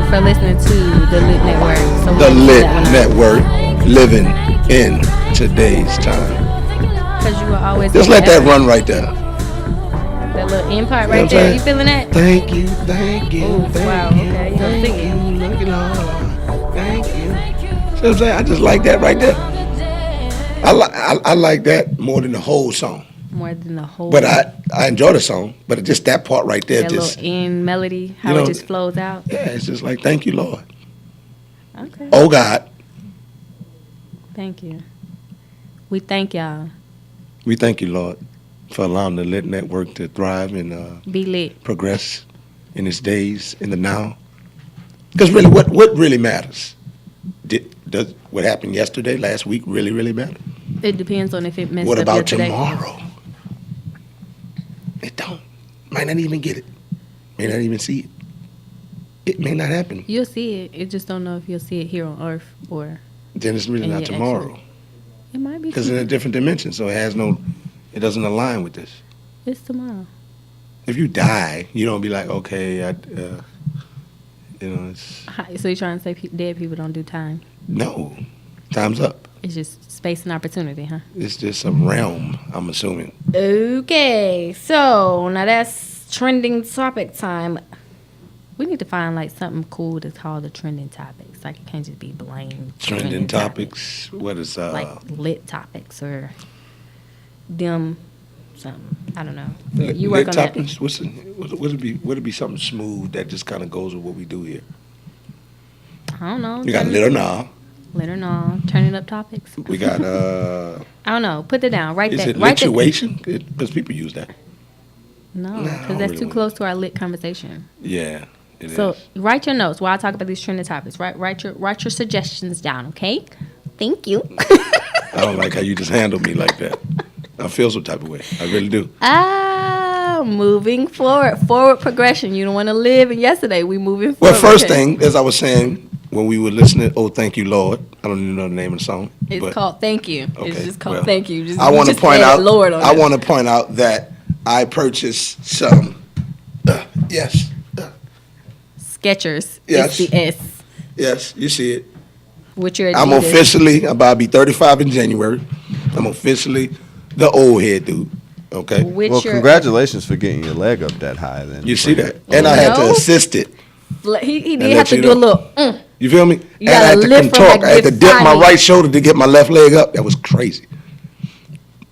for listening to the Lit Network. So The Lit Network, living in today's time. Because you will always just let that run right there. That little end part right there. You feeling that? Thank you, thank you, Ooh, thank wow, you. okay, you gonna sing it. Look at all. Thank you. See what I'm saying? I just like that right there. I like that more than the whole song. More than the whole. But I enjoy the song, but just that part right there, that just little end melody, how it just flows out. Yeah, it's just like thank you, Lord. Okay. Oh God. Thank you. We thank y'all. We thank you, Lord, for allowing the Lit Network to thrive and be lit, progress in its days, in the now. Because really, what really matters? Does what happened yesterday, last week, really matter? It depends on if it messed what up about yesterday. Tomorrow? It don't. Might not even get it. May not even see it. It may not happen. You'll see it. It just don't know if you'll see it here on Earth or. Then it's really not tomorrow. Actually, it might be. Because it's in a different dimension, so it doesn't align with this. It's tomorrow. If you die, you don't be like, okay, it's. So you're trying to say dead people don't do time? No, time's up. It's just space and opportunity, huh? It's just a realm, I'm assuming. Okay, so now that's trending topic time. We need to find like something cool to call the trending topics. Like it can't just be plain trending topics. What is like lit topics or them something? I don't know. You work lit on topics? That. Would it be something smooth that just kind of goes with what we do here? I don't know. You got lit or nah. Lit or nah. Turning up topics. We got I don't know. Put it down. Write is that. Is it lituation? Because people use that. No, because that's too close to our lit conversation. Yeah. So write your notes while I talk about these trending topics. Write your suggestions down, okay? Thank you. I don't like how you just handle me like that. I feel some type of way. I really do. Moving forward. Forward progression. You don't want to live in yesterday. We moving forward. Well, first thing, as I was saying, when we were listening, Oh, Thank You, Lord. I don't even know the name of the song. It's called Thank You. Okay, it's just called Thank You. I want to point out, that I purchased some, yes. Skechers. Yes. It's the S. Yes, you see it. With your Adidas. I'm about to be 35 in January. I'm officially the old head dude. Okay. Well, congratulations for getting your leg up that high. Then you see that, and I had to assist it. He did have to do a little. You feel me? You and I had to contort. I had to dip my right shoulder to get my left leg up. That was crazy.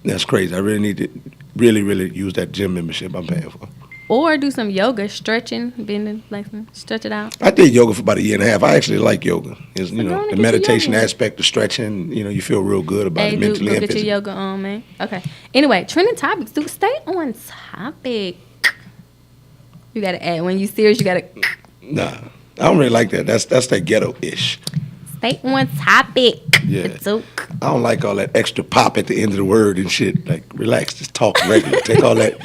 That's crazy. I really need to really use that gym membership I'm paying for. Or do some yoga, stretching, bending, flexing, stretch it out. I did yoga for about a year and a half. I actually like yoga. It's, the meditation aspect, the stretching, you feel real good about it mentally and physically. Get your yoga on, man. Okay. Anyway, trending topics. Dude, stay on topic. You got to add. When you serious, you got to. Nah, I don't really like that. That's that ghetto-ish. Stay on topic. Yeah. I don't like all that extra pop at the end of the word and shit. Like, relax, just talk regular. Take all that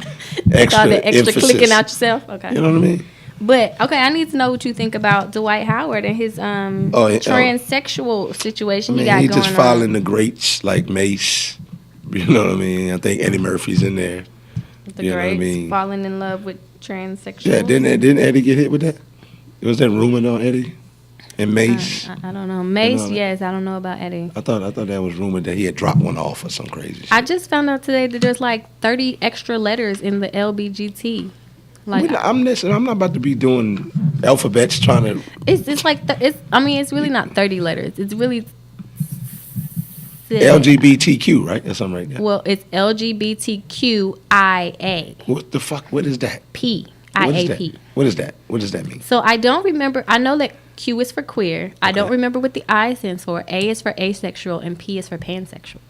extra emphasis. Clicking out yourself. Okay. You know what I mean? But okay, I need to know what you think about Dwight Howard and his transsexual situation he got going on. He just following the greats like Mace. You know what I mean? I think Eddie Murphy's in there. The greats falling in love with transsexual. Yeah, didn't Eddie get hit with that? Was that rumor on Eddie and Mace? I don't know. Mace, yes. I don't know about Eddie. I thought that was rumored that he had dropped one off or some crazy shit. I just found out today that there's like 30 extra letters in the LBGT. Like I'm not about to be doing alphabets trying to. It's like it's really not 30 letters. It's really LGBTQ, right? That's something right there. Well, it's LGBTQIA. What the fuck? What is that? IAP. What is that? What does that mean? So I don't remember. I know that Q is for queer. Okay. I don't remember what the I stands for. A is for asexual and P is for pansexual.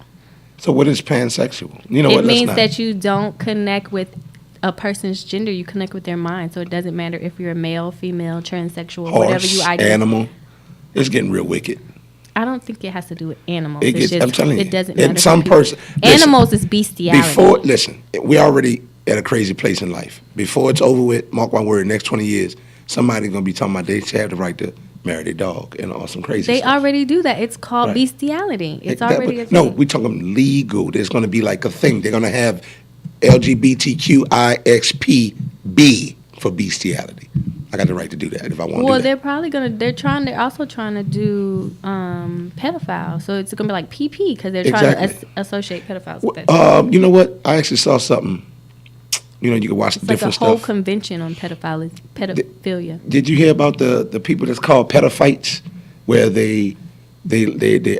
So what is pansexual? It means that you don't connect with a person's gender. You connect with their mind. So it doesn't matter if you're a male, female, transsexual, whatever you identify. Animal. It's getting real wicked. I don't think it has to do with animals. I'm telling you. It doesn't matter. Some person. Animals is bestiality. We already at a crazy place in life. Before it's over with, mark my word, next 20 years, somebody's going to be talking about they should have the right to marry their dog and all some crazy stuff. They already do that. It's called bestiality. It's already a thing. No, we're talking legal. There's going to be like a thing. They're going to have LGBTQIXPB for bestiality. I got the right to do that if I want to Well, do that. they're also trying to do pedophile. So it's gonna be like PP because they're trying to Exactly. associate pedophiles with that. You know what? I actually saw something. You know, you can watch It's like a different whole stuff. convention on pedophilia. Did you hear about the people that's called pedophites, where they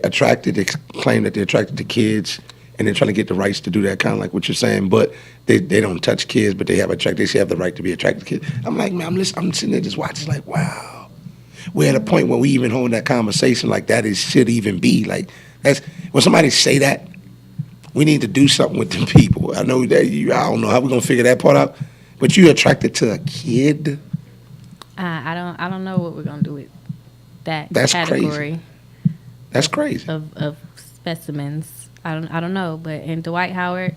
attracted, they claim that they're attracted to kids, and they're trying to get the rights to do that, kind of like what you're saying, but they don't touch kids, but they should have the right to be attracted to kids. I'm like, man, I'm sitting there just watching, like, wow. We're at a point where we even hold that conversation like that should even be like that's when somebody say that, we need to do something with them people. I know that I don't know how we're gonna figure that part out, but you attracted to a kid. I don't know what we're gonna do with that That's category crazy. That's crazy. of specimens. I don't know, but in Dwight Howard,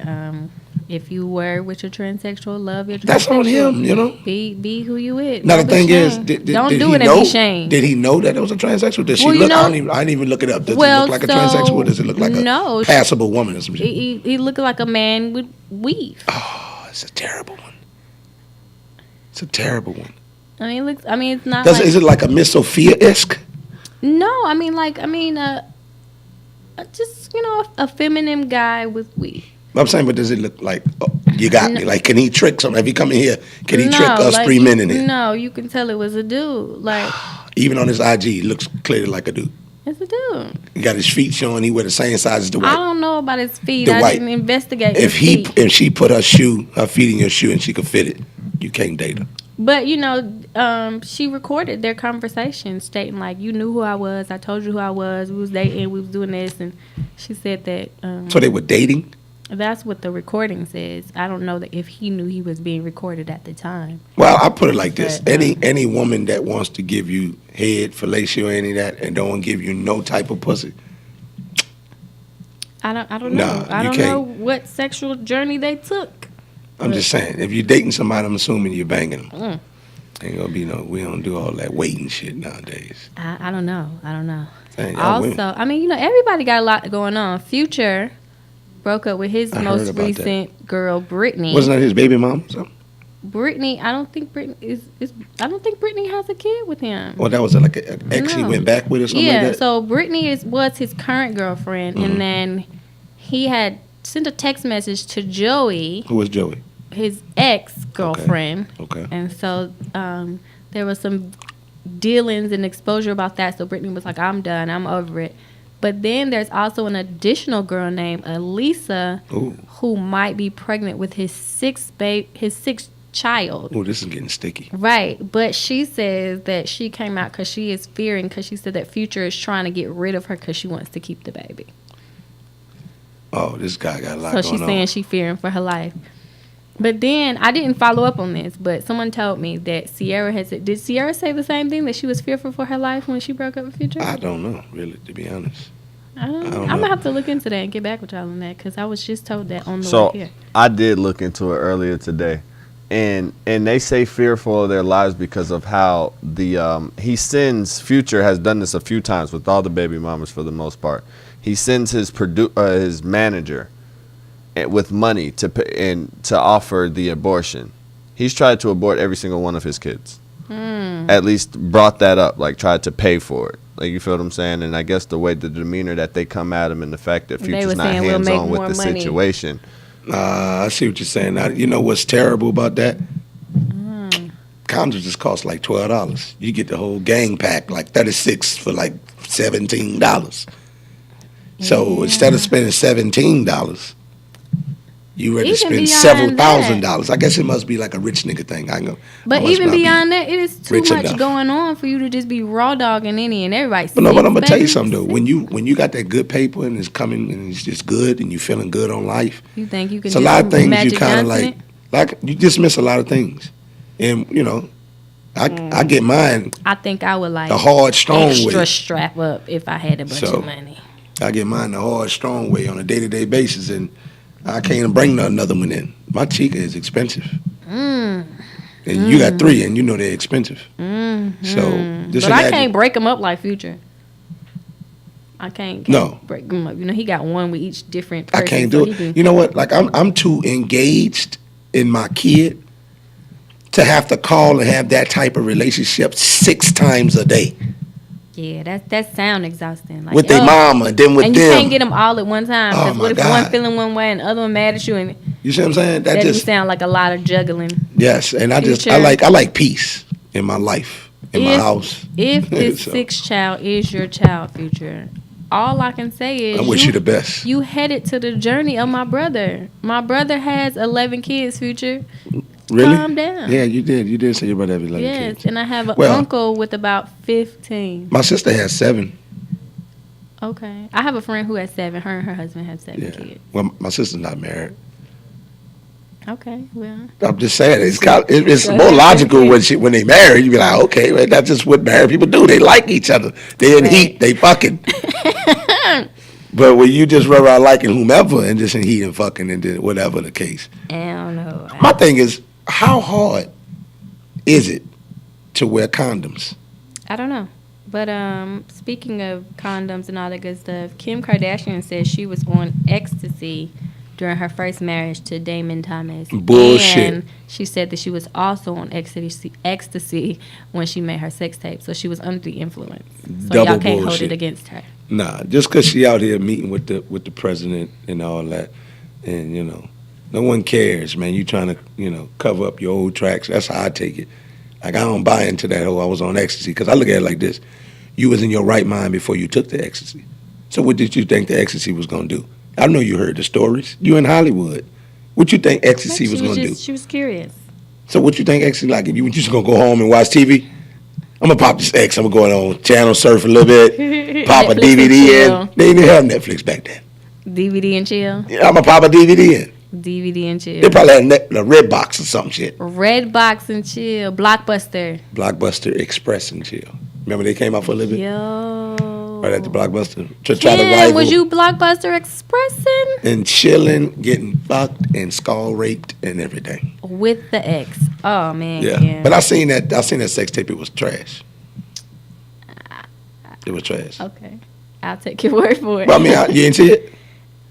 if you were with your transsexual, love your transsexual. That's on him, you know. Be who you with. Now Don't the be thing is, shamed. did Don't did do he it know? and be shamed. Did he know that it was a transsexual? Does she Well, you look? know- I didn't even look it up. Does Well, he look like a so, transsexual? Or does it look like no, a passable woman or some shit? He looked like a man with weave. Oh, it's a terrible one. It's a terrible one. I mean, it's not. Like, Is it like a Miss Sophia-esque? no, just a feminine guy with weave. I'm saying, but does it look like you got me? Like, can he trick something? If he come in here, can he trick No, us like, three men in here? No, you can tell it was a dude. Like, Even on his IG, he looks clearly like a dude. it's a dude. He got his feet showing. He wear the same size as the I white. don't know about his feet. The I white. didn't investigate If his feet. if she put her feet in your shoe, and she could fit it, you can't date her. But she recorded their conversation, stating like, "You knew who I was. I told you who I was. We was dating. We was doing this." And she said that. So they were dating. That's what the recording says. I don't know that if he knew he was being recorded at the time. Well, I put it like this: But, any woman that wants to give you head, fellatio, any of that, and don't give you no type of pussy, I don't Nah, know. I you don't can't. know what sexual journey they took. I'm just saying, if you're dating somebody, I'm assuming you're banging them. Mm. Ain't gonna be we don't do all that waiting shit nowadays. I don't know. Dang, y'all women. Also, everybody got a lot going on. Future broke up with his I heard most about recent girl, Brittany. Wasn't that his baby mom? So? Brittany, I don't think Brittany I don't think Brittany has a kid with him. Well, that was like an ex he No. went back with or something Yeah, like that? so Brittany was his current girlfriend, and then he had sent a text message to Joey, Who was Joey? his ex-girlfriend. Okay. And so there was some dealings and exposure about that. So Brittany was like, I'm done. I'm over it. But then there's also an additional girl named Elisa Ooh. who might be pregnant with his sixth child. Oh, this is getting sticky. Right. But she says that she came out because she is fearing, because she said that Future is trying to get rid of her because she wants to keep the baby. Oh, this guy got a lot So going she's on. saying she's fearing for her life. But then I didn't follow up on this, but someone told me that did Sierra say the same thing, that she was fearful for her life when she broke up with Future? I don't know, really, to be honest. I'm know. gonna have to look into that and get back with y'all on that, because I was just told that on the So way here. I did look into it earlier today, and they say fearful of their lives because of how Future has done this a few times with all the baby mamas for the most part. He sends his manager with money to pay, and to offer the abortion. He's tried to abort every single one of his kids. At least brought that up, like tried to pay for it. Like, you feel what I'm saying? And I guess the demeanor that they come at him, and the fact that They Future's were not saying, "We'll make hands-on with more the money." situation. I see what you're saying. Now, you know what's terrible about that? Condoms just cost like $12. You get the whole gang pack, like 36 for like $17. So instead of spending $17, you ready to Even spend beyond several that. $1,000s. I guess it must be like a rich nigga thing. I know. But I must even not be beyond that, it is too rich much enough. going on for you to just be raw dogging any and everybody. But no, but I'm gonna tell you Six, something though. baby, When you got that good paper and it's coming and it's just good and you feeling good on life, you think you can it's a just lot of things Magic you kind of Johnson like you just miss a lot of things. And I get mine I think I would like the hard, strong extra way. strap up if I had a bunch So, of money. I get mine the hard, strong way on a day-to-day basis, and I can't bring another one in. My Chica is expensive, and you got three, and you know they're expensive. So just But I imagine. can't break them up like Future. I can't No. break them up. He got one with each different I person. can't so do he it. can- You know what? Like I'm too engaged in my kid to have to call and have that type of relationship 6 times a day Yeah, that sound exhausting. Like, with their mama, and then with and them. you can't get them all at one time. Oh, Because my what if God. one feeling one way and the other one mad at you? And You see what I'm saying? that That do just sound like a lot of juggling. yes, and I Future. like peace in my life, in my house. If this So, 6th child is your child, Future, all I can say is I wish you the best. You headed to the journey of my brother. My brother has 11 kids, Future. Really? Calm down. Yeah, you did. You did say your brother had 11 Yes, kids. and I have an Well- uncle with about 15. My sister has 7. Okay. I have a friend who has 7. Her and her husband have 7 Yeah. kids. Well, my sister's not married. Okay, well. I'm just saying it's more logical when they marry. You be like, okay, well, that's just what married people do. They like each other. They in Right. heat. They fucking. But when you just run around liking whomever and just in heat and fucking and then whatever the case. I don't know. My thing is, how hard is it to wear condoms? I don't know. But speaking of condoms and all that good stuff, Kim Kardashian said she was on ecstasy during her first marriage to Damon Thomas. Bullshit. And she said that she was also on ecstasy when she made her sex tape. So she was under the influence. So Double y'all can't hold bullshit. it against her. Nah, just because she out here meeting with the president and all that, and no one cares, man. You trying to cover up your old tracks. That's how I take it. Like I don't buy into that whole I was on ecstasy because I look at it like this: you was in your right mind before you took the ecstasy. So what did you think the ecstasy was gonna do? I know you heard the stories. You in Hollywood. What you think ecstasy was gonna do? She was curious. So what you think ecstasy like? You just gonna go home and watch TV? I'm gonna pop this X. I'm gonna go on channel surf a little bit, pop a Netflix and DVD chill. in. They didn't have Netflix back then. DVD and chill. Yeah, I'm gonna pop a DVD in. DVD and They chill. probably had a red box or some shit. Red Box and chill. Blockbuster. Blockbuster Express and chill. Remember they came out for a little bit Yo. right after Blockbuster to try to Kim, rival was you Blockbuster Expressing? and chilling, getting fucked and skull raped and everything. With the X. Oh, man. Yeah, Kim. but I seen that sex tape. It was trash. It was trash. Okay. I'll take your word for it. But I mean, you didn't see it?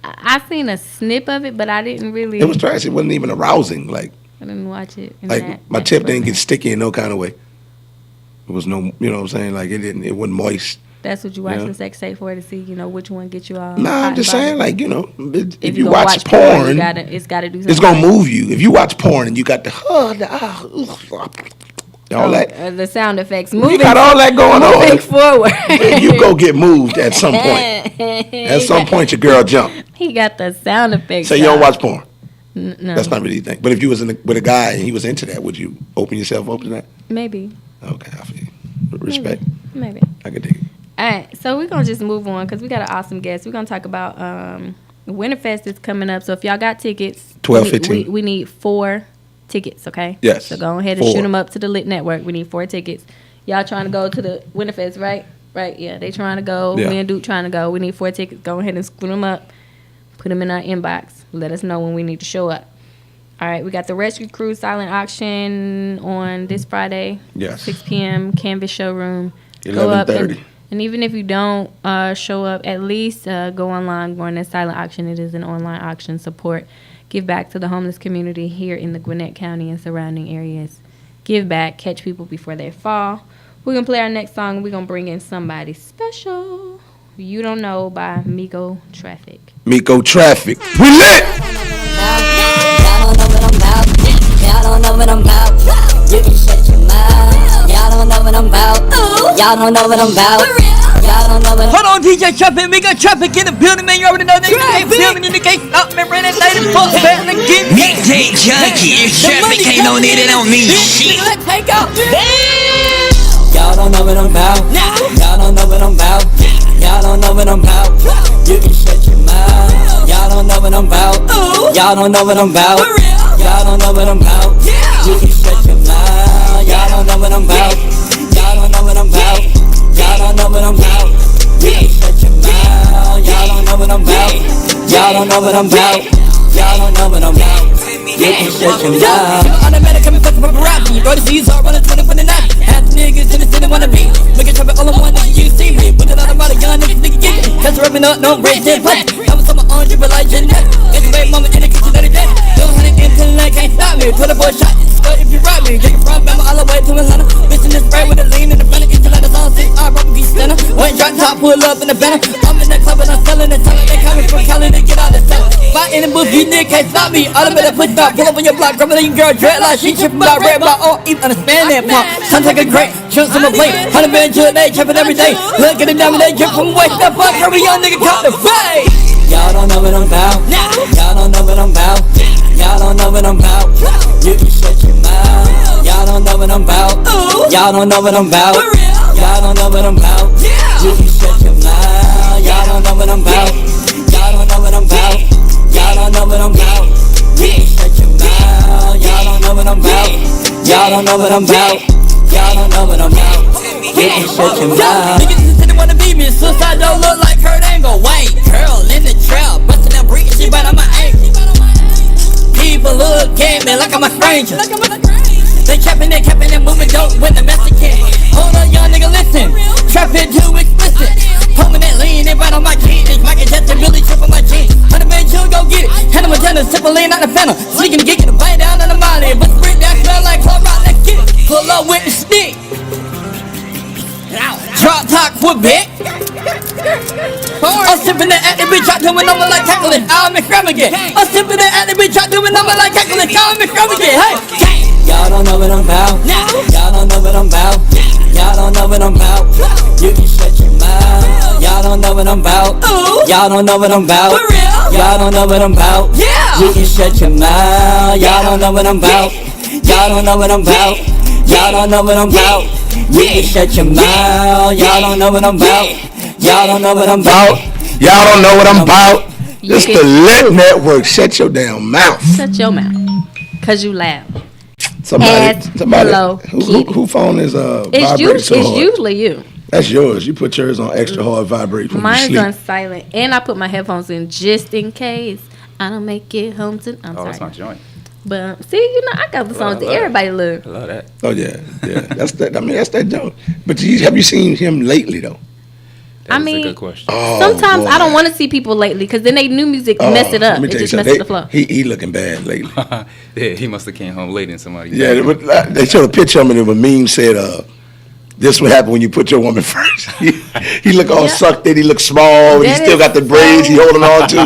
I seen a snip of it, but I didn't really. It was trash. It wasn't even arousing. Like I didn't watch it. in Like that- my that tip didn't format. get sticky in no kind of way. It was no, you know what I'm saying? Like it wasn't moist. That's what you watch Yeah. the sex tape for, to see, which one gets you all. Nah, hot I'm just and saying, bothered. like, if you you gonna watch porn, it's gotta do something. it's gonna right. move you. If you watch porn and you got all that, The sound effects. you Moving, got all that going moving on, forward. you go get moved at some point. At some point, your girl jump. He got the sound effects. So you don't out. watch porn. No. That's not really the thing. But if you was with a guy and he was into that, would you open yourself up to that? Maybe. Okay, I feel you. Respect. Maybe. I could dig it. All right, so we're gonna just move on because we got an awesome guest. We're gonna talk about Winterfest is coming up. So if y'all got tickets, 12, we- 15. we need 4 tickets. Okay. Yes, So go ahead and 4. shoot them up to the Lit Network. We need 4 tickets. Y'all trying to go to the Winterfest, right? Right. Yeah, they trying to go. Yeah. Me and Duke trying to go. We need 4 tickets. Go ahead and screw them up. Put them in our inbox. Let us know when we need to show up. All right, we got the Rescue Crew silent auction on this Friday. Yes. 6 p.m. Canvas Showroom. Go up 11:30. and even if you don't show up, at least go online, go on that silent auction. It is an online auction. Support, give back to the homeless community here in the Gwinnett County and surrounding areas. Give back, catch people before they fall. We're going to play our next song. We're going to bring in Somebody Special. You Don't Know by Miko Traffic. Miko Traffic. We lit! Y'all don't know what I'm about. Y'all don't know what I'm about. You can shut your mouth. Y'all don't know what I'm about. Y'all don't know what I'm about. Y'all don't know what Hold on, DJ Traffic, we got traffic in the building, man. You already know niggas ain't filming in the gate. Up and running, light and fuck, back and get Mixtape junkie, if traffic ain't on it, it don't mean shit. Let's take off. Y'all don't know what I'm about. Y'all don't know what I'm about. Y'all don't know what I'm about. You can shut your mouth. Y'all don't know what I'm about. Y'all don't know what I'm about. Y'all don't know what I'm about. You can shut your mouth. Y'all don't know what I'm about. Y'all don't know what I'm about. Y'all don't know what I'm about. You can shut your mouth. Y'all don't know what I'm about. Y'all don't know what I'm about. Y'all don't know what I'm about. You can shut your mouth. Automatic coming fucking paparazzi. Bro, the Z's are running 20 for the night. Half the niggas in the city wanna be. Making traffic all in one nigga, you see me. Put it out about a young nigga get it. Cause rubbing up, no red dead play. I was on my own, drip like Jeanette. It's a baby mama in the kitchen, that is that. 200 until I can't stop me. Put a boy shot, skirt if you rob me. me. Get from Bama all the way to Atlanta. Bitch in this spray with a lean in the front. Eat you like the song 6, I rock a beat center. One drop top, pull up in the banner. I'm in the club and I'm selling the talent. They coming from Cali to get out the cellar. Fight in the booth, you nigga can't stop me. All the better push back, pull up on your block. Grabbing your girl dreadlock. She tripping about red block. Oh, even understand that pump. Time take a great, chunks on my plate. 100 million to a day, trapping every day. Look at the diamond, they drip from waist. That fuck, hurry young nigga, caught the fight. Y'all don't know what I'm about. Y'all don't know what I'm about. Y'all don't know what I'm about. You can shut your mouth. Y'all don't know what I'm about. Y'all don't know what I'm about. Y'all don't know what I'm about. You can shut your mouth. Y'all don't know what I'm about. Y'all don't know what I'm about. Y'all don't know what I'm about. You can shut your mouth. Y'all don't know what I'm about. Y'all don't know what I'm about. Y'all don't know what I'm about. You can shut your mouth. Niggas just didn't wanna be me. Suicide don't look like Kurt Angle. White girl in the trap, bustin' that brick, she bite on my ankle. People look at me like I'm a stranger. They capping, moving dope with the Mexican. Hold on, young nigga, listen. Trapping too explicit. Pulling that lean, they right on my kidneys. Michael Jackson, Billy tripping my jeans. 100 million, you go get it. Hannah Montana, sip a lean out the fennel. Sneaking the geek and the bite down on the molly. But the brick that smell like club rock, let's get it. Pull up with the stick. Drop top with big. I'm sipping that at the bitch, I doing number like tackling. I'm extravagant. I'm sipping that at the bitch, I doing number like tackling. I'm extravagant. Hey, y'all don't know what I'm about. Y'all don't know what I'm about. Y'all don't know what I'm about. You can shut your mouth. Y'all don't know what I'm about. Y'all don't know what I'm about. Y'all don't know what I'm about. You can shut your mouth. Y'all don't know what I'm about. Y'all don't know what I'm about. Y'all don't know what I'm about. You can shut your mouth. Y'all don't know what I'm about. Y'all don't know what I'm about. Y'all don't know what I'm about. You It's can- the Lit Network. Shut your damn mouth. Shut your mouth. Cause you loud. Somebody, Hello, who phone is It's, vibrating so hard? usually you. That's yours. You put yours on extra hard vibrate when you Mine's sleep. on silent, and I put my headphones in just in case I don't make it home to. I'm Oh, that's my sorry, joint. but see, I got the songs that love it. everybody love. I love that. Oh yeah. That's that. I mean, that's that joke. But have you seen him lately though? That I is mean, a good question. Oh, Sometimes boy. I don't want to see people lately because then they new music mess it up. Let me It tell you just something. messes the flow. He looking bad lately. Yeah, he must have came home late and somebody. Yeah, they showed a picture of him and a meme said, "This would happen when you put your woman first." He look all Yeah. sucked in. He look small. He That still is got the braids. so- He holding on to.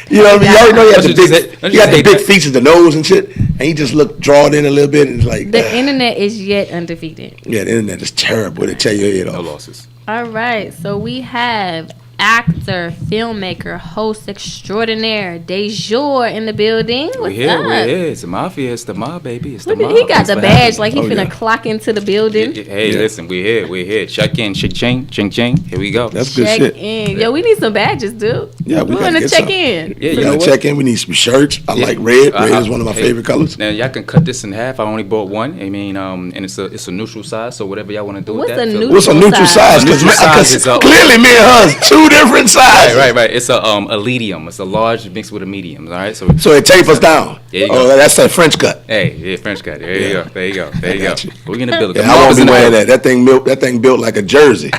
You know what I mean? You already know he has Don't the you big. just say- don't He you got the say big that? features, the nose and shit, and he just looked drawn in a little bit. And it's like, The internet is yet undefeated. yeah, the internet is terrible. They tear your head No off. losses. All right, so we have actor, filmmaker, host extraordinaire, Dejour in the building. What's We here. up? We're here. It's the mafia. It's the mob, baby. It's the Look at, mob. he got Thanks the for badge having like me. he Oh, finna yeah. clock into the building. Hey, Yeah. listen, we're here. We're here. Check in. Ching ching. Ching ching. Here we go. That's good Check shit. in. Yo, we need some badges, dude. Yeah, we gotta want to get check some. in. Yeah, We you know gotta what? check in. We need some shirts. I Yeah. like red. Red I- is one of my hey, favorite colors. Now y'all can cut this in half. I only bought one. I mean, and it's a neutral size. So whatever y'all want to do What's with that. a feel- neutral What's a neutral size? Neutral size is up. Clearly, me and her is two different sizes. Right. It's a medium. It's a large mixed with a medium. All right. So So it tapers down. There you Oh, go. that's that French cut. hey, yeah, French cut. There you Yeah. go. There you go. There you go. got you. We're gonna build it. Yeah, I won't be wearing that. That thing built like a jersey.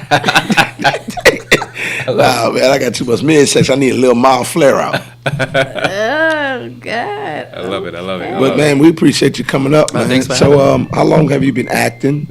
Wow, man, I got too much midsection. I need a little mild flare out. Oh God. I love it. I love it. I But love man, we appreciate you coming up, man. thanks for So, having how long have you been acting?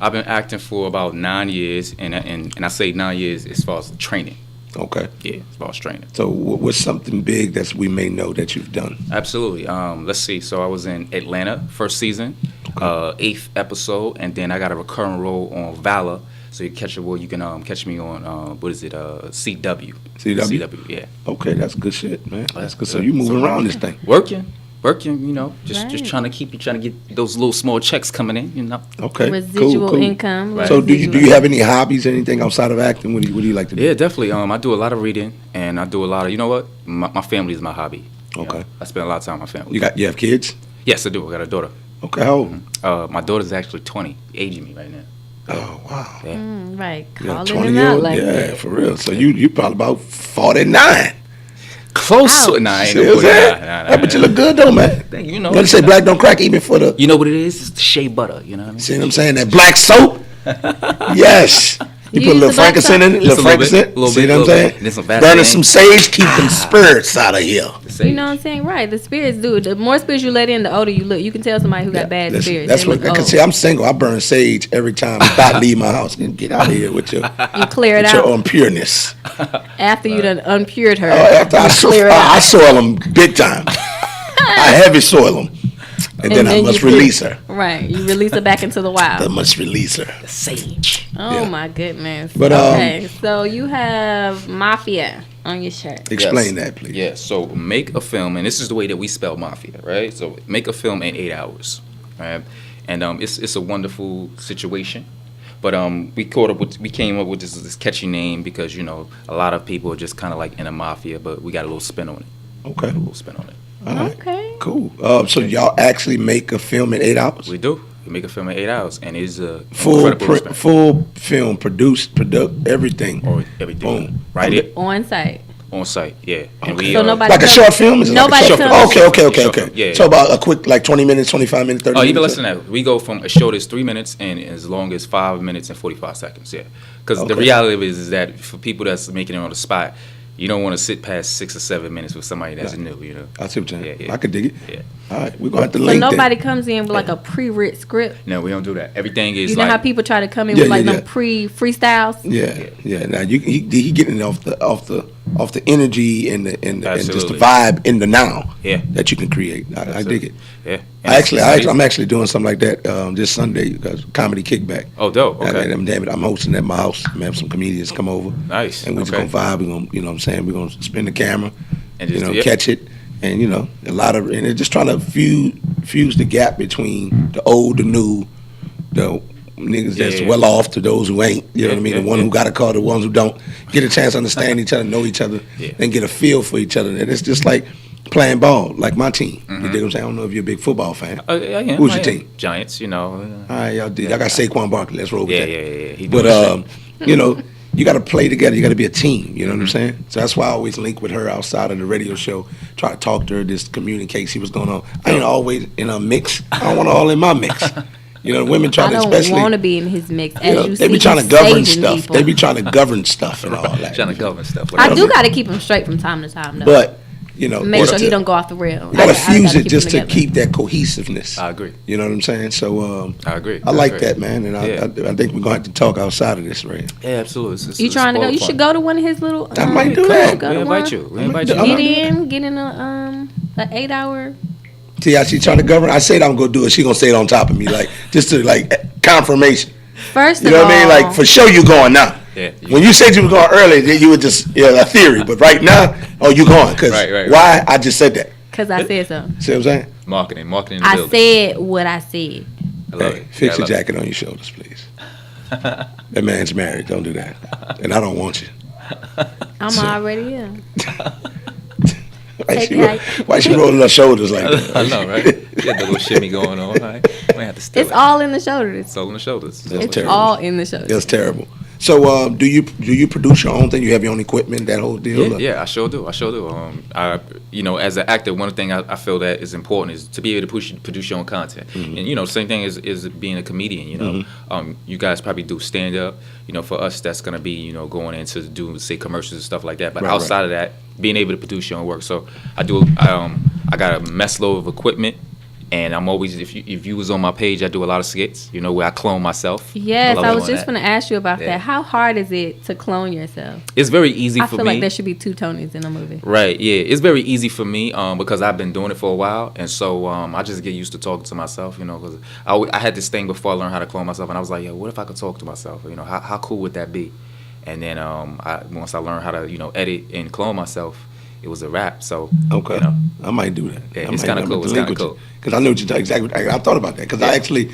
I've been acting for about 9 years, and I say 9 years as far as training. Okay. Yeah, as far as training. So, what's something big that we may know that you've done? Absolutely. Let's see. So I was in Atlanta first season, 8th episode, and then I got a recurring role on Valor. So you catch you can catch me on CW. CW? Yeah. Okay, that's good shit, man. That's good. So good. you moving around this thing? Working. Just Right. trying to get those little small checks coming in. Okay. Residual cool. income. Right. So do you residual- have any hobbies, anything outside of acting? What do you like to do? Yeah, definitely. I do a lot of reading, and I do a lot of. You know what? My family is my hobby. You know, Okay. I spend a lot of time with my family. You have kids? Yes, I do. I got a daughter. Okay, how old? My daughter's actually 20, aging me right now. Oh wow. Yeah. Right. You got a Calling him out 20-year-old? like Yeah, that. for real. So you probably about 49. Close. Ouch. Nah, I ain't See no what I'm good. saying? Nah, Hey, but you look good though, man. Thank you. You know. What they say, black don't crack even for the. You know what it is? It's the shea butter. You know what I mean? See what I'm saying? That black soap. Yes. You You put a use little the black frankincense in it, Just little a little bit, frankincense. little See bit, what I'm little saying? bit. Then some Burning Vaseline. some sage, keep them spirits out of here. You know what I'm saying? Right. The spirits do. The more spirits you let in, the older you look. You can tell somebody who got bad Listen, spirits. that's They what. look Cause old. see, I'm single. I burn sage every time I about to leave my house. Get out of here with your You clear it with out your unpureness. after you done unpured her. After clear it out. I soil them big time. I heavy soil them, and then I then must you release her. Right. You release her back into the I wild. must release her. Sage. Oh Yeah. my goodness. But, okay, so you have mafia on your shirt. Explain that, please. Yeah, so make a film, and this is the way that we spell mafia, right? So make a film in 8 hours, right? And it's a wonderful situation. But we came up with this catchy name because, you know, a lot of people are just kind of like in a mafia, but we got a little spin on it. Okay. A little spin on it. All right. Okay. Cool. So y'all actually make a film in 8 hours? We do. We make a film in 8 hours, and it's a Full incredible experience. full film, produce, everything. Or everything. Boom. Right here On site. on site, yeah. And we So nobody Like a comes- short film? Is it Nobody like a short comes- film? Okay. Short film, yeah. So about a quick, like 20 minutes, 25 minutes, 30 Oh, minutes? even less than that. We go from a show that's 3 minutes and as long as 5 minutes and 45 seconds. Yeah, because the Okay. reality is that for people that's making it on the spot, you don't want to sit past 6 or 7 minutes with somebody that's new. You know. I see what you're saying. Yeah, yeah. I could dig it. Yeah. All right, we're going to have to So link nobody that. comes in with like a pre-writ script. No, we don't do that. Everything is You know like how people try to come in Yeah, with like yeah, them yeah. pre-freestyles? Yeah. Now he getting it off the energy and and just the Absolutely. vibe in the now. Yeah. That you can create. I dig it. Yeah. I'm actually doing something like that this Sunday, comedy kickback. Oh, dope. Okay. I'm hosting at my house. I'm having some comedians come over. Nice. And we're just Okay. gonna vibe. We're gonna, you know what I'm saying? We're gonna spin the camera, And just- yeah. catch it. And, and they're just trying to fuse the gap between the old, the new, the niggas that's Yeah. well off to those who ain't. You know what I mean? Yeah, The one yeah. who got a car, the ones who don't. Get a chance to understand each other, know each other, Yeah. and get a feel for each other. And it's just like playing ball, like my team. You dig what I'm saying? I don't know if you're a big football fan. Yeah, Who's I your am. team? Giants, you know. All right, y'all did. I got Saquon Barkley. Let's roll with Yeah, that. yeah. He But doing his thing. you got to play together. You got to be a team. You know what I'm Mm-hmm. saying? So that's why I always link with her outside of the radio show. Try to talk to her, just communicate, see what's going on. I ain't always in a mix. I don't want her all in my mix. You know, the women try I to, don't especially. want to be in his mix. As You know, you they see, be trying to he's govern saging stuff. people. They be trying to govern stuff and all that. Trying to govern stuff. I do got to keep him straight from time to time, though. But Make sure he don't go off the rail. You got to I fuse gotta it just to him together. keep that cohesiveness. I agree. You know what I'm saying? So I agree. I like agree. that, man, and Yeah. I think we're gonna have to talk outside of this, right? Yeah, absolutely. It's You trying to go? You should go to one of his little. I might do come that. on, go We to invite one. you. We invite you. I'm gonna Get in a 8-hour. See how she trying to govern? I said I'm gonna do it. She gonna say it on top of me, like just to like confirmation. First You of know all, what I mean? Like for sure you going now. Yeah. When you said you were going early, then you were just a theory. But right now, oh, you going? Cause Right. why? I just said that. because I said so. See what I'm saying? Marketing in the I building. said what I said. I love Hey, it. fix Yeah, I your love it. jacket on your shoulders, please. That man's married. Don't do that. And I don't want you. I'm already here. Why Take she, it. why she rolling her shoulders like that? I know, right? You got the little shimmy going on. Right? We might have to steal It's it. all in the shoulders. It's all on the shoulders. That's It's terrible. all in the shoulders. That's terrible. So, do you produce your own thing? You have your own equipment, that whole deal? Yeah, I sure do. As an actor, one thing I feel that is important is to be able to produce your own content. Mm-hmm. And same thing is being a comedian. You guys probably do stand up. For us, that's gonna be going into do say commercials and stuff like that. But Right, outside of that, being able to produce your own work. So I do. I got a mess load of equipment. And I'm always, if you was on my page, I do a lot of skits, where I clone myself. Yes, love I was doing just that. going to ask you about Yeah. that. How hard is it to clone yourself? It's very easy I for feel me. like there should be 2 Tonys in a movie. Right, yeah. It's very easy for me because I've been doing it for a while. And so I just get used to talking to myself, because I had this thing before I learned how to clone myself. And I was like, what if I could talk to myself? How cool would that be? And then once I learned how to, edit and clone myself, it was a wrap. So, Okay. I might do that. Yeah, it's kinda cool. It's kinda cool. Because I know what you're talking exactly. I thought about that. Because I actually,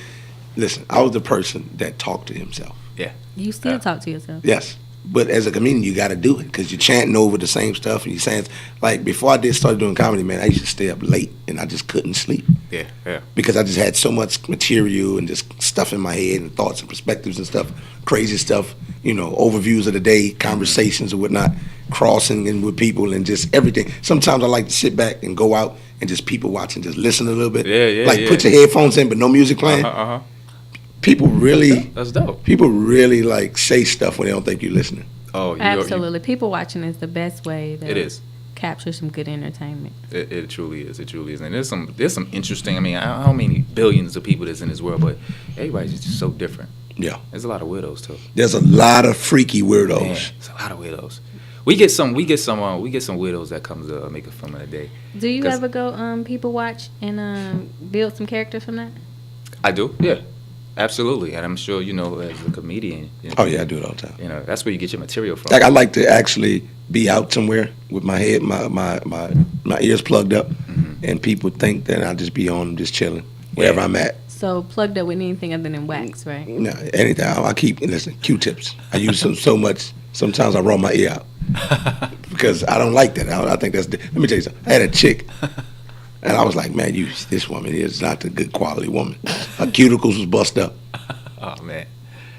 listen, I was the person that talked to himself. yeah. You still talk to yourself. Yes. But as a comedian, you got to do it because you're chanting over the same stuff. And you're saying, like, before I started doing comedy, man, I used to stay up late and I just couldn't sleep Yeah, yeah. because I just had so much material and just stuff in my head and thoughts and perspectives and stuff, crazy stuff, overviews of the day, conversations and whatnot, crossing in with people and just everything. Sometimes I like to sit back and go out and just people watch and just listen a little bit. Yeah, Like yeah. put your headphones in but no music playing. Uh-huh. people really That's dope. people really like say stuff when they don't think you're listening. Oh, Absolutely. People watching is the best way to It is. capture some good entertainment. It truly is. It truly is. And there's some interesting. I mean, how many billions of people there's in this world, but everybody's just so different. Yeah. There's a lot of weirdos too. There's a lot of freaky weirdos. Man, there's a lot of weirdos. We get some weirdos that comes to make a film in a day. Do you 'Cause- ever go people watch and build some characters from that? I do. Yeah. Absolutely. And I'm sure as a comedian. Oh yeah, I do it all the time. That's where you get your material from. Like I like to actually be out somewhere with my head, my ears plugged up, and people think that I just be on just chilling wherever I'm at. So plugged up with anything other than wax, right? No, anything. I keep Q-tips. I use them so much. Sometimes I roll my ear out because I don't like that. I think that's. Let me tell you something. I had a chick, and I was like, man, this woman is not a good quality woman. Her cuticles was bust up. Oh man.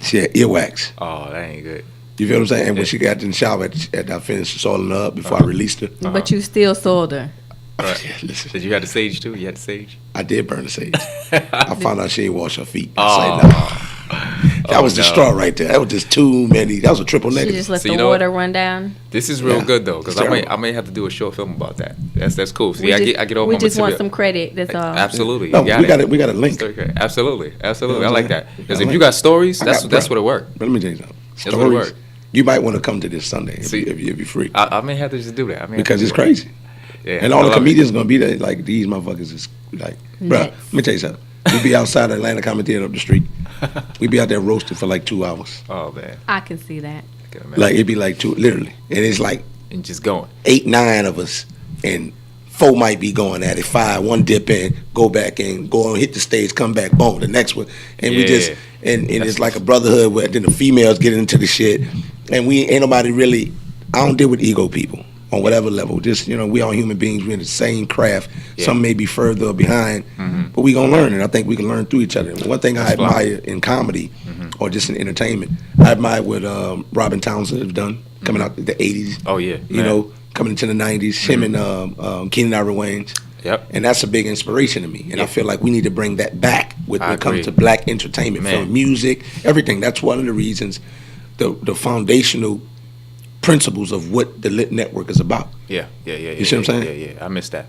She had earwax. Oh, that ain't good. You feel what I'm saying? And when she got in the shower, I finished soiling her up before I released her. But you still sold her. Right. Listen, Did you have the sage too? You had the sage? I did burn the sage. I found out she didn't wash her feet. I Oh. say, no. That was the no. straw right there. That was just too many. That was a triple She negative. just let So the you know water run down. This is real Yeah. good though, because It's I terrible. may have to do a short film about that. That's cool. See, We I just, get all we my just want material. some credit. That's all. Absolutely. No, you got we it. got it. We got a link. Okay. Absolutely. Absolutely. You know I what like I'm that. saying? Because I if like you got stories, I that's got- that's bro. what it work. But let me tell you something. That's what it Stories. work. You might want to come to this Sunday See, if you're free. I may have to just do that. I may have Because to it's do it. crazy. Yeah. And all I the love it. comedians gonna be there. Like these motherfuckers is like, bruh. Nuts. Let me tell you something. We be outside the Atlanta Comedy Theater up the street. We be out there roasting for like 2 hours. Oh man. I can see that. I can imagine. Like it'd be like two, literally, and it's like and just going. 8, 9 of us, and 4 might be going at it. 5, 1 dip in, go back in, go on, hit the stage, come back, boom, the next one, and we Yeah. just and it's like a brotherhood where then the females get into the shit, and we ain't nobody really. I don't deal with ego people on whatever level. Just we all human beings. We're in the same craft. Yeah. Some may be further behind, but we gonna learn, and I think we can learn through each other. One thing I That's fly. admire in comedy or just in entertainment, I admire what Robin Townsend has done coming out the '80s. Oh yeah. You know, coming into the '90s, him and Keenan Ivory Wayans. Yep. And that's a big inspiration to me. And I feel like we need to bring that back when I it comes agree. to black entertainment, Man. film, music, everything. That's one of the reasons, the foundational principles of what the Lit Network is about. Yeah. You see what I'm saying? Yeah. I missed that.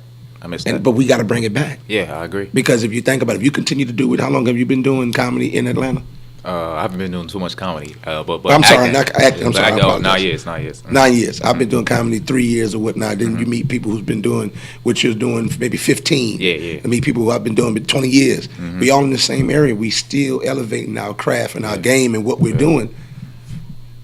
But we got to bring it back. Yeah, I agree. Because if you think about it, if you continue to do it, how long have you been doing comedy in Atlanta? I haven't been doing too much comedy, but I'm sorry, acting. not acting. I'm sorry, I Oh, apologize. 9 years. 9 years. I've been doing comedy 3 years or whatnot. Then you meet people who's been doing what you're doing for maybe 15. Yeah. I meet people who I've been doing for 20 years. We all in the same area. We still elevating our craft and our game and what we're doing.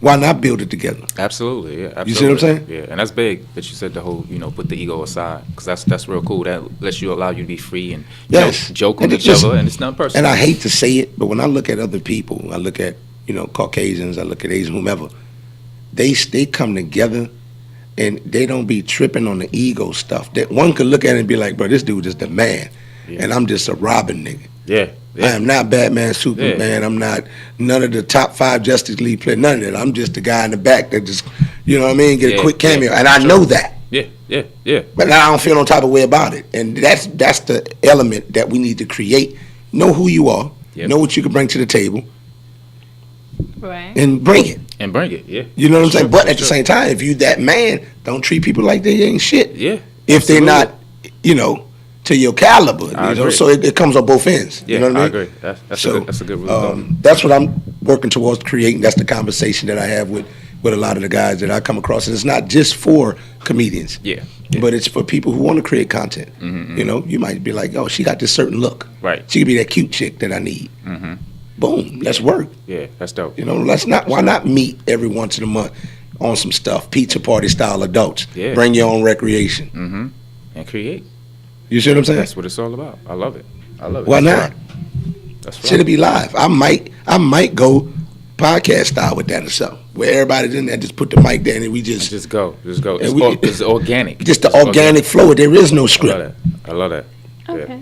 Why not build it together? Absolutely, yeah. Absolutely. You see what I'm saying? Yeah, and that's big that you said the whole, put the ego aside, because that's real cool. That lets you allow you to be free and Yes. joke And with it's each just- other, and it's not personal. And I hate to say it, but when I look at other people, I look at Caucasians, I look at Asian, whomever. They come together, and they don't be tripping on the ego stuff. That one could look at it and be like, bro, this dude is the man, and I'm just a Robin nigga. Yeah. I am not Batman, Superman. I'm not none of the top 5 Justice League players. None of that. I'm just the guy in the back that just, get a quick cameo, and I know that. Yeah. But I don't feel no type of way about it, and that's the element that we need to create. Know who you are. Yep. Know what you can bring to the table, Right. and bring it. And bring it, yeah. You know what I'm Sure, saying? But at the sure. same time, if you that man, don't treat people like they ain't shit. Yeah. If they're absolutely. not, to your caliber. I You know, agree. so it comes on both ends. Yeah, You know what I mean? agree. That's So, a good rule of thumb. that's what I'm working towards creating. That's the conversation that I have with a lot of the guys that I come across. And it's not just for comedians. Yeah. But it's for people who want to create content. You might be like, oh, she got this certain look. Right. She could be that cute chick that I need. Boom, let's work. Yeah, that's dope. Why not meet every once in a month on some stuff, pizza party style adults. Yeah. Bring your own recreation. And create. You see what I'm saying? That's what it's all about. I love it. Why That's not? right. That's right. Should it be live? I might go podcast style with that or something, where everybody's in there, just put the mic there and we just Just go. And It's organic. just the It's organic flow. There is no I script. love that. Yeah. Okay.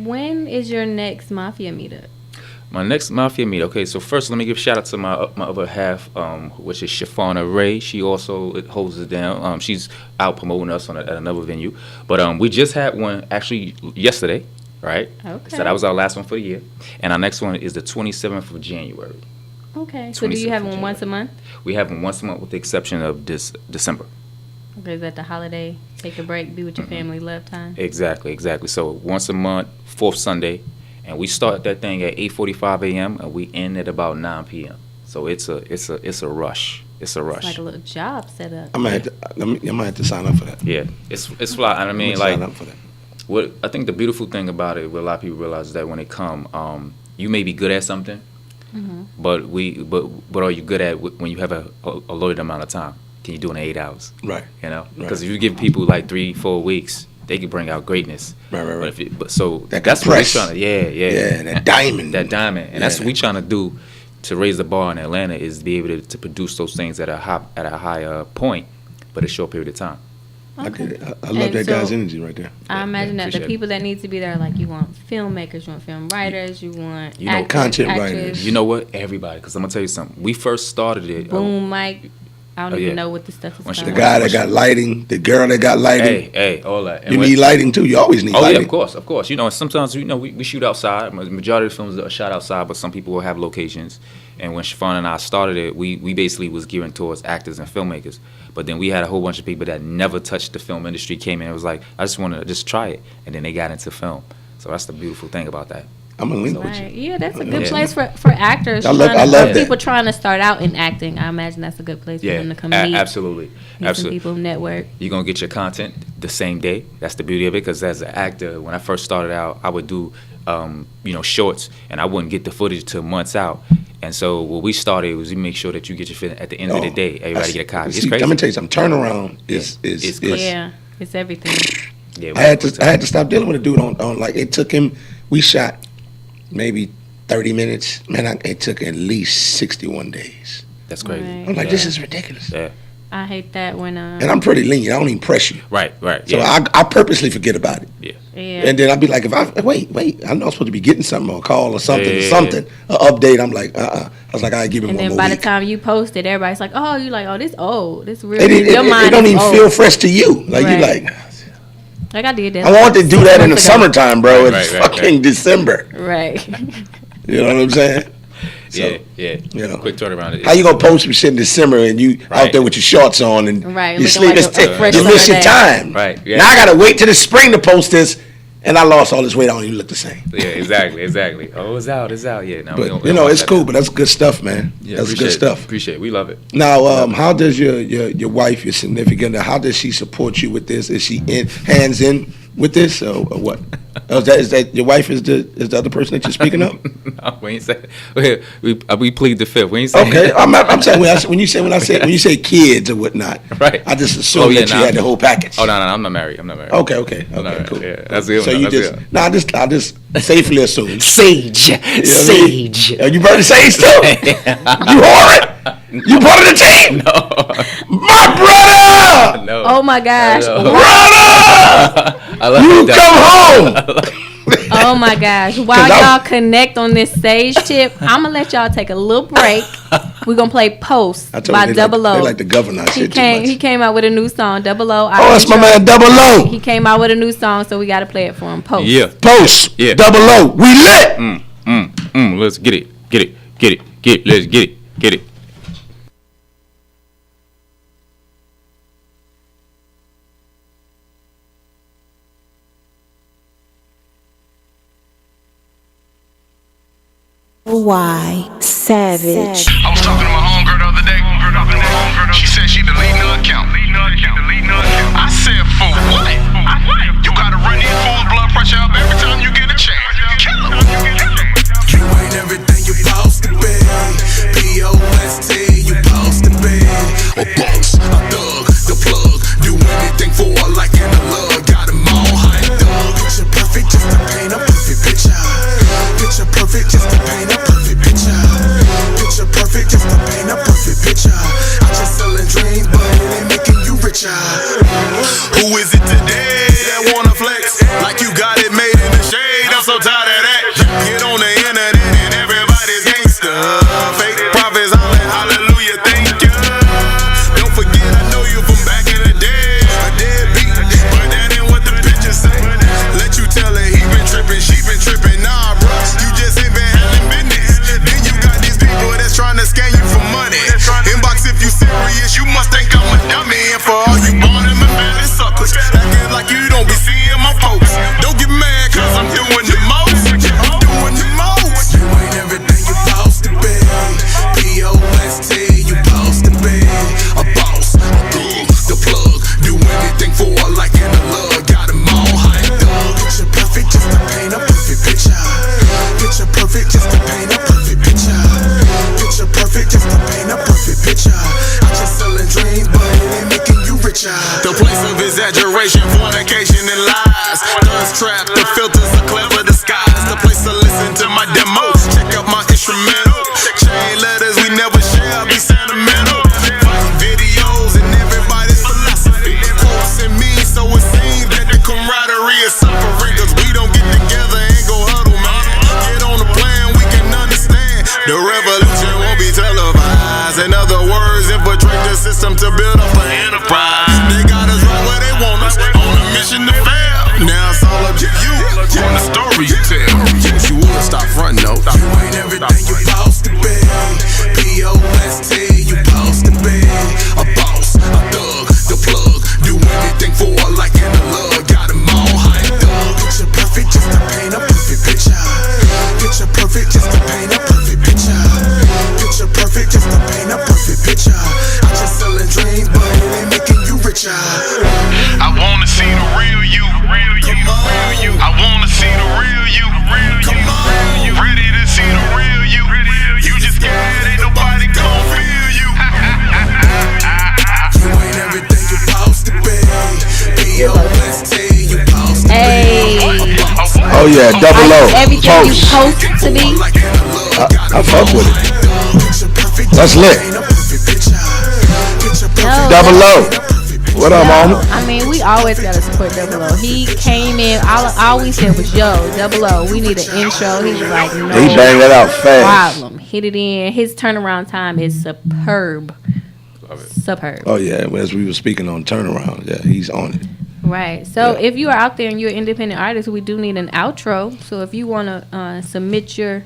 When is your next Mafia meetup? My next Mafia meet. Okay, so first let me give shout out to my other half, which is Shafana Ray. She also holds it down. She's out promoting us at another venue. But we just had one actually yesterday. right? Okay. So that was our last one for the year. And our next one is the 27th of January. Okay. So do you 26th have of one once a month? We have them once a month with the exception of this December. Okay, is that the holiday? Take a break, be with your family, love time. Exactly. So once a month, fourth Sunday, and we start that thing at 8:45 a.m. and we end at about 9 p.m. So it's a rush. It's a rush. It's like a little job set up. I might have to sign up for that. Yeah, it's fly. And I mean, I'm like, sign up for that. what I think the beautiful thing about it, what a lot of people realize is that when it come, you may be good at something, but are you good at when you have a loaded amount of time? Can you do it in 8 hours? Right. You know, Right. because if you give people like 3-4 weeks, they can bring out greatness. Right. So That that's what we're compress. trying to. Yeah. Yeah, that diamond. That diamond, and that's Yeah. what we're trying to do to raise the bar in Atlanta is to be able to produce those things at a higher point, but a short period of time. I get it. I love And that so- guy's energy right there. I imagine that the appreciate it. people that need to be there, like you want filmmakers, you want film writers, you want You know, actors, content actors, writers. You know what? Everybody, because I'm gonna tell you something. We first started it. boom mic. I don't Oh, even yeah. know what this stuff is Once you- The called. guy that got lighting, the girl that got lighting. Hey, all that. And You when- need lighting too. You always need Oh lighting. yeah, of course. You know, sometimes we shoot outside. Majority of the films are shot outside, but some people will have locations. And when Siobhan and I started it, we basically was gearing towards actors and filmmakers. But then we had a whole bunch of people that never touched the film industry came in and was like, I just want to just try it, and then they got into film. So that's the beautiful thing about that. I'm gonna link with Right. you. Yeah, that's a good Yeah. place for actors. I love trying that. People trying to start out in acting. I imagine that's a good place for Yeah, them to come meet. absolutely, Meet some absolutely. people, network. You're gonna get your content the same day. That's the beauty of it. Because as an actor, when I first started out, I would do shorts, and I wouldn't get the footage till months out. And so what we started was we make sure that you get your film at the end of the day. Everybody get a copy. It's See, crazy. I'm gonna tell you something. Turnaround is It's crazy. Yeah, it's everything. Yeah, I had to stop dealing with a dude on like it took him. We shot maybe 30 minutes. Man, it took at least 61 days. That's crazy. Right. I'm like, Yeah. this is ridiculous. Yeah. I hate that when And I'm pretty lenient. I don't even press you. Right. So Yeah. I purposely forget about it. Yeah. yeah. And then I'd be like, if I wait, I know I'm supposed to be getting something or a call or something, Yeah. an update. I'm like, I was like, I give him And one then more by the week. time you post it, everybody's like, "Oh, you like, oh, this old, this real." It Your mind don't is even old. feel fresh to you. Like you Right. like, Like I did that. I want to do that in the 6 months ago. summertime, bro. Right, It's right, fucking December. Right. You know what I'm saying? So, Yeah. you know. Quick turnaround. How you gonna post some shit in December and you out Right. there with your shorts on and Right, you looking sleep? like It's a fresh you miss summer your day. time. Right, yeah. Now I gotta wait till the spring to post this, and I lost all this weight. I don't even look the same. Yeah, exactly. Oh, it's out. Yeah. No, we But don't- you we don't know, want it's that. cool. But that's good stuff, man. Yeah, That's appreciate good it. stuff. Appreciate it. We love it. Now, how does your wife, your significant other, how does she support you with this? Is she hands in with this or what? Is that your wife is the other person that you're speaking of? No, we ain't say. We plead the fifth. We ain't saying. Okay, I'm saying when you say kids or whatnot, Right. I just assumed that you had the whole package. Oh no, I'm not married. Okay, No, cool. yeah, that's good. So you That's just good. I just safely assume. Sage, You know what I mean? sage. You burn the sage too? You whore it? You part of the team? No, My brother! no. Oh my gosh. No. Brother! I love You that. come home! Oh my gosh. While 'Cause I'm- y'all connect on this sage tip, I'm gonna let y'all take a little break. We're gonna play Post I told by you Double O. they like to govern our shit too much. He came out with a new song, Double O. Oh, that's my man Double O. He came out with a new song, so we gotta play it for him. Post. Yeah. Post. Yeah. Double O. We lit. Let's get it. Let's get it. Why savage? I was talking to my homegirl the other day. She said she deleting her account. I said, for what? You gotta run these fools' blood pressure up every time you get a chance. Kill 'em. You ain't everything you supposed to be. P-O-S-T, you supposed to be. A boss, a thug, the plug. Do anything for her like in the love. Got 'em all hyped up. Picture perfect just to paint a perfect picture. Picture perfect just to paint a perfect picture. Picture perfect just to paint a perfect picture. I'm just selling dreams, but it ain't making you richer. Who is it today that wanna flex like you got it made in perfect just to paint a perfect picture. I'm just selling dreams, but it ain't making you richer. The place of exaggeration, fornication, and lies. Thirst trap, the filters are clever disguise. The place to listen to my demo. Check out my instrumental. Chain letters we never share, be sentimental. Fight videos and everybody's philosophy. Quotes and me, so it seems that the camaraderie is suffering. Cause we don't get together and go huddle, man. Get on the plan, we can understand. The revolution won't be televised. In other words, infiltrate the system to build up an enterprise. They got us right where they want us, on a mission to fail. Now it's all up to you, on the story you tell. Yes, you would stop frontin' though. You ain't everything you supposed to be. P.O.S.T. you supposed to be. A boss, a thug, the plug. Do anything for a like and a love. Got them all hyped up. Picture perfect just to paint a perfect picture. Picture perfect just to paint a perfect picture. Picture perfect just to paint a perfect picture. I'm just selling dreams, but it ain't making you richer. I wanna see the real you, real you, real you. I wanna see the real you, real you, real you. Ready to see the real you. You just scared, ain't nobody gon' feel you. You ain't everything you supposed to be. P.O.S.T. you supposed to be. Hey. Oh yeah, double O. Everything you Post. supposed to be. I fuck with it. That's lit. Double O. What up, mama? I mean, we always gotta support Double O. He came in. All I always said was, "Yo, Double O, we need an intro." He was like, "No, He banged that out fast. problem." Hit it in. His turnaround time is superb. Love it. Superb. Oh yeah, as we were speaking on turnaround, yeah, he's on it. Right. So Yeah. if you are out there and you're an independent artist, we do need an outro. So if you want to submit your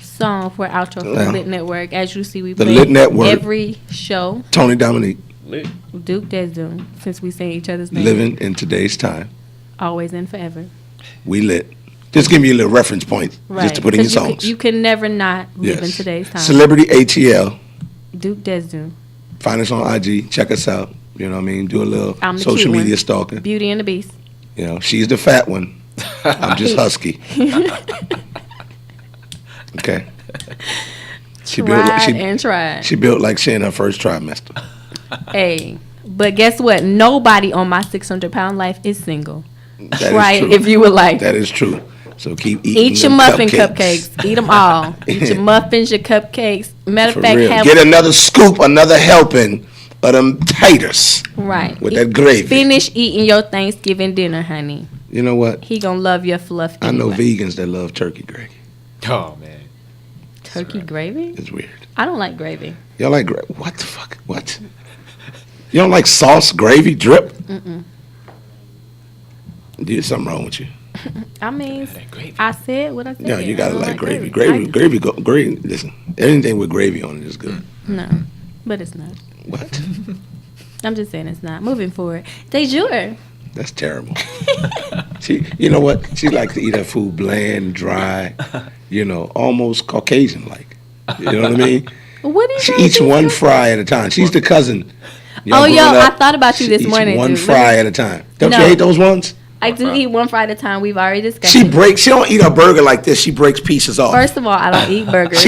song for outro for Yeah. the Lit Network, as you see, we The play Lit Network. every show. Tony Dominique, Lit. Duke Desdoom, since we say each other's name. living in today's time. Always and forever. We lit. Just give me a little reference point, Right. just to put in your 'Cause you songs. can- You can never not live in Yes. today's time. Celebrity ATL. Duke Desdoom. Find us on IG. Check us out. You know what I mean? Do a little I'm the social cute one. media stalking. Beauty and the Beast. You know, she's the fat one. I'm just husky. Okay. She Tried. built like she in her first trimester. Hey, but guess what? Nobody on my 600-pound life is single. That is Try it true. if you would like. That is true. So keep eating. Eat your them muffin cupcakes. Eat them all. Eat your muffins, your cupcakes. Matter For of fact, real. have Get another scoop, another helping of them taters right with that gravy. Finish eating your Thanksgiving dinner, honey. You know what? He gonna love your fluff. I know anyway. vegans that love turkey gravy. Oh man. Turkey gravy. It's weird. I don't like gravy. Y'all like gravy? What the fuck? What? You don't like sauce, gravy, drip? There's something wrong with you. I mean, gravy. I said what I said. No, you I gotta don't like gravy. I- Gravy. Listen, anything with gravy on it is good. No, but it's not. What? I'm just saying it's not. Moving forward, de jure. That's terrible. You know what? She likes to eat her food bland, dry, almost Caucasian-like. You know what I mean? What do you She mean? eats one fry at a time. She's the cousin. Y'all Oh, yo, growing I up, thought about you she this eats morning, one dude. fry at a time. Don't No. you hate those ones? I do eat one fry at a time. We've already discussed. She it. don't eat a burger like this. She breaks pieces off. First of all, I don't eat burgers.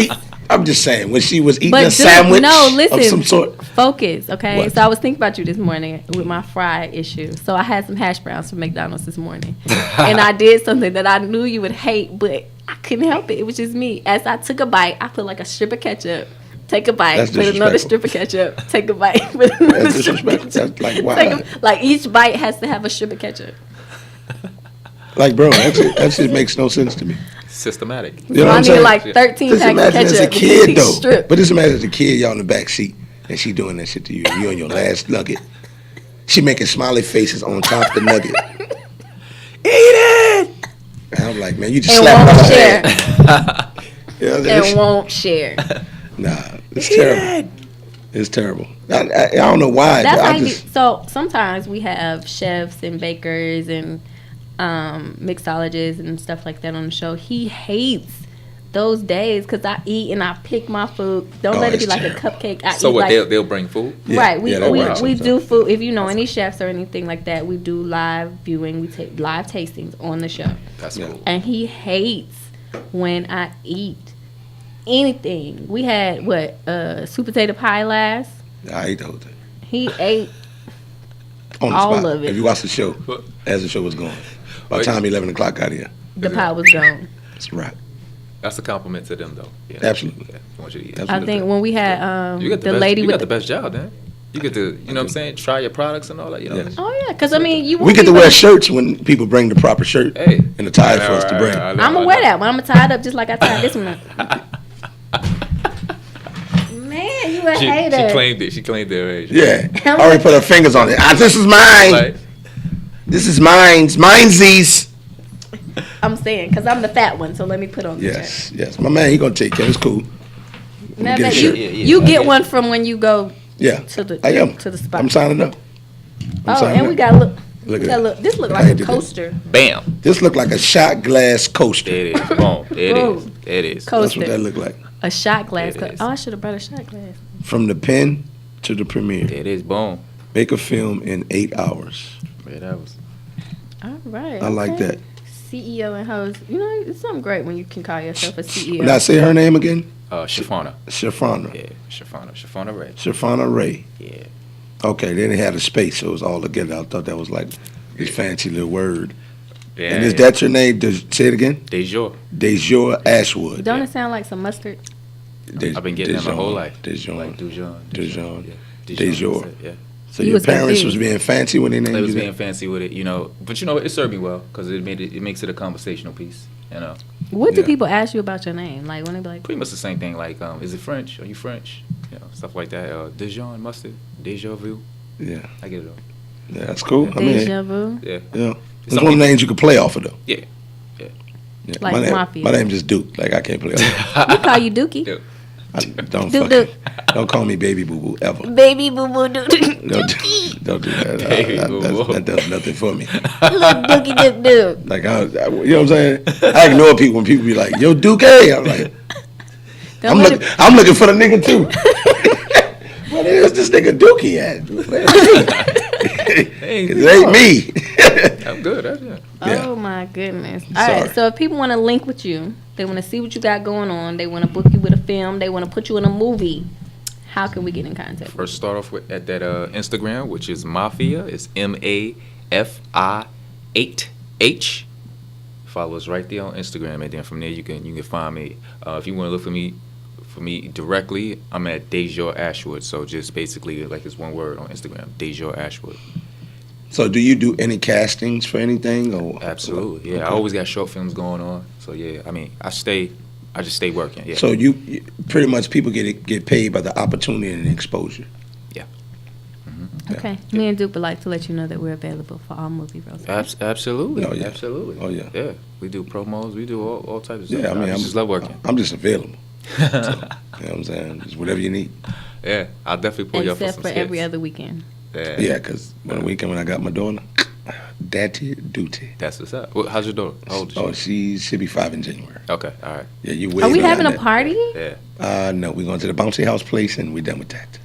I'm just saying, when she was eating But a dude, sandwich no, listen, of some sort. Focus, okay? What? So I was thinking about you this morning with my fry issue. So I had some hash browns from McDonald's this morning. And I did something that I knew you would hate, but I couldn't help it. It was just me. As I took a bite, I put like a strip of ketchup. Take a bite, That's put another disrespectful. strip of ketchup. Take a bite, put another That's strip of disrespectful. ketchup. That's like, why? Like each bite has to have a strip of ketchup. Like, bro, that just makes no sense to me. Systematic. You know So what I I'm need saying? like 13 Just packs of imagine as a ketchup. kid, each though. strip. But just imagine as a kid, y'all in the back seat, and she doing that shit to you. You on your last nugget. She making smiley faces on top of the nugget. Eat it! And I'm like, man, you just And slapped won't her share. head. You know what I'm saying? And won't share. Nah, it's terrible. It's terrible. I don't know why. That's but how I you just, so sometimes we have chefs and bakers and mixologists and stuff like that on the show. He hates those days because I eat and I pick my food. Don't let it be it's like terrible. a cupcake. I So eat what? like, They'll bring food. Yeah, right. We yeah, that we, works we sometimes. do food. If you know any chefs or anything like that, we do live viewing. We take live tastings on the show. That's Yeah. cool. And he hates when I eat anything. We had sweet potato pie last. I ate the whole thing. He ate On the all spot. of it. If you watch the show, as the show was going, by the time 11 o'clock got here, The pie was gone. it's a wrap. That's a compliment to them, though. Yeah. Absolutely. Yeah, I want you to eat. Absolutely. I think when we had You got the best, lady you with got the best job, man. You get to, you know what I'm saying, try your products and all that. You know. Yes. Oh yeah, because I mean you. We won't get to be wear ready- shirts when people bring the proper shirt Hey. and the tie for us to bring. I'm gonna wear that one. I'm gonna tie it up just like I tied this one up. Man, you a hater. She claimed it. She claimed it. Right? Yeah, I already put her fingers on it. This is mine. Like, This is mine. Minesies. I'm saying because I'm the fat one, so let me put on the Yes, yes. My man, he gonna take care. It's cool. shirt. Now Get a that shirt. you get one from when you go Yeah, to the I am. to the spot. I'm signing up. I'm Oh, signing and we up. got look. Look We at got that. look. This look I like a did that. coaster. bam. This look like a shot glass coaster. There it is. Boom. There it Boom. is. There it is. That's Coaster. what that look like. A shot glass. It is. Oh, I should have brought a shot glass. From the pen to the premiere. There it is. Boom. Make a film in 8 hours. Yeah, that was. All right. I like okay. that. CEO and host. You know, it's something great when you can call yourself a CEO. Now say her name again. Shafana. Shafana. Yeah, Shafana. Shafana Ray. Shafana Ray. Yeah. Okay, then it had a space, so it was all together. I thought that was like this fancy little word. Yeah. And is that your name? Say it again. Dejour. Dejour Ashwood. Don't it sound like some mustard? I've been getting that my whole life. Dejour. Like Dujon. Dejour. Yeah. Dejour. Yeah. So You your was parents confused. was being fancy when they named They was you being that? fancy with it, you know. But you know, it served me well because it makes it a conversational piece, you know. What do Yeah. people ask you about your name? Like when they be like, Pretty much the same thing. Like, is it French? Are you French? You know, stuff like that. Dijon mustard, deja vu. Yeah. I get it all. Yeah, that's cool. I mean, deja vu? Yeah. yeah. It's Some one of the people- names you could play off of though. Yeah. Yeah. Like my name, Mafia. My name's just Duke. Like I can't play off. We call you Dookie. Yeah. Don't Duke, fucking, don't call me baby boo boo ever. Baby boo boo Don't do that. Baby That- boo that- boo. that does nothing for me. Little Dookie Duke Duke. Like you know what I'm saying? I ignore people when people be like, "Yo, Duke, hey," I'm like, Don't let I'm looking for the nigga too. What is this nigga Dookie at? Where is he? It ain't me. I'm good. That's it. Yeah. Oh my goodness. All Sorry. right. So if people want to link with you, they want to see what you got going on, they want to book you with a film, they want to put you in a movie, how can we get in contact? First, start off with at that Instagram, which is Mafia. It's MAFI8H. Follow us right there on Instagram, and then from there you can find me. If you want to look for me directly, I'm at Dejour Ashwood. So just basically like it's one word on Instagram, Dejour Ashwood. So, do you do any castings for anything? Or Absolutely, yeah. Okay. I always got short films going on. So yeah, I mean, I just stay working. Yeah. So you pretty much people get paid by the opportunity and exposure. Okay. Me and Duke would like to let you know that we're available for all movie roles. Absolutely. Oh, yeah. Absolutely. Oh, yeah. Yeah. We do promos. We do all types of stuff. Yeah, I mean, I just love working. I'm just available. So, you know what I'm saying? Just whatever you need. Yeah, I'll definitely pull you up for Except some for skits. every other weekend. Yeah, because one weekend when I got my daughter, daddy duty. That's what's up. How's your daughter? How old is she? Oh, she'll be 5 in January. Okay, all right. Yeah, you. Are we way having a beyond party? Yeah. that. No, we're going to the bouncy house place and we're done with that.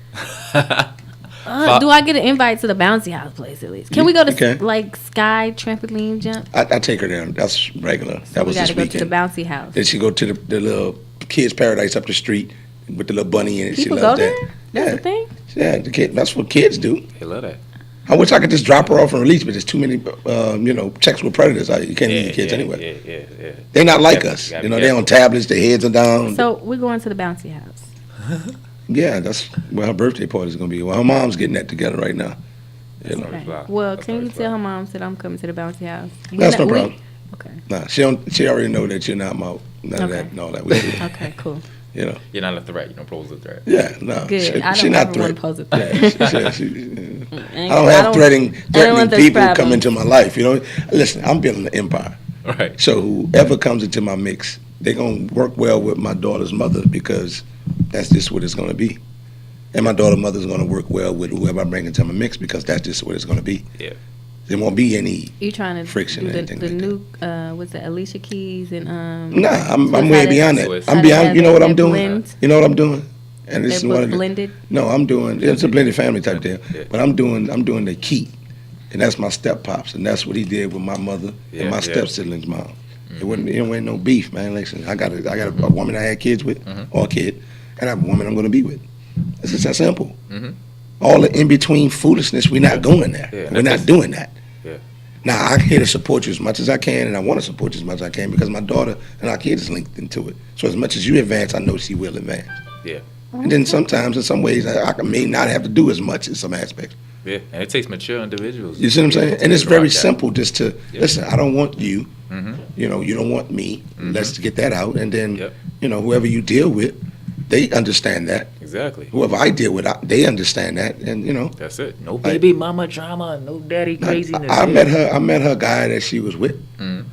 Do I get an invite to the bouncy house place at least? Can we go to You can. like sky trampoline jump? I take her down. That's regular. That we was got this to go weekend. to the bouncy house. Then she go to the little kids' paradise up the street with the little bunny in it. People she go loves there? that. That's yeah. the thing? Yeah, the kid. That's what kids do. They love that. I wish I could just drop her off and release, but there's too many, sexual predators. You can't leave your kids anyway. Yeah. They're not like Yeah, us. gotta You be know, they're on tablets. Their heads are down. So we're going to the bouncy house. Yeah, that's where her birthday party is going to be. Well, her mom's getting that together right now. You know. Okay. fly. Well, That's can you always tell fly. her mom that I'm coming to the bouncy house? That's no problem. Okay. Nah, she already know that you're not my none of that Okay. and all that. We do, Okay, cool. you know. You're not a threat. You don't pose a threat. Yeah, no. Good. I She don't not ever want threat. to pose a Yeah, threat. I don't have threatening want those people come problems. into my life. You know, listen, I'm building an empire. Right. So whoever comes into my mix, they're gonna work well with my daughter's mother because that's just what it's gonna be. And my daughter's mother's gonna work well with whoever I bring into my mix because that's just what it's gonna be. Yeah. There won't be any. You trying to Friction do or the anything like new what's it, Alicia Keys and Nah, I'm Swiss way had it- beyond that. Swiss. I'm How they beyond. have You know it, what I'm they doing? blend. You know what I'm doing? And this They're is one both of the, blended. No, I'm doing. It's a blended family type deal. Yeah. But I'm doing the key, and that's my step pops, and that's what he did with my mother Yeah, and my yeah. step siblings' mom. It wasn't no beef, man. Listen, I got a woman I had kids with, or a kid, and I have a woman I'm going to be with. It's just that simple. All the in between foolishness, we're not going there. Yeah, we're not doing that. Yeah. Now I'm here to support you as much as I can, and I want to support you as much as I can because my daughter and our kid is linked into it. So as much as you advance, I know she will advance. Yeah. And then sometimes, in some ways, I may not have to do as much in some aspects. Yeah, and it takes mature individuals. You see what I'm saying? And it's very simple just to, Yeah. listen, I don't want you, you know, you don't want me. Let's get that out. And then, you know, whoever you deal with, they understand that. Exactly. Whoever I deal with, they understand that. And, you know. That's it. No baby mama drama, no daddy craziness. I met her guy that she was with. You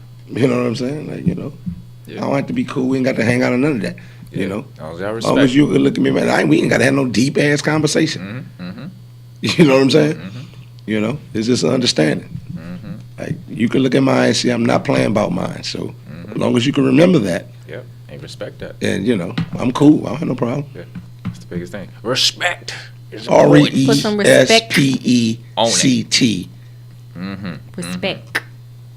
know what I'm saying? Like, you know, I don't have to be cool. We ain't got to hang out or none of that. You know? As long as you can look at me, man, we ain't got to have no deep-ass conversation. You know what I'm saying? You know, it's just an understanding. Like, you can look at mine and see I'm not playing about mine. So as long as you can remember that. Yep, and respect that. And, you know, I'm cool. I don't have no problem. Yeah, that's the biggest thing. Respect. RESPECT. Respect.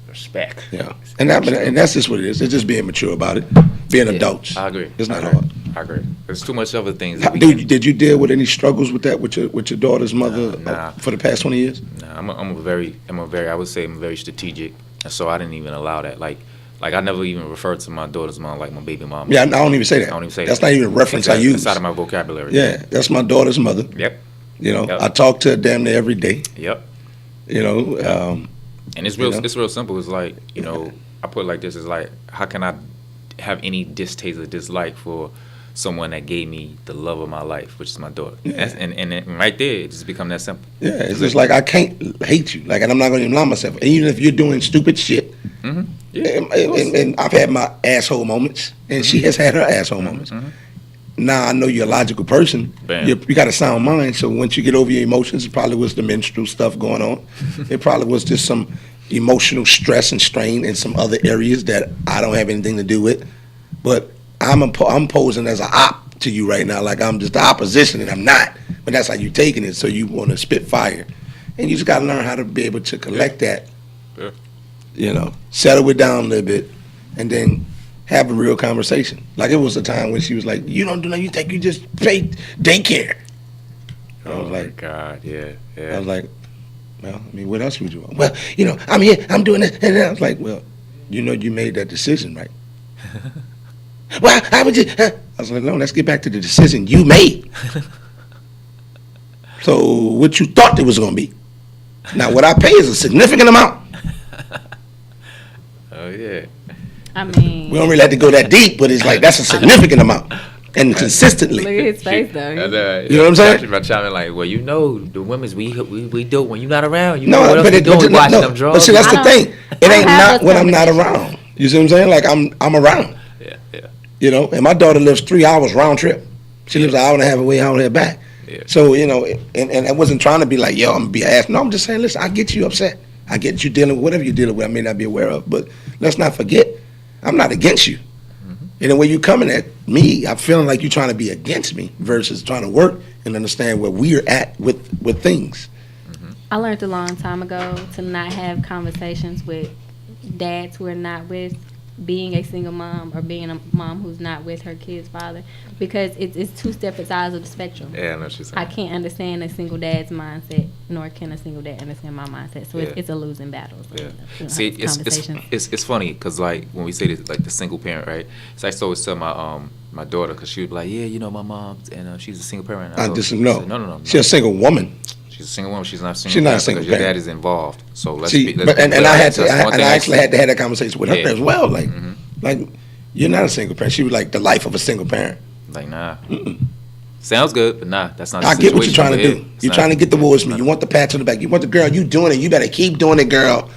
Respect. Yeah. And that's just what it is. It's just being mature about it. Being adults. I agree. It's not hard. I agree. There's too much other things. Did you deal with any struggles with that with your daughter's mother for the past 20 years? Nah, I'm very I would say I'm very strategic, and so I didn't even allow that. Like I never even referred to my daughter's mom like my baby mom. Yeah, I don't even say that. I don't even say that's that. That's not even a reference I use. It's out of my vocabulary. Yeah, that's my daughter's mother. Yep. You know, I talk to her damn near every day. Yep. You know, and it's real. It's real simple. It's like, you know, I put it like this: it's like, how can I have any distaste or dislike for someone that gave me the love of my life, which is my daughter? Yeah. And right there, it just become that simple. Yeah, it's just like I can't hate you, like, and I'm not gonna even lie myself. And even if you're doing stupid shit, and I've had my asshole moments, and she has had her asshole moments. Now I know you're a logical person. You got a sound mind, so once you get over your emotions, it probably was the menstrual stuff going on. It probably was just some emotional stress and strain in some other areas that I don't have anything to do with. But I'm posing as an op to you right now, like I'm just the opposition, and I'm not. But that's how you're taking it, so you want to spit fire. And you just got to learn how to be able to collect that, you know, settle it down a little bit, and then have a real conversation. Like, it was a time when she was like, you don't do nothing, you think you just pay daycare. And I was like, God, yeah. I was like, well, I mean, what else would you want? Well, you know, I'm here, I'm doing this. And I was like, well, you know you made that decision, right? Well, how would you? I was like, no, let's get back to the decision you made. So what you thought it was going to be. Now, what I pay is a significant amount. Oh, yeah. I mean, we don't really have to go that deep, but it's like, that's a significant amount. And consistently. Look at his face, though. You know what I'm saying? I'm chiming like, well, you know, the women's we do it when you're not around. You No, know what else but we doing? Watching them draws. But see, that's the thing. It ain't not when I'm not conversations. around. You see what I'm saying? Like, I'm around. Yeah. You know, and my daughter lives 3 hours round trip. She lives an hour and a half away, hour and a half back. Yeah. So, you know, and I wasn't trying to be like, yo, I'm going to be an ass. No, I'm just saying, listen, I get you upset. I get you dealing with whatever you're dealing with I may not be aware of. But let's not forget, I'm not against you. And the way you coming at me, I'm feeling like you're trying to be against me versus trying to work and understand where we're at with things. I learned a long time ago to not have conversations with dads who are not with being a single mom or being a mom who's not with her kid's father, because it's two separate sides of the spectrum. Yeah, I know what you're saying. I can't understand a single dad's mindset, nor can a single dad understand my mindset. So it's a losing battle. So, Yeah. you know, See, conversations. it's funny because, like, when we say this, like the single parent, right? So I used to always tell my daughter, because she would be like, yeah, you know, my mom, and she's a single parent. No. No. She's a single woman. She's a single woman. She's not a single She's not a parent single because your parent. dad is involved. So let's See, be. Let's and be I had clear. to, That's one and thing I actually had to have that conversation with her Yeah. as well. Like, you're not a single parent. She was like the life of a single parent. Like, nah. Sounds good, but nah, that's not the I get what you're situation trying to over do. here. You're trying to get towards me. You want the pat on the back. You want the girl. You doing it. You better keep doing it, girl.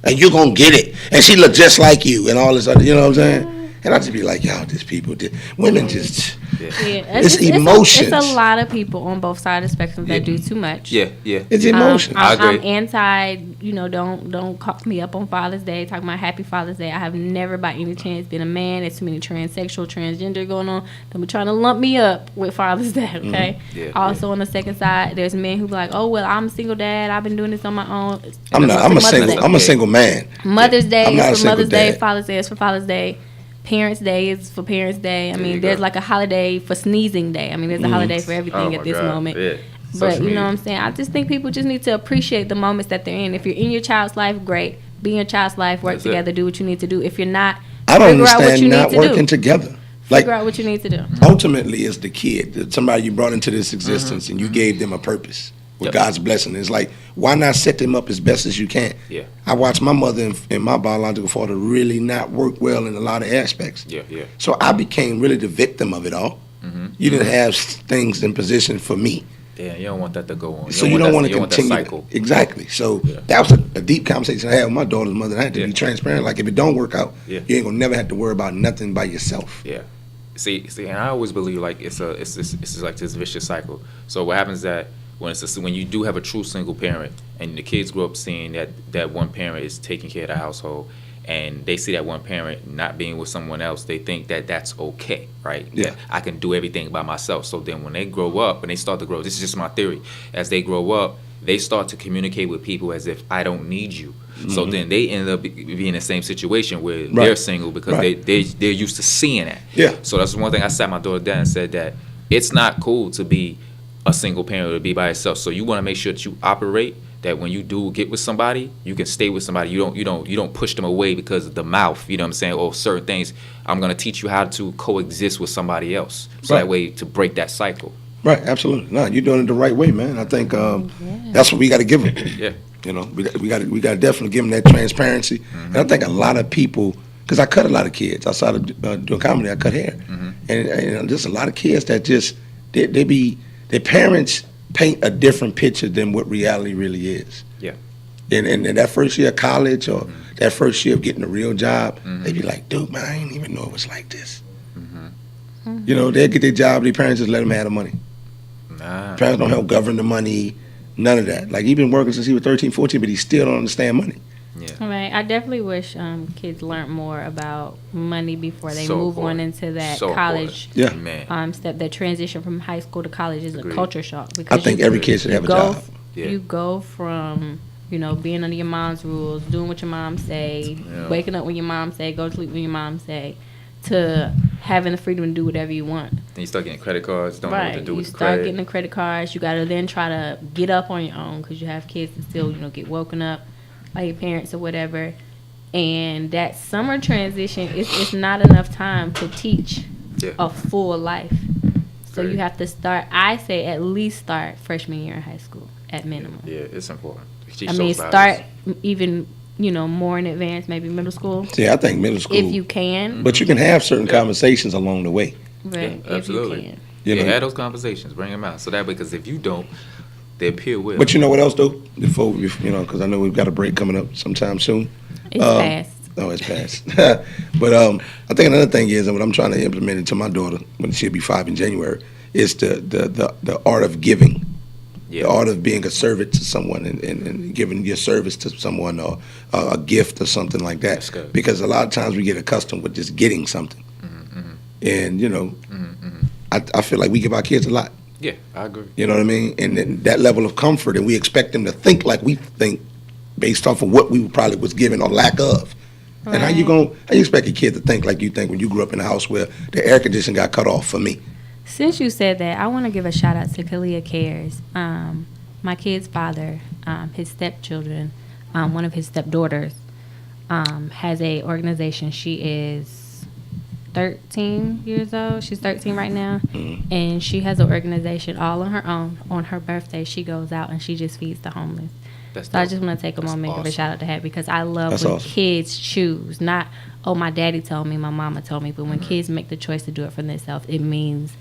And you're going to get it. And she look just like you and all this other, you know what I'm saying? And I just be like, y'all, these people, women just, Yeah, it's emotions. It's a lot of people on both sides of the spectrum that do too much. Yeah. It's emotions. I agree. I'm anti, don't call me up on Father's Day, talking about Happy Father's Day. I have never by any chance been a man. There's too many transsexual, transgender going on. Don't be trying to lump me up with Father's Day, okay? Yeah, also on the second side, there's men who be like, oh, well, I'm a single dad. I've been doing this on my own. I'm a single man. Mother's Day I'm not a is for single Mother's Day. dad. Father's Day is for Father's Day. Parents' Day is for Parents' Day. I mean, there's like a holiday for Sneezing Day. I mean, there's a holiday for everything at this moment. Yeah. But you know what I'm saying? I just think people just need to appreciate the moments that they're in. If you're in your child's life, great. Be in your child's life, work together, do what you need to do. If you're not, I don't figure out what you understand not need to working do. together. Figure out what you need to do. Ultimately, it's the kid, somebody you brought into this existence, and you gave them a purpose with God's blessing. It's like, why not set them up as best as you can? Yeah. I watched my mother and my biological father really not work well in a lot of aspects. Yeah. So I became really the victim of it all. You didn't have things in position for me. Yeah, you don't want that to go on. So you don't want to that continue. cycle. Exactly. So that was a deep conversation I had with my daughter's mother. And I had to be transparent. Like, if it don't work out, you ain't gonna never have to worry about nothing by yourself. Yeah. See, and I always believe like it's like this vicious cycle. So what happens is that when you do have a true single parent and the kids grow up seeing that one parent is taking care of the household, and they see that one parent not being with someone else, they think that that's okay, right? Yeah. That I can do everything by myself. So then when they grow up and they start to grow, this is just my theory, as they grow up, they start to communicate with people as if I don't need you. So then they end up being in the same situation where they're single because they're used to seeing that. Yeah. So that's one thing I sat my daughter down and said that it's not cool to be a single parent or to be by yourself. So you want to make sure that you operate that when you do get with somebody, you can stay with somebody. You don't push them away because of the mouth. You know what I'm saying? Or certain things. I'm gonna teach you how to coexist with somebody else. So that way to break that cycle. Right. Absolutely. No, you're doing it the right way, man. I think that's what we got to give them. Yeah. You know, we got to definitely give them that transparency. And I think a lot of people, because I cut a lot of kids outside of doing comedy, I cut hair, and there's a lot of kids that just their parents paint a different picture than what reality really is. Yeah. And that first year of college or that first year of getting a real job, they be like, dude, man, I didn't even know it was like this. You know, they get their job, their parents just let them have the money. Nah. Parents don't help govern the money, none of that. Like, he been working since he was 13, 14, but he still don't understand money. Yeah. Right. I definitely wish kids learned more about money before they move on into that college step. That transition from high school to college is a culture shock. Because I think every kid should have a job. You go from being under your mom's rules, doing what your mom say, waking up when your mom say, go to sleep when your mom say, to having the freedom to do whatever you want. Then you start getting credit cards, don't know what to do with the You start credit. getting the credit cards. You got to then try to get up on your own because you have kids that still, get woken up by your parents or whatever. And that summer transition, it's not enough time to teach a full life. So you have to start, I say at least start freshman year in high school at minimum. Yeah, it's important. Start even more in advance, maybe middle school. Yeah, I think middle school. If you can. But you can have certain conversations along the way. Right, yeah, absolutely. If you can. You know? Have those conversations, bring them out. So that way, because if you don't, they appear will. But you know what else, though? Before, because I know we've got a break coming up sometime soon. It's fast. Oh, it's fast. But I think another thing is, and what I'm trying to implement into my daughter, when she'll be 5 in January, is the art of giving. Yeah. The art of being a servant to someone and giving your service to someone or a gift or something like that. That's good. Because a lot of times we get accustomed with just getting something. And, I feel like we give our kids a lot. Yeah, I agree. You know what I mean? And then that level of comfort, and we expect them to think like we think based off of what we probably was given or lack of. Right. And how you expect a kid to think like you think when you grew up in a house where the air conditioning got cut off for me? Since you said that, I want to give a shout out to Kalia Cares. My kid's father, his stepchildren, one of his stepdaughters, has a organization. She is 13 years old. She's 13 right now. And she has an organization all on her own. On her birthday, she goes out and she just feeds the homeless. So I just want to take a moment and give a shout out to her because I love when kids choose. Not, my daddy told me, my mama told me, but when kids make the choice to do it for themselves, it means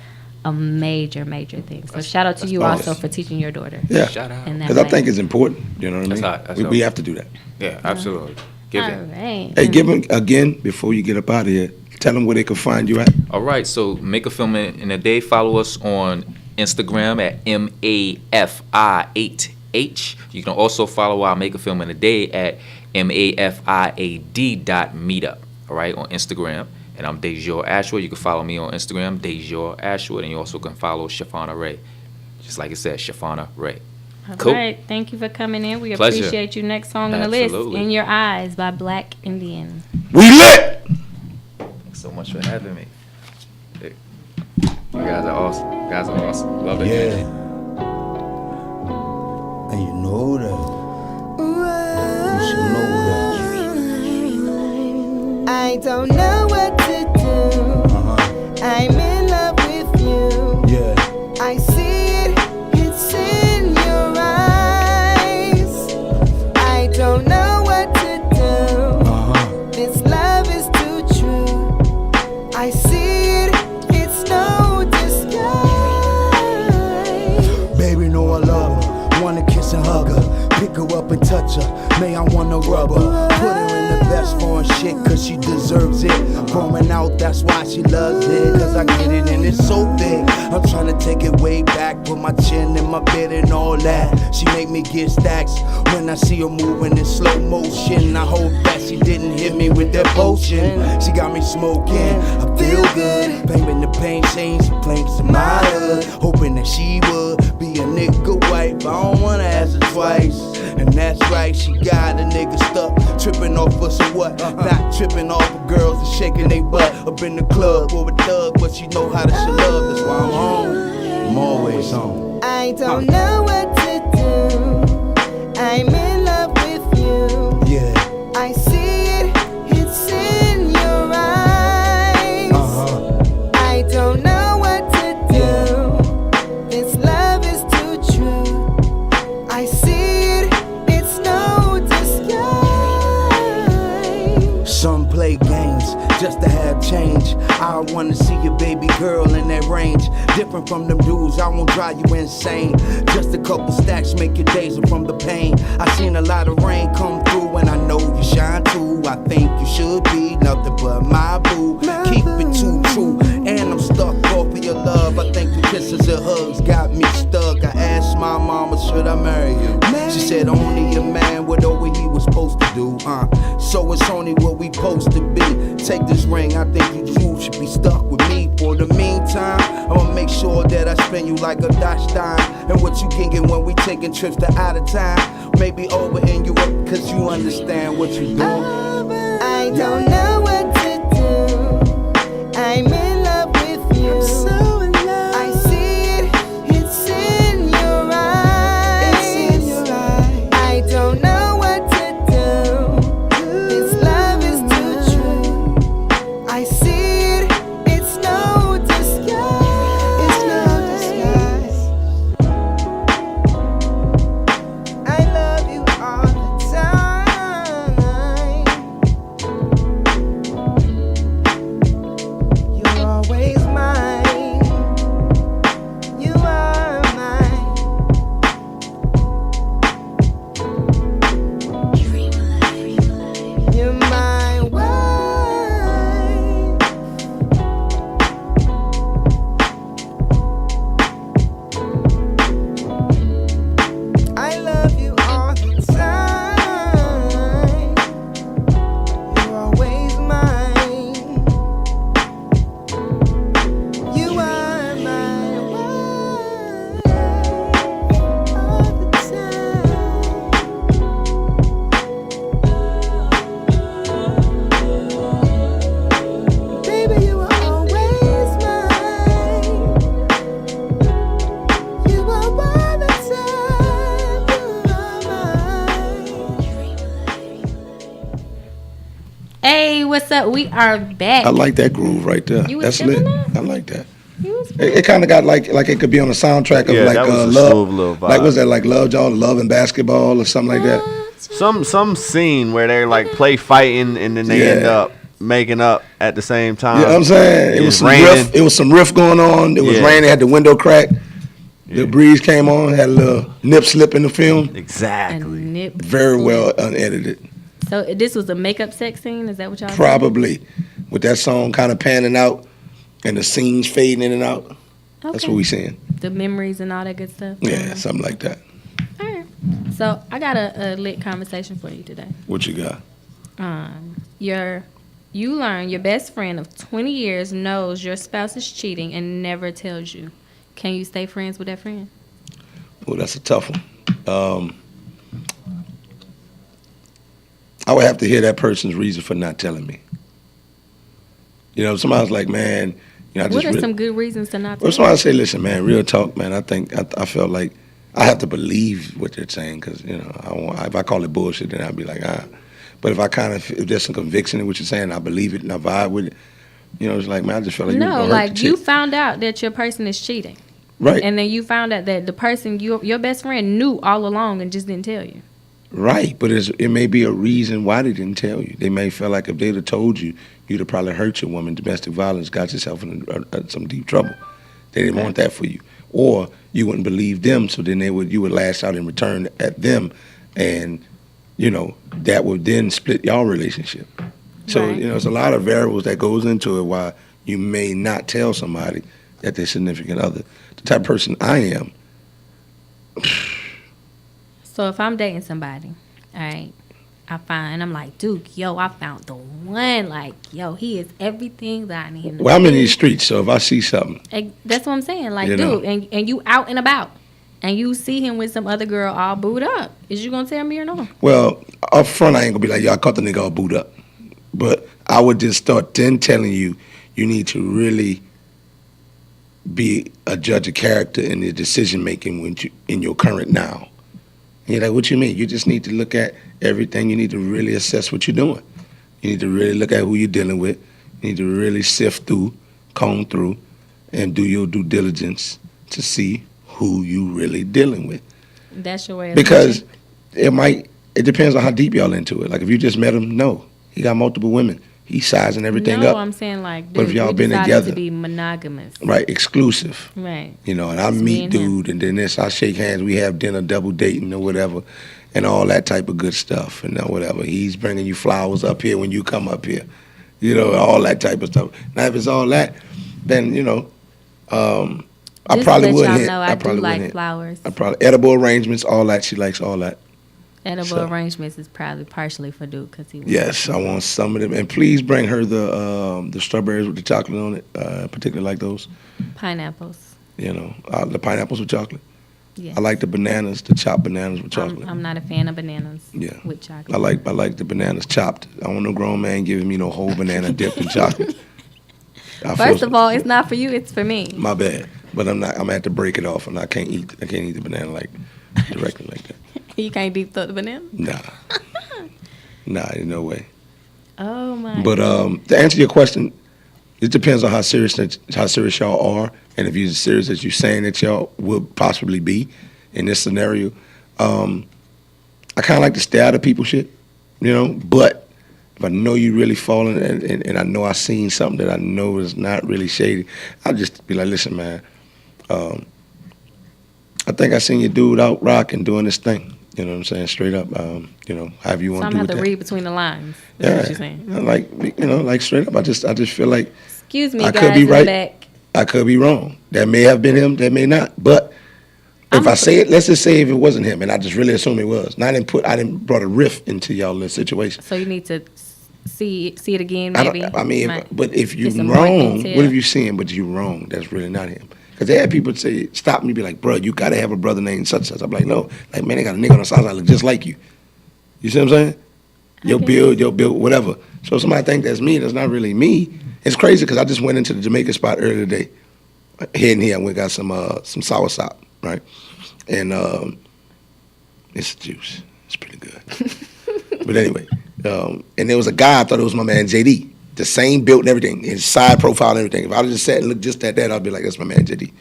a major, major thing. So shout out to you also for teaching your daughter. Yeah, shout out. Because I think it's important. You know what I mean? We have to do that. Yeah, absolutely. Giving. right. Hey, give them again before you get up out of here. Tell them where they can find you at. All right, so Make a Film in a Day. Follow us on Instagram at MAFI8H. You can also follow our Make a Film in a Day at MAFIAD.meetup. All right, on Instagram. And I'm Dejour Ashwood. You can follow me on Instagram, Dejour Ashwood, and you also can follow Shafana Ray. Just like it said, Shafana Ray. All Cool. right. Thank you for coming in. We Pleasure. appreciate you. Next song on the list, Absolutely. In Your Eyes by Black Indian. We lit. Thanks so much for having me. Hey, you guys are awesome. You guys are awesome. Love it. Yeah. And you know that. You should know that. I don't know what to do. I'm in love with you. Yeah. I see it, it's in your eyes. I don't know what to do. This love is too true. I see it, it's no disguise. Baby, know I love her. Wanna kiss and hug her. Pick her up and touch her. May I wanna rub her. Put her in the best foreign shit, cause she deserves it. Growing out, that's why she loves it. Cause I get it and it's so thick. I'm trying to take it way back. Put my chin in my bed and all that. She make me get stacks when I see her moving in slow motion. I hope that she didn't hit me with that potion. She got me smoking, I feel good. Banging the pain chains, she claims to my hood. Hoping that she would be a nigga wife. I don't wanna ask her twice. And that's right, she got a nigga stuck. Tripping off us or what? Not tripping off of girls and shaking they butt. Up in the club for a thug, but she know how to show love. That's why I'm home. I'm always home. I don't know what to do. I'm in love with you. Yeah. I see it, it's in your eyes. I don't know what to do. This love is too true. I see it, it's no disguise. Some play games just to have change. I wanna see your baby girl in that range. Different from them dudes, I won't drive you insane. Just a couple stacks make your days from the pain. I seen a lot of rain come through and I know you shine too. I think you should be nothing but my boo. Keep it too true, and I'm stuck off of your love. I think the kisses and hugs got me stuck. I asked my mama, should I marry you? She said only a man would know what he was supposed to do. So it's only what we supposed to be. Take this ring, I think you two should be stuck with me. For the meantime, I'ma make sure that I spend you like a Dutch dime. And what you can get when we taking trips to out of town. Maybe over in Europe, cause you understand what you doing. I don't know what to do. I'm in love with you. So in love. I see it, it's in your eyes. It's in your eyes. I don't know what to do. This love is too true. I see it, it's no disguise. It's no disguise. I love you all the time. You're always mine. You are mine. You're my wife. I love you all the time. You're always mine. You are my wife all the time. Baby, you are always mine. You are all the time. You are mine. Hey, what's up? We are back. I like that groove right there. You was That's feeling lit. that? I like that. You was It kind of got like it could be on a soundtrack of Yeah, like that was a love, smooth little vibe. like was that like Love Y'all, Love and Basketball or something like that. Some scene where they like play fighting and then they Yeah. end up making up at the same time. You know what I'm saying? It was It's some raining. riff. It was some riff going on. It was Yeah. raining. Had the window cracked. The breeze came on. Had a little nip slip in the film. Exactly. Nip Very well unedited. So this was a makeup sex scene? Is that what y'all saying? Probably. With that song kind of panning out and the scenes fading in and out. Okay. That's what we seeing. The memories and all that good stuff? Yeah, something like that. All right. So I got a lit conversation for you today. What you got? You learn your best friend of 20 years knows your spouse is cheating and never tells you. Can you stay friends with that friend? Well, that's a tough one. I would have to hear that person's reason for not telling me. You know, somebody's like, man, you know, I just What are some good reasons to not tell Well, somebody say, listen, man, real talk, man. I think I felt like I have to believe what they're saying because, you know, if I call it bullshit, then I'd be like, ah. But if if there's some conviction in what you're saying, I believe it and I vibe with it. You know, it's like, man, I just felt like No, you like you found out that your person is cheating. Right. And then you found out that the person, your best friend, knew all along and just didn't tell you. Right, but it may be a reason why they didn't tell you. They may feel like if they'd have told you, you'd have probably hurt your woman. Domestic violence got yourself in some deep trouble. They didn't want that for you, or you wouldn't believe them. So then you would lash out in return at them, and you know that would then split your relationship. So you know, it's a lot of variables that goes into it why you may not tell somebody that they're significant other. The type of person I am. So if I'm dating somebody, all right, I'm like, Duke, yo, I found the one. Like, yo, he is everything that I need him to be. Well, I'm in these streets, so if I see something. That's what I'm saying. Like, You dude, know. and you out and about, and you see him with some other girl all booed up. Is you going to tell me or no? Well, up front, I ain't going to be like, yo, I caught the nigga all booed up. But I would just start then telling you need to really be a judge of character in the decision making in your current now. And you're like, what you mean? You just need to look at everything. You need to really assess what you're doing. You need to really look at who you're dealing with. You need to really sift through, comb through, and do your due diligence to see who you really dealing with. That's your way of Because it depends on how deep y'all into it. Like if you just met him, no. He got multiple women. He's sizing everything up. No, I'm saying like, dude, But if y'all we been decided together, to be monogamous. right, exclusive. Right. You know, and I It's me meet and him. dude, and then I shake hands. We have dinner, double dating or whatever, and all that type of good stuff, and whatever. He's bringing you flowers up here when you come up here, you know, all that type of stuff. Now, if it's all that, then you know, I Just probably to let would y'all hit. know, I do probably like would hit. flowers. I probably edible arrangements, all that. She likes all that. Edible So. arrangements is probably partially for Duke because he. Yes, I want some of them, and please bring her the strawberries with the chocolate on it. Particularly like those. Pineapples. You know, the pineapples with chocolate. Yes. I like the bananas, the chopped bananas with chocolate. I'm not a fan of bananas. Yeah. With chocolate. I like the bananas chopped. I don't want no grown man giving me no whole banana dipped in chocolate. First of all, it's not for you. It's for me. My bad, but I'm gonna have to break it off, and I can't eat the banana like directly like that. You can't deep throat the banana. Nah, in no way. Oh my. But to answer your question, it depends on how serious y'all are, and if you're as serious as you're saying that y'all will possibly be in this scenario. I kind of like to stay out of people shit, you know. But if I know you really falling, and I know I seen something that I know is not really shady, I'll just be like, listen, man. I think I seen your dude out rocking, doing this thing. You know what I'm saying? Straight up, you know, however you want to do I'm with have to that. read between the lines. Yeah, What you're saying. like you know, like straight up. I just feel like Excuse me, I guys could be in the right. back. I could be wrong. That may have been him. That may not. But if I say it, let's just say if it wasn't him, and I just really assume it was. And I didn't brought a rift into y'all little situation. So you need to see it again, I maybe. mean, but if you're get some more wrong, detail. what if you're seeing, but you're wrong? That's really not him. Because they had people say, stop me, be like, bro, you got to have a brother named such and such. I'm like, no. Like, man, they got a nigga on the side that look just like you. You see what I'm saying? Your build, whatever. So somebody think that's me, that's not really me. It's crazy because I just went into the Jamaican spot earlier today. Heading here, I went and got some soursop, right? And it's juice. It's pretty good. But anyway, and there was a guy, I thought it was my man JD. The same built and everything, his side profile and everything. If I just sat and looked just at that, I'd be like, that's my man JD.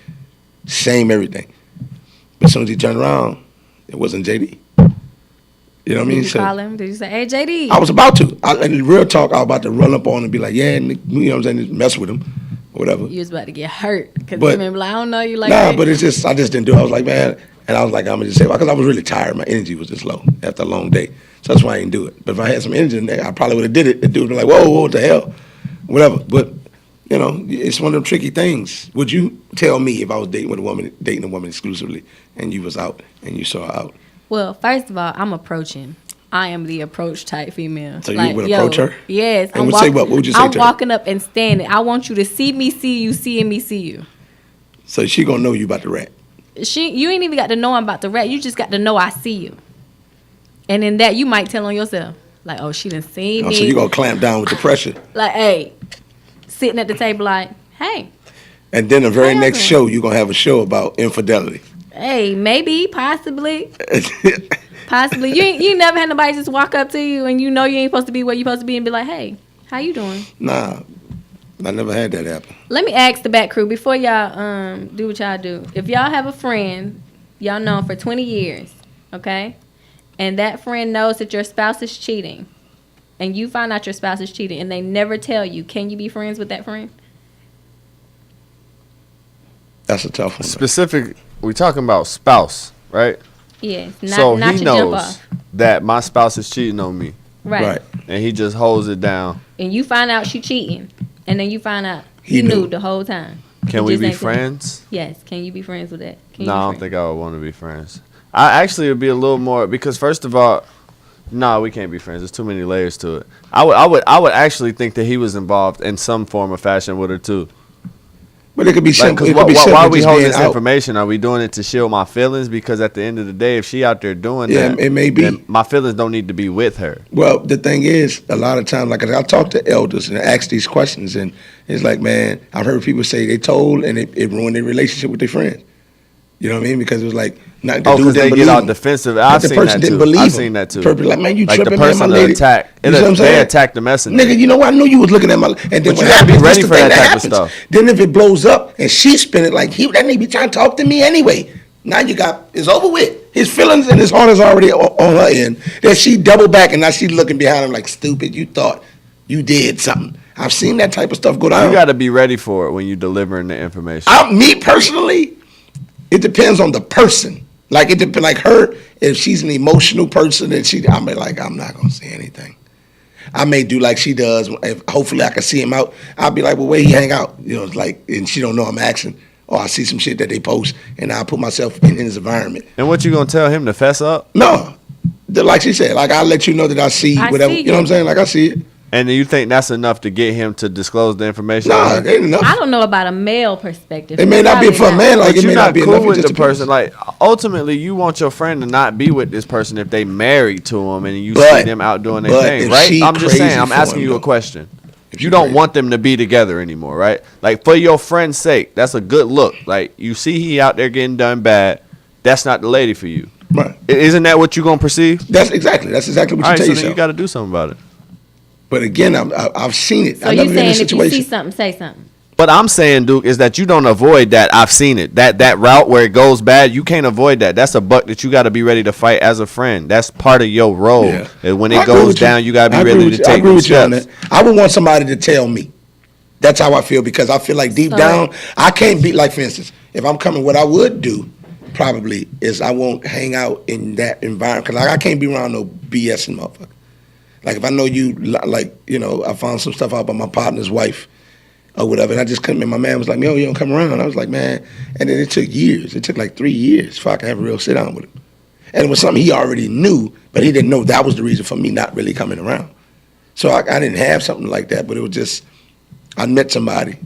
Same everything. But as soon as he turned around, it wasn't JD. You know what I mean? Did you call him? Did you say, hey, JD? I was about to. In real talk, I was about to run up on him and be like, yeah, you know what I'm saying, mess with him or whatever. You was about to get hurt. Because But- remember, like, I don't know you like Nah, that. but it's just, I just didn't do it. I was like, man, and I was like, I'm going to just say, because I was really tired. My energy was just low after a long day. So that's why I didn't do it. But if I had some energy in there, I probably would have did it. The dude would be like, whoa, what the hell? Whatever. But, you know, it's one of them tricky things. Would you tell me if I was dating a woman exclusively and you was out and you saw her out? Well, first of all, I'm approaching. I am the approach type female. So you would approach her? Yes. And say what? What would you say I'm to her? walking up and standing. I want you to see me, see you, seeing me, see you. So she gonna know you about the rat. You ain't even got to know I'm about the rat. You just got to know I see you. And in that, you might tell on yourself. Like, oh, she done seen me. So you gonna clamp down with the pressure. Like, hey, sitting at the table like, hey. And then the very next show, you're gonna have a show about infidelity. Hey, maybe, possibly. Possibly. You ain't never had nobody just walk up to you and you know you ain't supposed to be where you supposed to be and be like, hey, how you doing? Nah, I never had that happen. Let me ask the back crew before y'all do what y'all do. If y'all have a friend y'all known for 20 years, okay, and that friend knows that your spouse is cheating, and you find out your spouse is cheating and they never tell you, can you be friends with that friend? That's a tough one. Specific, we talking about spouse, right? Yes. So not he to jump knows off. that my spouse is cheating on me. Right. And he just holds it down. And you find out she cheating, and then you find out He he knew. knew the whole time. Can He we just be ain't tell you. friends? Yes. Can you be friends with that? Can you No, be I don't friends? think I would want to be friends. I actually would be a little more, because first of all, no, we can't be friends. There's too many layers to it. I would actually think that he was involved in some form of fashion with her too. But it could be simple. It could be Why simple are we just holding being this out. information? Are we doing it to shield my feelings? Because at the end of the day, if she out there doing Yeah, that, it may be. then my feelings don't need to be with her. Well, the thing is, a lot of times, like I talk to elders and ask these questions, and it's like, man, I've heard people say they told and it ruined their relationship with their friends. You know what I mean? Because it was like, not the Oh, dude because they didn't get believe all him. defensive. But I've the seen person that didn't too. believe I've him. seen that too. Purpose, like, man, you Like the tripping, man, person my to lady. attack. You see what I'm They saying? attack the messenger. Nigga, you know what? I knew you was looking at my. And then But what you gotta be happens, ready this for the thing that type of happens. stuff. Then if it blows up and she spin it like that nigga be trying to talk to me anyway. Now it's over with. His feelings and his heart is already on her end. Then she double back and now she looking behind him like, stupid, you thought you did something. I've seen that type of stuff go down. You got to be ready for it when you're delivering the information. Me personally, it depends on the person. Like it depends. Like her, if she's an emotional person, and I'm like, I'm not gonna say anything. I may do like she does. If hopefully I can see him out. I'll be like, well, where he hang out? You know, it's like, and she don't know I'm asking. Or I see some shit that they post, and I put myself in his environment. And what you gonna tell him to fess up? No, like she said, like I'll let you know that I see whatever. You know what I'm saying? Like I see it. And you think that's enough to get him to disclose the information? Nah, it ain't enough. I don't know about a male perspective. It may not be for a man. Like But it you're may not not be cool enough. It with just the depends. person. Like ultimately, you want your friend to not be with this person if they married to him and you see But- them out doing their but thing, if right? she I'm just crazy saying. I'm for asking him, you a though. question. If You she don't crazy. want them to be together anymore, right? Like for your friend's sake, that's a good look. Like you see he out there getting done bad. That's not the lady for you. Right. Isn't that what you gonna perceive? That's exactly what All you right, tell so then yourself. you got to do something about it. But again, I've seen it. So I've you never been in a saying if you situation. see something, say something. But I'm saying, Duke, is that you don't avoid that. I've seen it. That route where it goes bad, you can't avoid that. That's a buck that you got to be ready to fight as a friend. That's part of your role. Yeah. And when I it agree goes with you. down, you got to I be agree ready with to you. I take agree those with you on steps. that. I would want somebody to tell me. That's how I feel because I feel like deep So- down, I can't be like, for instance, if I'm coming, what I would do probably is I won't hang out in that environment because I can't be around no BSing motherfucker. Like if I know you, like, you know, I found some stuff out about my partner's wife or whatever, and I just couldn't, and my man was like, yo, you don't come around. I was like, man, and then it took years. It took like 3 years before I could have a real sit down with him. And it was something he already knew, but he didn't know that was the reason for me not really coming around. So I didn't have something like that, but it was just, I met somebody,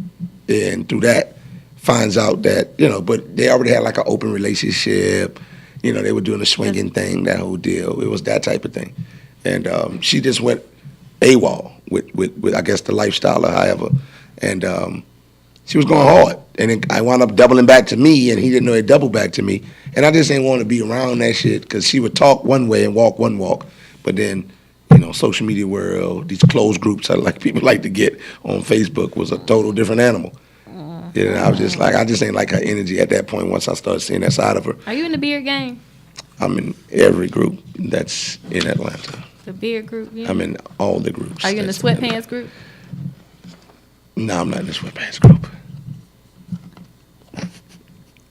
and through that, finds out that, you know, but they already had like an open relationship. You know, they were doing a swinging thing, that whole deal. It was that type of thing. And she just went AWOL with I guess, the lifestyle or however. And she was going hard. And then I wound up doubling back to me, and he didn't know it doubled back to me. And I just didn't want to be around that shit because she would talk one way and walk one walk. But then, you know, social media world, these closed groups that like people like to get on Facebook was a total different animal. You know, I was just like, I just ain't like her energy at that point once I started seeing that side of her. Are you in the beard game? I'm in every group that's in Atlanta. The beard group? Yeah. I'm in all the groups. Are you in the that's sweatpants group? No, I'm not in the sweatpants group.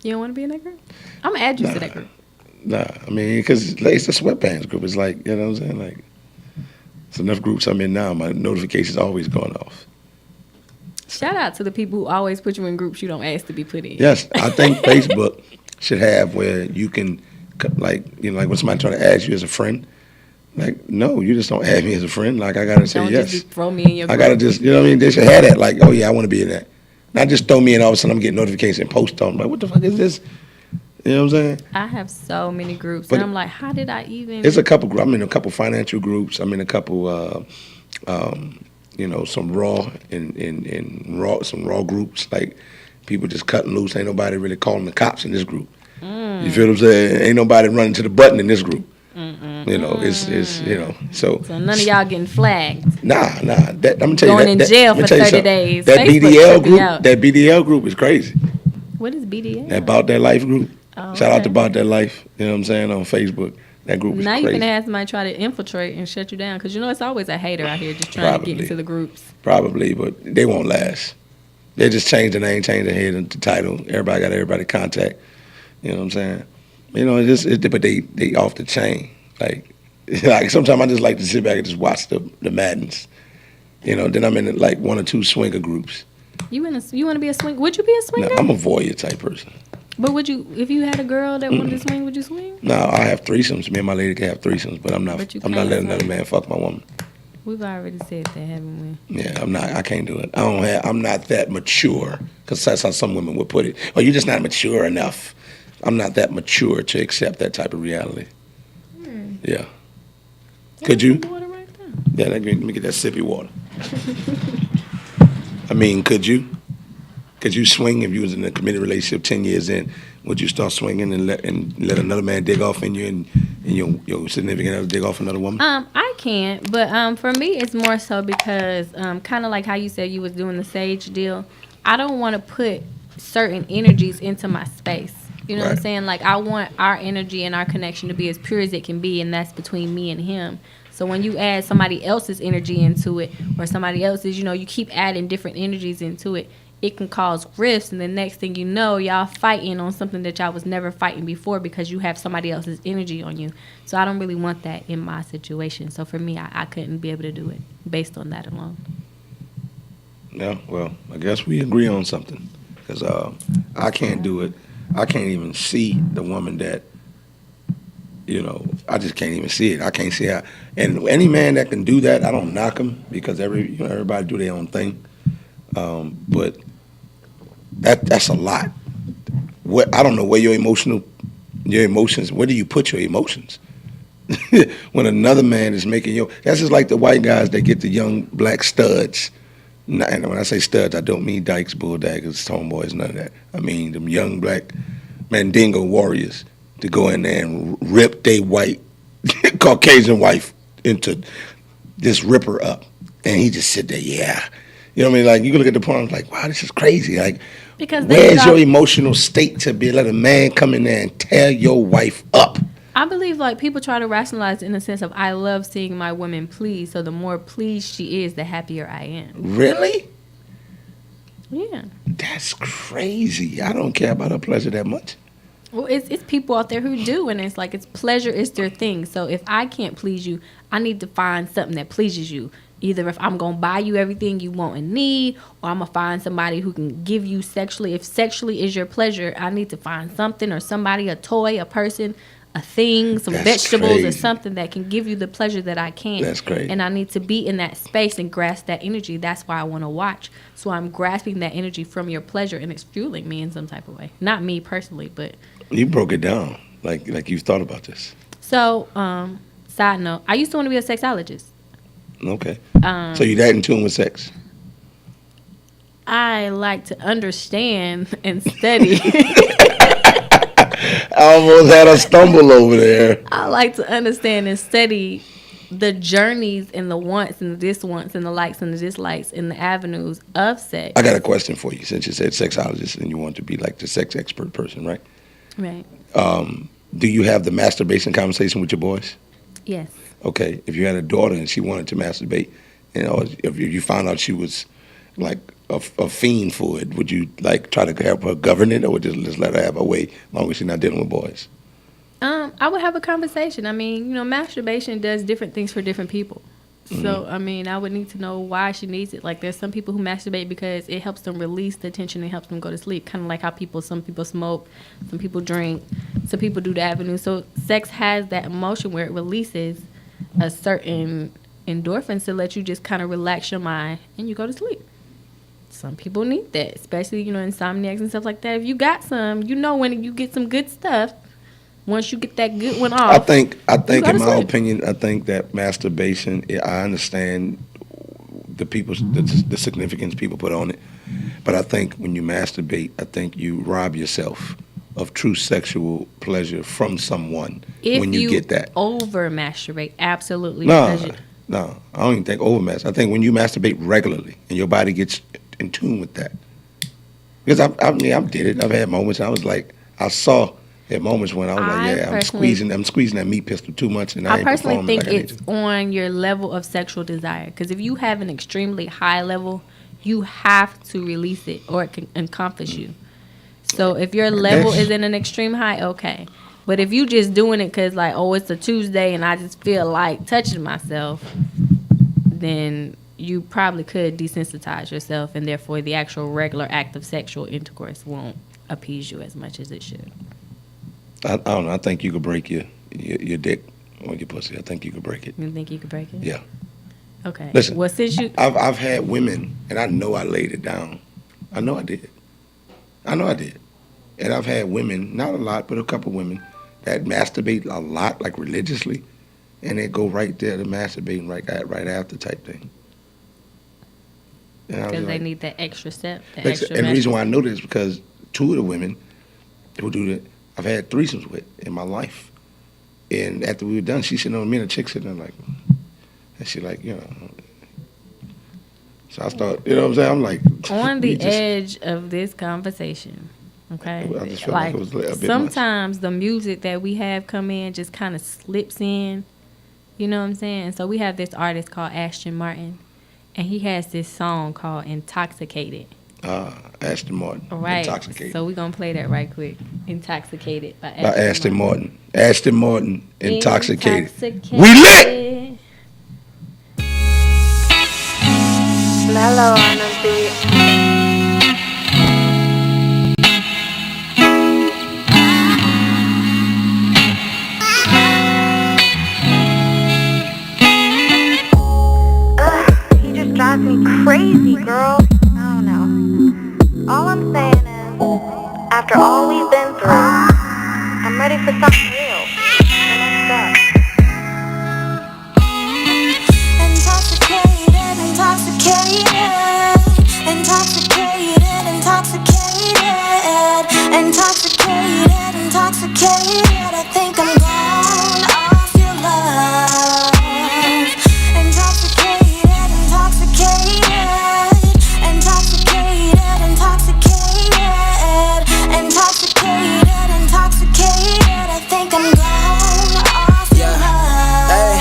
You don't want to be in that group? I'm gonna add you to that group. Nah, I mean, because it's the sweatpants group. It's like, you know what I'm saying? Like, It's enough groups I'm in now. My notifications always going off. Shout out to the people who always put you in groups you don't ask to be put in. Yes, I think Facebook should have where you can, like when somebody trying to add you as a friend, like, no, you just don't add me as a friend. Like, I gotta say Don't yes. just throw me in your I group. gotta just, you know what I mean? They should have that. Like, oh yeah, I want to be in that. Not just throw me in. All of a sudden, I'm getting notifications and post on. Like, what the fuck is this? You know what I'm saying? I have so many groups, But and I'm like, how did I even? There's a couple. I'm in a couple financial groups. I'm in a couple. Some raw some raw groups. Like, people just cutting loose. Ain't nobody really calling the cops in this group. You feel what I'm saying? Ain't nobody running to the button in this group. You know, it's so. So none of y'all getting flagged. Nah. That, I'm gonna tell Going you in that, jail let me for tell you 30 something. days. That Facebook BDL took me group, out. that BDL group is crazy. What is BDA? That About That Life group. Oh, Shout out to okay. About That Life. You know what I'm saying, on Facebook. That group is Now you crazy. can have somebody try to infiltrate and shut you down because you know it's always a hater out here just trying to get into the groups. Probably, but they won't last. They just change the name, change the head and the title. Everybody got everybody contact. You know what I'm saying? You know, but they off the chain. Like sometimes I just like to sit back and just watch the Maddens. You know, then I'm in like one or two swinger groups. You want to be a swing? Would you be a swinger? No, I'm a voyeur type person. But would you, if you had a girl that wanted to swing, would you swing? No, I have threesomes. Me and my lady can have threesomes, but I'm not But you letting can't another man fuck my woman. We've already said that, haven't we? Yeah, I can't do it. I'm not that mature, because that's how some women would put it. Oh, you're just not mature enough. I'm not that mature to accept that type of reality. Yeah. Could you? Yeah, let me get that sippy water. I mean, could you? Could you swing if you was in a committed relationship 10 years in? Would you start swinging and let another man dig off in you and your significant other dig off another woman? I can't, but for me it's more so because kind of like how you said you was doing the sage deal. I don't want to put certain energies into my space. You know what I'm saying? Like, I want our energy and our connection to be as pure as it can be, and that's between me and him. So when you add somebody else's energy into it, or somebody else's, you keep adding different energies into it, it can cause rifts, and the next thing you know, y'all fighting on something that y'all was never fighting before because you have somebody else's energy on you. So I don't really want that in my situation. So for me, I couldn't be able to do it based on that alone. Yeah, well, I guess we agree on something, because I can't do it. I can't even see the woman that, I just can't even see it. I can't see how. And any man that can do that, I don't knock him, because everybody do their own thing. But that's a lot. I don't know where your emotions, where do you put your emotions? When another man is making that's just like the white guys that get the young black studs. And when I say studs, I don't mean dykes, bulldaggers, tomboys, none of that. I mean them young black Mandingo warriors to go in there and rip their white Caucasian wife into, just rip her up. And he just sit there, yeah. You know what I mean? Like, you can look at the porn, like, wow, this is crazy. Like, because where's your emotional state to let a man come in there and tear your wife up? I believe, like, people try to rationalize in the sense of, I love seeing my woman pleased, so the more pleased she is, the happier I am. Really? Yeah. That's crazy. I don't care about her pleasure that much. Well, it's people out there who do, and it's like, it's pleasure is their thing. So if I can't please you, I need to find something that pleases you. Either if I'm going to buy you everything you want and need, or I'm going to find somebody who can give you sexually. If sexually is your pleasure, I need to find something or somebody, a toy, a person, a thing, some vegetables crazy. or something that can give you the pleasure that I can't. That's crazy. And I need to be in that space and grasp that energy. That's why I want to watch. So I'm grasping that energy from your pleasure, and it's fueling me in some type of way. Not me personally, but... You broke it down like you've thought about this. So, side note, I used to want to be a sexologist. Okay. So you're that in tune with sex? I like to understand and study. I almost had a stumble over there. I like to understand and study the journeys and the wants and the diswants and the likes and the dislikes and the avenues of sex. I got a question for you, since you said sexologist and you want to be like the sex expert person, right? Right. Do you have the masturbation conversation with your boys? Yes. Okay. If you had a daughter and she wanted to masturbate, if you found out she was like a fiend for it, would you like try to help her govern it, or would you just let her have her way as long as she's not dealing with boys? I would have a conversation. I mean, masturbation does different things for different people. So, I mean, I would need to know why she needs it. Like, there's some people who masturbate because it helps them release the tension and helps them go to sleep. Kind of like how some people smoke, some people drink, some people do the avenue. So, sex has that emotion where it releases a certain endorphins to let you just kind of relax your mind and you go to sleep. Some people need that, especially, insomniacs and stuff like that. If you got some, when you get some good stuff, once you get that good one off. I think in my opinion, I think that masturbation, I understand the significance people put on it. But I think when you masturbate, I think you rob yourself of true sexual pleasure from someone when you get that. Over masturbate, absolutely. No, I don't even think over masturbate. I think when you masturbate regularly and your body gets in tune with that. Because I did it. I've had moments I was like, at moments when I was like, I'm squeezing that meat pistol too much, and I ain't personally performing think it's on your level of sexual desire. Because if you have an extremely high level, you have to release it, or it can encompass you. So if your level is in an extreme high, okay. But if you just doing it because like, it's a Tuesday and I just feel like touching myself, then you probably could desensitize yourself, and therefore the actual regular act of sexual intercourse won't appease you as much as it should. I don't know. I think you could break your dick or your pussy. I think you could break it. You think you could break it? Yeah. Okay. Listen, well, since I've had women, and I know I laid it down. I know I did. And I've had women, not a lot, but a couple women that masturbate a lot, like religiously, and they go right there to masturbating right after type thing. Because they need that extra step. And the reason why I know this is because two of the women who do that, I've had threesomes with in my life. And after we were done, she sitting on me and a chick sitting there like, and she like, So I start, you know what I'm saying? I'm like, on the edge of this conversation, okay? I just felt like it was a bit sometimes much. The music that we have come in just kind of slips in, you know what I'm saying? So we have this artist called Ashton Martin, and he has this song called Intoxicated. Ashton Martin. Right. Intoxicated. So we're going to play that right quick. Intoxicated by Ashton Martin. Ashton Martin, Intoxicated. We lit! Mellow on the beat. You just drive me crazy, girl. I don't know. All I'm saying is, after all we've been through, I'm ready for something real. So let's go. Intoxicated, I think I'm gone off your love. Intoxicated, I think I'm gone off your love. Hey,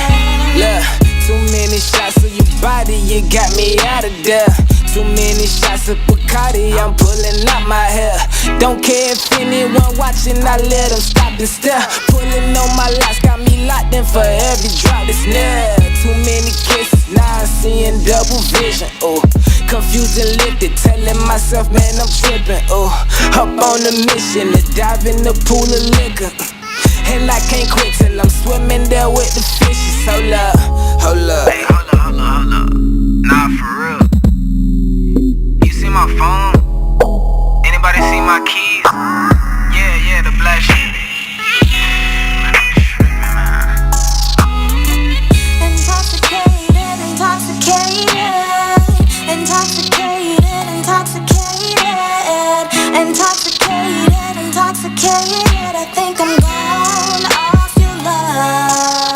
look, too many shots of your body, you got me out of there. Too many shots of Bacardi, I'm pulling out my hair. Don't care if anyone watching, I let them stop and stare. Pulling on my locks, got me locked in for every drop that's near. Too many kisses, now I'm seeing double vision. Oh, confused and lifted, telling myself, man, I'm tripping. Oh, up on a mission to dive in the pool of liquor. And I can't quit till I'm swimming there with the fishes. Hold up. Hey, hold up. Nah, for real. You see my phone? Anybody see my keys? Yeah, the black shit. Man, I'm tripping, man. Intoxicated, I think I'm gone off your love.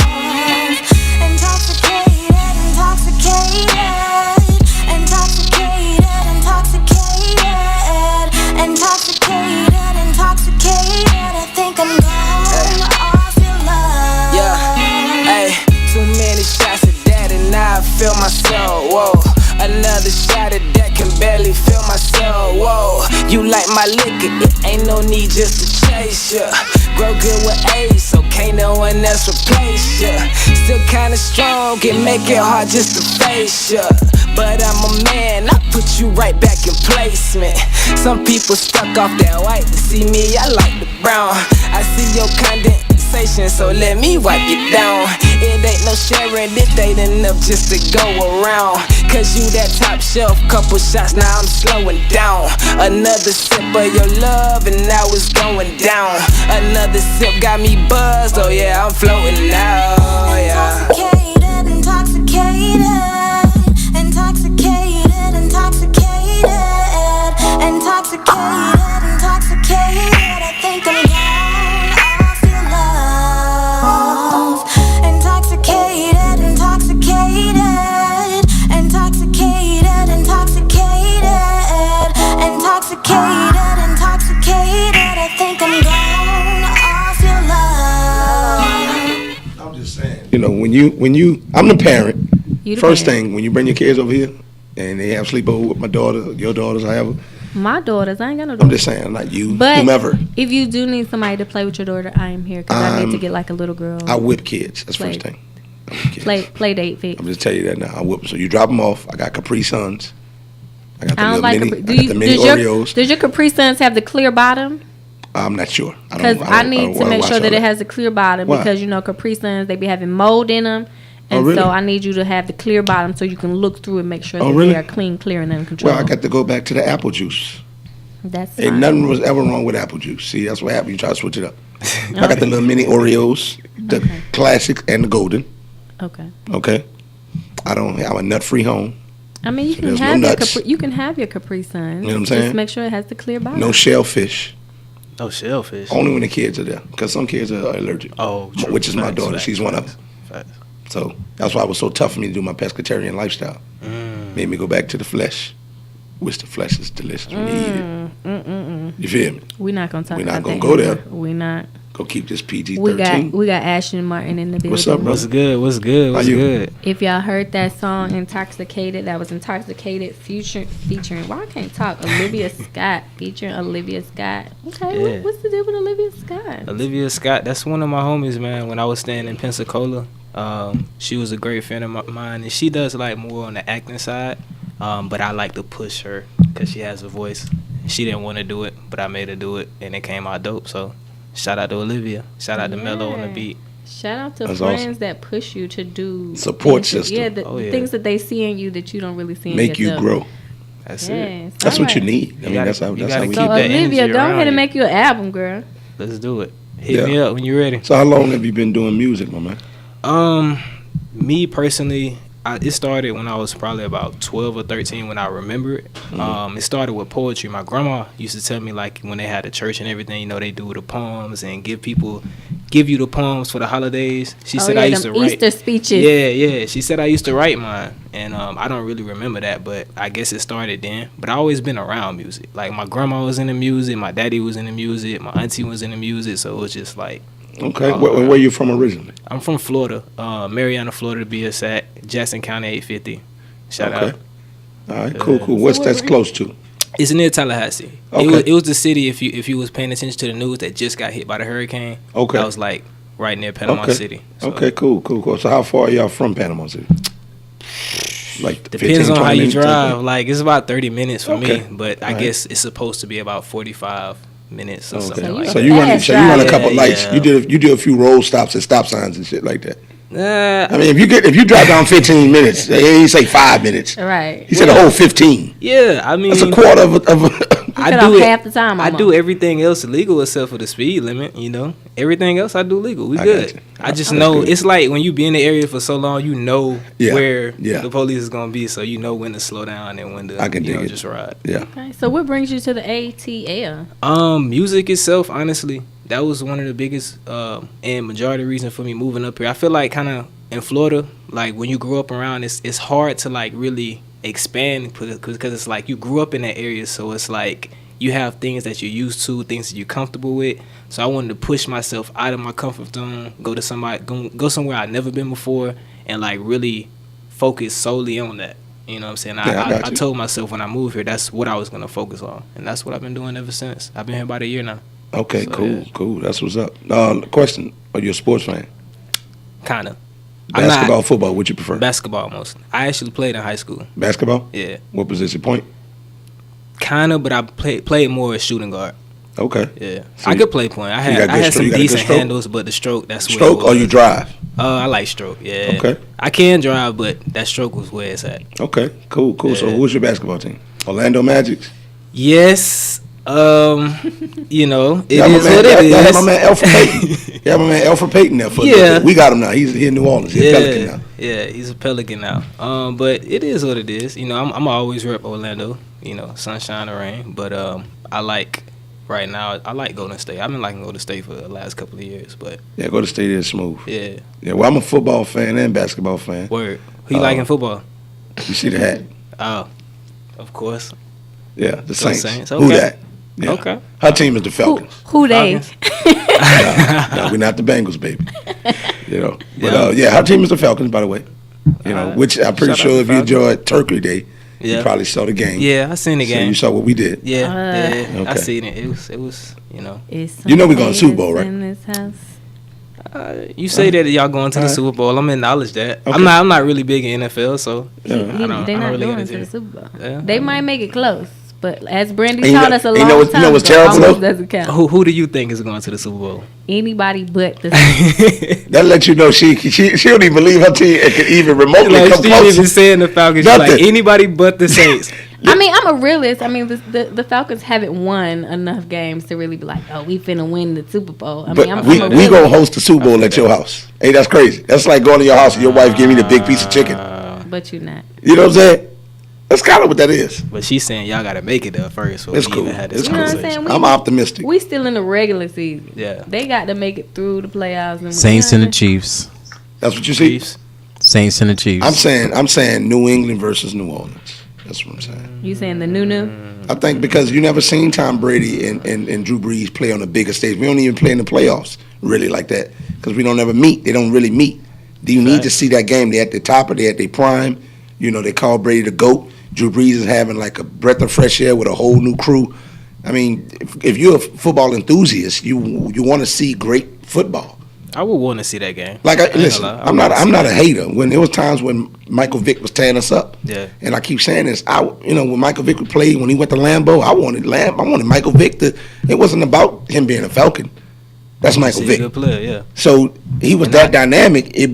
Intoxicated, I think I'm gone off your love. Yeah, hey, too many shots of that and now I feel my soul. Whoa, another shot of that can barely feel my soul. Whoa, you like my liquor, it ain't no need just to chase ya. Grow good with age, so can't can't no one else replace ya. Still kinda strong, can make it hard just to face ya. But I'm a man, I put you right back in placement. Some people stuck off that white, see me, I like the brown. I see your condensation, so let me wipe it down. It ain't no sharing, it ain't enough just to go around. Cause you that top shelf, couple shots, now I'm slowing down. Another sip of your love and now it's going down. Another sip got me buzzed, oh yeah, I'm floating now, yeah. Intoxicated, intoxicated, intoxicated, intoxicated, intoxicated, intoxicated. I think I'm down off your love. Intoxicated, intoxicated, intoxicated, intoxicated, intoxicated, intoxicated. I think I'm down off your love. I'm just saying. You know, when you, I'm the parent. You the First parent. thing, when you bring your kids over here and they have sleepover with my daughter, your daughters, however, My daughters, I ain't got no I'm daughters. just saying, like you, But whomever, if you do need somebody to play with your daughter, I am here because I need to get like a little girl. I whip kids. That's Play. first thing. I whip kids. Play date fix. I'm just tell you that now. I whip them. So you drop them off. I got Capri Suns. I got the I don't little like mini. Capri. I got the mini Oreos. Does your Capri Suns have the clear bottom? I'm not sure. Because I need to make sure that it has. has a clear bottom Why? because you know Capri Suns they be having mold in them, and Oh, really? so I need you to have the clear bottom so you can look through and make sure Oh, that really? they are clean, clear, and under control. Well, I got to go back to the apple juice. That's Ain't fine. nothing was ever wrong with apple juice. See, that's what happened. You try to switch it up. I got the little mini Oreos, the classics and the golden. Okay. Okay. I'm a nut-free home. I mean, you So can there's no have your nuts. Capri, you can have your Capri Suns. You know what I'm saying? Just make sure it has the clear bottom. No shellfish. No shellfish. Only when the kids are there, because some kids are allergic. Oh, true. Which is my Facts, daughter. facts, She's one of facts, them. facts. So that's why it was so tough for me to do my pescatarian lifestyle. Made me go back to the flesh, which the flesh is delicious when you eat it. You feel me? We're not gonna talk We're about not gonna that go there. anymore. We're not. Go keep this PG-13. We got Ashton Martin in the building. What's up, bro? What's good? What's good? What's you? good? If y'all heard that song "Intoxicated," that was "Intoxicated" featuring. Why I can't talk? Olivia Scott featuring Olivia Scott. Okay, Yeah. what's the deal with Olivia Scott? Olivia Scott, that's one of my homies, man. When I was staying in Pensacola, she was a great friend of mine, and she does like more on the acting side. But I like to push her because she has a voice. She didn't want to do it, but I made her do it, and it came out dope. So, shout out to Olivia. Shout out to Mello on the beat. Shout out to That's friends awesome. that push you to do Support things that- system. Yeah, the Oh, yeah. things that they see in you that you don't really see in Make you yourself. grow. That's it. Yes, That's what you alright. need. I mean, gotta- that's how you we gotta do So keep that it. Olivia, energy go ahead around and you. make you an album, girl. Let's do it. Hit me Yeah. up when you're ready. So how long have you been doing music, my man? Me personally, it started when I was probably about 12 or 13 when I remember it. It started with poetry. My grandma used to tell me, like, when they had a church and everything, you know, they do the poems and give you the poems for the holidays. She said I used to them write. Easter speeches. Yeah. She said I used to write mine, and I don't really remember that, but I guess it started then. But I always been around music. Like my grandma was into music, my daddy was into music, my auntie was into music, so it was just like. Okay. Where you from originally? I'm from Florida, Mariana, Florida to be exact. Jackson County 850. Shout Okay. out. All right. Cool. What's that's close to? It's near Tallahassee. Okay. It was the city. If you was paying attention to the news that just got hit by the hurricane. Okay. That was like right near Panama Okay. City. So Okay. Cool. So how far are y'all from Panama City? Like depends 15, on how 20 you minutes, drive. okay. Like it's about 30 minutes for Okay. me, but I Alright. guess it's supposed to be about 45 minutes or something Okay. like So that. you run a couple Yeah, lights. yeah. You do a few roll stops and stop signs and shit like that. Nah, I mean, if you drive down 15 minutes, he say 5 minutes. Right. He said a whole 15. Yeah, I mean That's a quarter of a I cut do off it half the time, I almost. do everything else legal except for the speed limit. You know, everything else I do legal. We I good. got you. I just That's know good. it's like when you be in the area for so long, you know Yeah, where yeah. the police is gonna be, so you know when to slow down and when to I can you dig know, it. just ride. Yeah. Okay, so what brings you to the ATL? Music itself, honestly, that was one of the biggest and majority reason for me moving up here. I feel like kind of in Florida, like when you grow up around, it's hard to like really expand because it's like you grew up in that area, so it's like you have things that you're used to, things that you're comfortable with. So I wanted to push myself out of my comfort zone, go somewhere I've never been before, and like really focus solely on that. You know what I'm saying? Yeah, I got I you. told myself when I moved here, that's what I was gonna focus on, and that's what I've been doing ever since. I've been here about a year now. Okay, So, cool, yeah. cool. That's what's up. Question: Are you a sports fan? Kind of. Basketball, football? What you prefer? Basketball most. I actually played in high school. Basketball? Yeah. What position? Point? Kind of, but I played more as shooting guard. Okay. Yeah. So I could play point. I had some decent handles, but the stroke, that's where Stroke it was. or you drive? I like stroke, yeah. Okay. I can drive, but that stroke was where it's at. Okay, cool. So Yeah. who's your basketball team? Orlando Magics? Yes. You know, it Y'all is what it Y'all have is. my man Alfred Payton. Yeah, my man Alfred Payton there for a Yeah. little bit. We got him now. He's here in New Orleans. He's a Pelican now. Yeah, he's a Pelican now. But it is what it is. You know, I'm always rep Orlando. You know, sunshine or rain. But I like right now. I like Golden State. I've been liking Golden State for the last couple of years. But Yeah, Golden State is smooth. yeah, Yeah, well, I'm a football fan and basketball fan. word. Who you like in football? You see the hat? Oh, of course. Yeah, the Saints. Saints, Who okay. that? Yeah. Okay. Her team is the Falcons. Who they? No, we're not the Bengals, baby. You know, but yeah, her team is the Falcons, by the way. You know, which I'm pretty Shout out sure to if you Falcons. enjoyed Turkey Day, you Yeah. probably saw the game. Yeah, I seen the So game. you saw what we did. Yeah, I Okay. seen it. It was, you know. You know we going to Super Bowl, right? In this house. You say that y'all going to the Super Bowl. I'm acknowledge that. Okay. I'm not really big in NFL, so Yeah. I don't They're not really going get to the into it. Super Bowl. Yeah. They might make it close, but as Brandy And you taught know- us a and long you know what- time you know what's ago, terrible, almost though? doesn't count. Who do you think is going to the Super Bowl? Anybody but the That lets you know she don't even believe her team and can even remotely Like come she didn't even close. say in the Falcons. She's like Nothing. anybody but the Saints. I mean, I'm a realist. I mean, the Falcons haven't won enough games to really be like, oh, we finna win the Super Bowl. I But mean, I'm we a gonna realist. host the Super Bowl at your house. Hey, that's crazy. That's like going to your house and your wife giving you the big piece of chicken. But you're not. You know what I'm saying? That's kind of what that is. But she's saying y'all got to make it there first. It's cool. It's You know what I'm cool. saying? I'm optimistic. We still in the regular season. Yeah. They got to make it through the playoffs. And Saints and the Chiefs. That's what you see. Saints and the Chiefs. I'm saying New England versus New Orleans. That's what I'm saying. You saying the new? I think because you never seen Tom Brady and Drew Brees play on a bigger stage. We don't even play in the playoffs really like that because we don't ever meet. They don't really meet. Do you need to see that game? They're at the top of their prime. You know, they call Brady the GOAT. Drew Brees is having like a breath of fresh air with a whole new crew. I mean, if you're a football enthusiast, you want to see great football. I would want to see that game. Like, I ain't listen, gonna lie. I'm not a hater. When there was times when Michael Vick was tearing us up, Yeah. and I keep saying this, when Michael Vick would play, when he went to Lambeau, I wanted Michael Vick to. It wasn't about him being a Falcon. That's Michael He's Vick. a good player, yeah. So he was that dynamic. It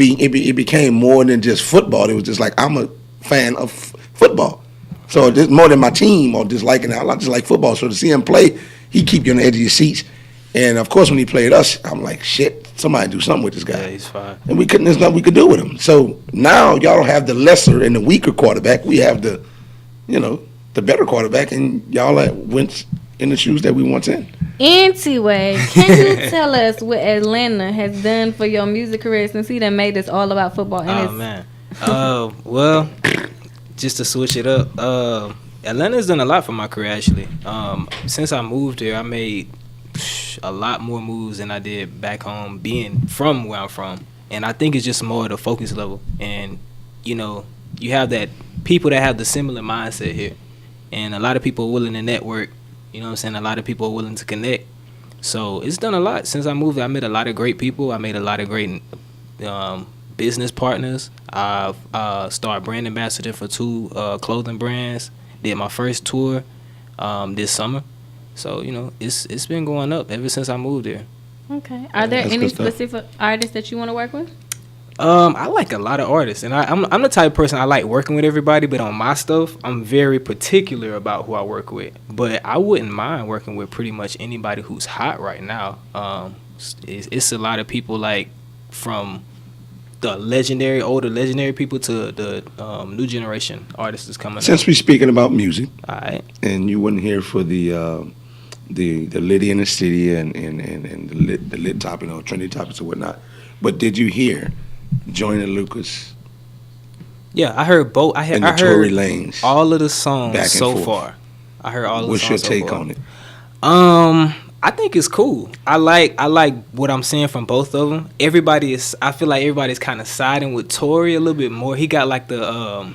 became more than just football. It was just like I'm a fan of football. So this more than my team or disliking it. I just like football. So to see him play, he keep you on the edge of your seats. And of course, when he played us, I'm like, shit, somebody do something with this guy. Yeah, he's fine. And there's nothing we could do with him. So now y'all don't have the lesser and the weaker quarterback. We have the better quarterback, and y'all went in the shoes that we once in. Anyway, can you tell us what Atlanta has done for your music career since he done made this all about football? And Oh it's- man. Well, just to switch it up, Atlanta's done a lot for my career actually. Since I moved here, I made a lot more moves than I did back home, being from where I'm from. And I think it's just more of the focus level. And you know, you have that people that have the similar mindset here, and a lot of people are willing to network. You know what I'm saying? A lot of people are willing to connect. So it's done a lot since I moved. I met a lot of great people. I made a lot of great business partners. I've started brand ambassador for 2 clothing brands. Did my first tour this summer. So you know, it's been going up ever since I moved here. Okay. Are there That's any good stuff. specific artists that you want to work with? I like a lot of artists, and I'm the type of person I like working with everybody, but on my stuff, I'm very particular about who I work with. But I wouldn't mind working with pretty much anybody who's hot right now. It's a lot of people like from the older legendary people to the new generation artists that's coming Since up. we're speaking about music, All right. and you weren't here for the Liddy in the City and the lit topic, trendy topics and whatnot, but did you hear Joyner Lucas Yeah, I heard both. I and heard Tory Lanez all of the songs back and so forth? far. I heard all of the What's your songs so take far. on it? I think it's cool. I like what I'm seeing from both of them. I feel like everybody's kind of siding with Tory a little bit more. He got like the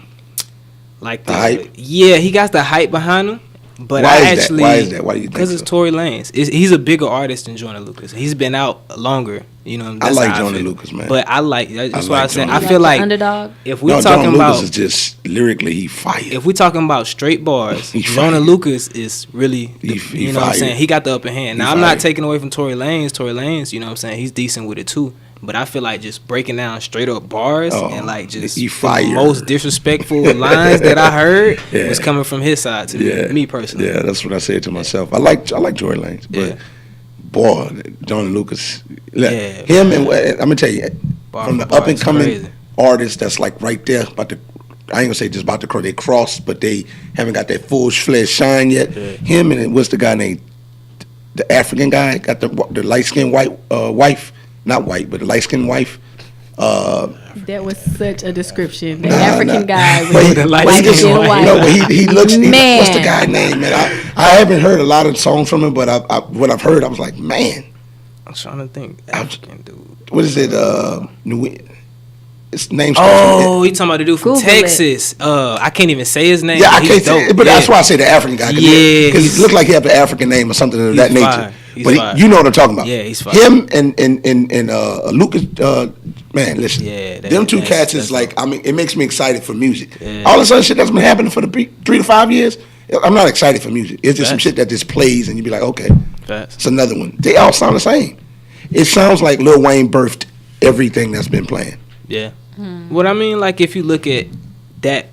hype? Yeah, he got the hype behind him. But Why I is actually, that? Why is that? Why do you think because so? it's Tory Lanez. He's a bigger artist than Joyner Lucas. He's been out longer. You know, I that's like how Joyner feel. Lucas, man. But that's why I said Joyner I Lucas. feel Like like the underdog? if we No, talking Joyner about Lucas is just lyrically he fire. if we talking about straight bars, He Joyner fire. Lucas is really, He you know what I'm fire. saying? He got the upper hand. Now, He I'm fire. not taking away from Tory Lanez. Tory Lanez, you know what I'm saying? He's decent with it too. But I feel like just breaking down straight up bars and like just he the fire. most disrespectful lines that I heard Yeah. was coming from his side to me personally. Yeah, that's what I said to myself. I like Joy Lanez, but boy, Joyner Lucas, him and I'm gonna tell you, Bar from for the bar, up and it's coming crazy. artists that's like right there about to. I ain't gonna say just about to cross. They crossed, but they haven't got that full fledged shine yet. Him and what's the guy named the African guy got the light skinned white wife, not white, but the light skinned wife. That was such a description. The African guy But he, with the but he white just, and white. no, but he looks. Man. What's the guy name, man? I haven't heard a lot of songs from him, but what I've heard, I was like, man, I'm trying to think. African dude. what is it? His name. Oh, you talking about the dude from Google Texas? I can't even say his name. Yeah, I but can't he's say, dope. but that's why I say the African guy. Yeah, because it looked like he had the African name or something of that he's nature. fire. He's But fire. you know what I'm talking about. Yeah, he's fire. Him and Lucas. Man, listen. Yeah, them two cats is like. I mean, it makes me excited for music. All this other shit that's been happening for the 3 to 5 years. I'm not excited for music. It's just some shit that just plays and you be like, okay, it's another one. They all sound the same. It sounds like Lil Wayne birthed everything that's been playing. Yeah. What I mean, like, if you look at that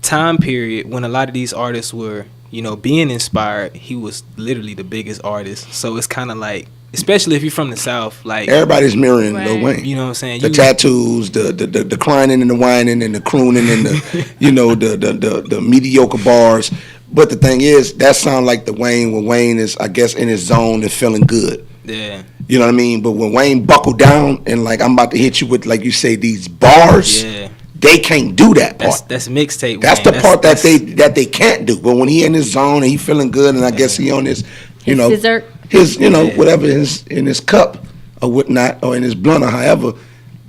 time period when a lot of these artists were, you know, being inspired, he was literally the biggest artist. So it's kind of like, especially if you're from the South, like Everybody's mirroring Lil Wayne. You know what I'm saying? The tattoos, the climbing and the whining and the crooning and the you know the mediocre bars. But the thing is, that sound like the Wayne when Wayne is, I guess, in his zone and feeling good. Yeah. You know what I mean? But when Wayne buckled down and like I'm about to hit you with, like you say, these bars, they can't do that part. That's mixtape. That's the part that they can't do. But when he in his zone and he feeling good, and I guess he on his, you know, his whatever is in his cup or whatnot, or in his blunt or however,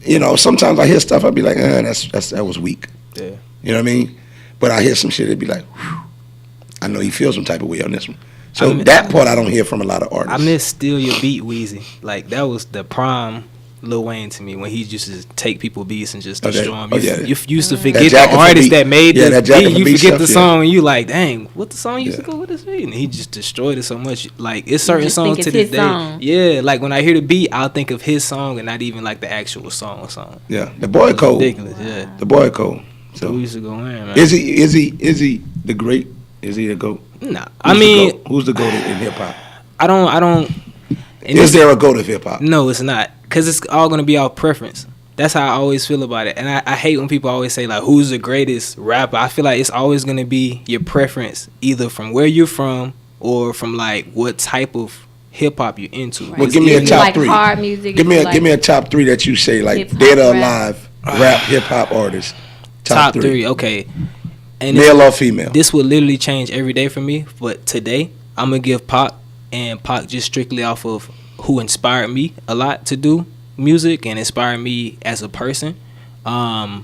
you know, sometimes I hear stuff, I'd be like, that was weak. Yeah. You know what I mean? But I hear some shit, it'd be like, whew, I know he feels some type of way on this one. So that part I don't hear from a lot of artists. I miss Steal Your Beat Wheezy. Like, that was the prime Lil Wayne to me, when he used to take people beats and just destroy them. You used to forget the artist that made the beat. You forget the song and you like, dang, what the song used to go with this beat? And he just destroyed it so much. Like, it's certain songs to this day. Song. Yeah, like when I hear the beat, I'll think of his song and not even like the actual song. Yeah, the boy cold. Ridiculous, yeah. The boy cold. So we used to go in, man. Is he the great? Is he the GOAT? Nah, who's the GOAT in hip hop? I don't. Is there a GOAT of hip hop? No, it's not. Because it's all going to be our preference. That's how I always feel about it. And I hate when people always say, like, who's the greatest rapper? I feel like it's always going to be your preference, either from where you're from or from, like, what type of hip-hop you're into. Well, give me a top three. Hard music. Give me a top three that you say, like, dead or alive rap hip-hop artists. Top three, okay. And male or female? This would literally change every day for me. But today, I'm going to give Pac, and Pac just strictly off of who inspired me a lot to do music and inspired me as a person. I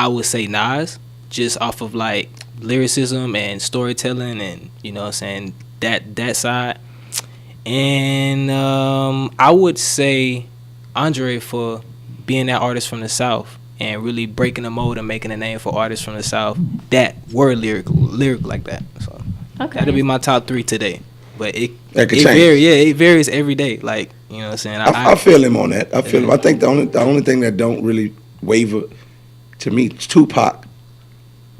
would say Nas, just off of like lyricism and storytelling, and you know what I'm saying, that side. And I would say Andre for being that artist from the South and really breaking the mold and making a name for artists from the South that were lyrical like that. So that'll be my top three today. But it varies every day. Like, you know what I'm saying? I feel him on that. I feel him. I think the only thing that don't really waver to me is Tupac.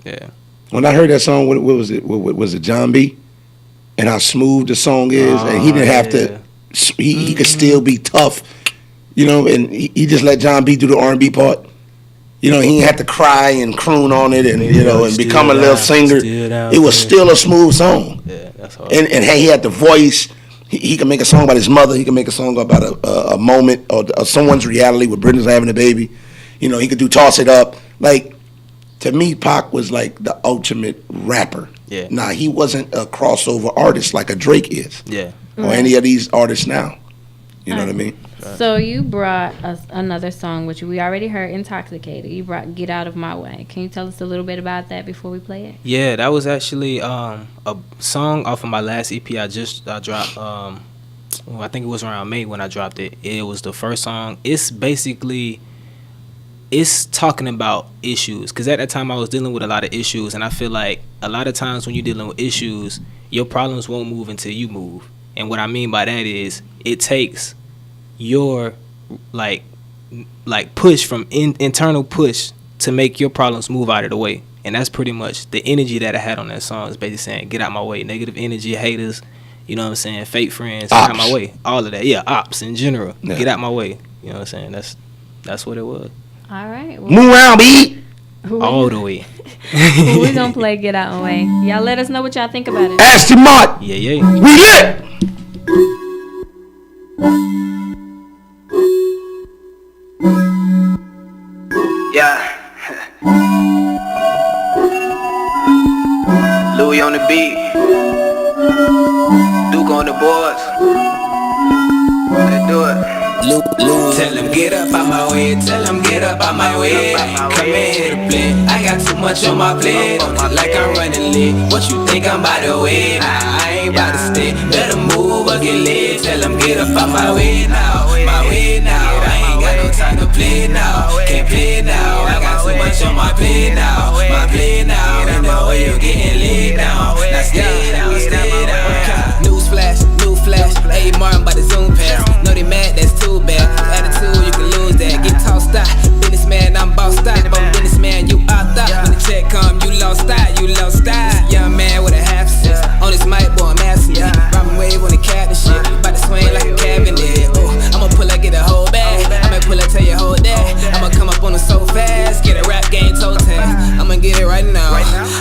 Yeah. When I heard that song, what was it? What was it? John B. And how smooth the song is, and he didn't have to. He could still be tough, you know. And he just let John B do the R&B part. You know, he didn't have to cry and croon on it, and you know, and become a little singer. It was still a smooth song. Yeah, that's hard. And he had the voice. He can make a song about his mother. He can make a song about a moment or someone's reality where Brenda's having a baby. You know, he could do Toss It Up. Like, to me, Pac was like the ultimate rapper. Yeah. Now, he wasn't a crossover artist like a Drake is. Yeah. Or any of these artists now. You know what I mean? So you brought us another song, which we already heard, "Intoxicated." You brought "Get Out of My Way." Can you tell us a little bit about that before we play it? Yeah, that was actually a song off of my last EP I dropped. Well, I think it was around May when I dropped it. It was the first song. It's basically, it's talking about issues. Because at that time I was dealing with a lot of issues. And I feel like a lot of times when you're dealing with issues, your problems won't move until you move. And what I mean by that is it takes your like push from internal push to make your problems move out of the way. And that's pretty much the energy that I had on that song, is basically saying, get out my way. Negative energy, haters, you know what I'm saying, fake friends, get out my way. All of that. Yeah, ops in general. Yeah. Get out my way. You know what I'm saying? That's what it was. All right. Well, move around, B. All the way. Well, we're gonna play "Get Out My Way." Y'all let us know what y'all think about it. Aston Martin. Yeah. We lit. Yeah. Louis on the beat. Duke on the boards. Let's do it. Tell him get up out my way, tell him get up out my way. Come in here to play, I got too much on my plate. Like I'm running late, what you think I'm by the way? Nah, I ain't about to stay, better move or get late. Tell him get up out my way now, my way now. I ain't got no time to play now, can't play now. I got too much on my plate now, my plate now. And the way you're getting laid now, now stay down, stay down. News flash, hey Martin by the Zoom pass. Know they mad, that's too bad. Attitude, you can lose that. Get tossed out. Businessman, I'm bossed out. I'm businessman, you out out. When the check come, you lost out, you lost out. Young man with a half assist. On this mic, boy, I'm asking it. Robbing wave on the cap and shit. About to swing like a cabinet. Oh, I'ma pull up, get a whole bag. I'ma pull up, tell you hold that. I'ma come up on it so fast. Get a rap game toe tag. I'ma get it right now.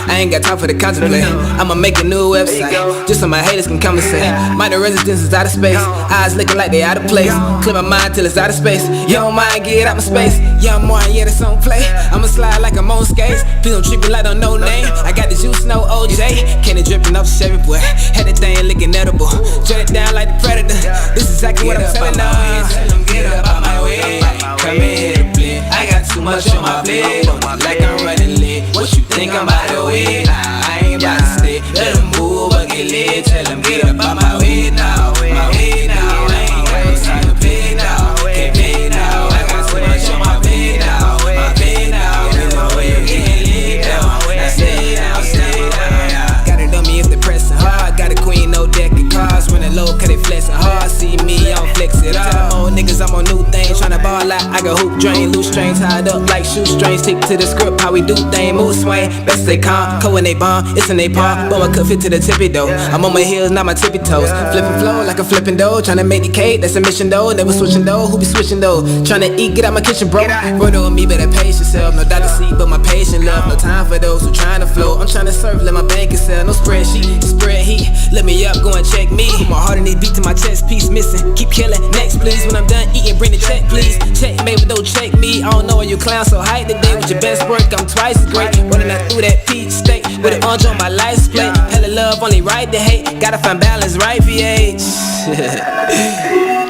I ain't got time for the contemplate. I'ma make a new website. Just so my haters can come and say, minor residence is out of space. Eyes looking like they out of place. Clear my mind till it's out of space. You don't mind, get out my space. Young Martin, yeah, that's on play. I'ma slide like I'm on skates. Please don't treat me like I'm no name. I got the juice, no OJ. Candy dripping off the Chevy, boy. Had that thing looking edible. Dread it down like the Predator. This is exactly what I'm telling now. Tell them get up out my way. Come in here to play. I got too much on my plate. Like I'm running late. What you think I'm out the way? Nah, I ain't about to stay. Let them move or get lit. Tell them get up out my way now. My way now. I ain't got no time to play now. Can't play now. I got too much on my plate now. My plate now. You know where you're getting lit now. Now stay down, stay down. Got it on me if they pressing hard. Got a queen, no deck of cards. Running low, cause they flexing hard. See me, I don't flex it all. Tell them old niggas I'm on new things. Tryna ball out, I go hoop drain. Loose strings tied up like shoestrings. Stick to the script, how we do things. Move swing, best they calm. Cold when they bomb, it's in they palm. But I could fit to the tippy though. I'm on my heels, not my tippy toes. Flipping flow like a flipping dough. Tryna make the cake, that's a mission though. Never switching though, who be switching though? Tryna eat, get out my kitchen, bro. Roll with me, better pace yourself. No Dr. C, but my patient love. No time for those who tryna flow. I'm tryna serve, let my bank sell. No spreadsheet, spread heat. Let me up, go and check me. My heart in these beat to my chest piece missing. Keep killing, next please. When I'm done eating, bring the check please. Check me, but don't check me. I don't know why you clown so hype today. With your best work, I'm twice as great. Running out through that peach state. With an orange on my license plate. Hella love, only right to hate. Gotta find balance, right, VH.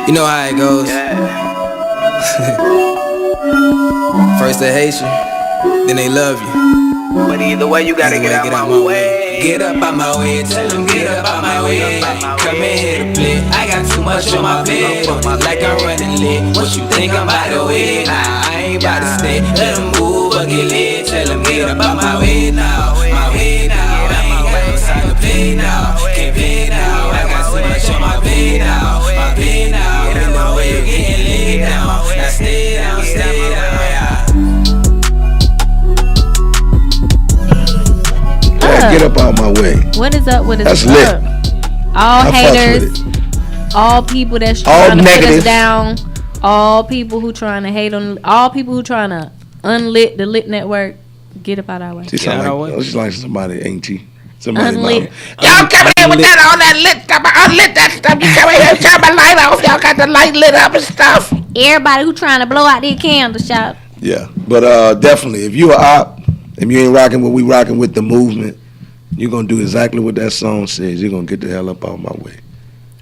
You know how it goes. First they hate you, then they love you. But either way, you gotta get out my way. Get up out my way, tell them get up out my way. Come in here to play, I got too much on my plate. Like I'm running late, what you think I'm by the way? Nah, I ain't about to stay, let them move or get lit. Tell them get up out my way now, my way now. I ain't got no time to play now, can't play now. I got too much on my plate now, my plate now. You know where you're getting laid now, now stay down, stay down. Get up out my way. What is up with That's us? lit. All I haters, all people that's trying to put negative. us down, all people who trying to hate on, all people who trying to unlit the lit network. Get up out our way. She sound like, she's like somebody, ain't she? Somebody. Unlit. Y'all come in with that, all that lit stuff. Unlit that stuff. You come in here, turn my light off. Y'all got the light lit up and stuff. Everybody who trying to blow out their candles, shout. Yeah, but definitely, if you a op and you ain't rocking what we rocking with the movement, you're gonna do exactly what that song says. You're gonna get the hell up out my way.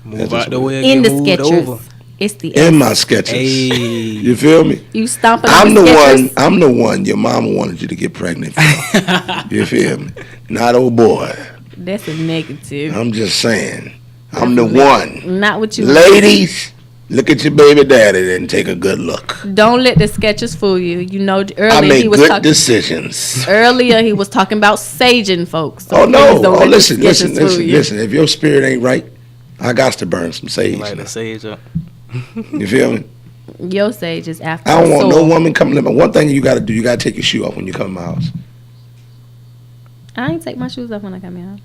Move out the way, in the get moved sketchers. over. It's the in my S. sketches. Hey. You feel me? You stomping I'm on the the sketches? one. I'm the one your mama wanted you to get pregnant for. You feel me? Not old boy. That's a negative. I'm just saying. I'm the one. Not what you Ladies, look at your baby daddy and take a good look. Don't let the sketches fool you. You know, I earlier make he was good talking. decisions. Earlier he was talking about saging folks. So Oh no! please don't Oh let the listen, sketches listen, fool listen, you. listen. If your spirit ain't right, I got to burn some sage. Like now. the sage up. You feel me? Your sage is after. I don't want no soul. woman coming in. But one thing you got to do, you got to take your shoe off when you come in my house. I ain't take my shoes off when I come here.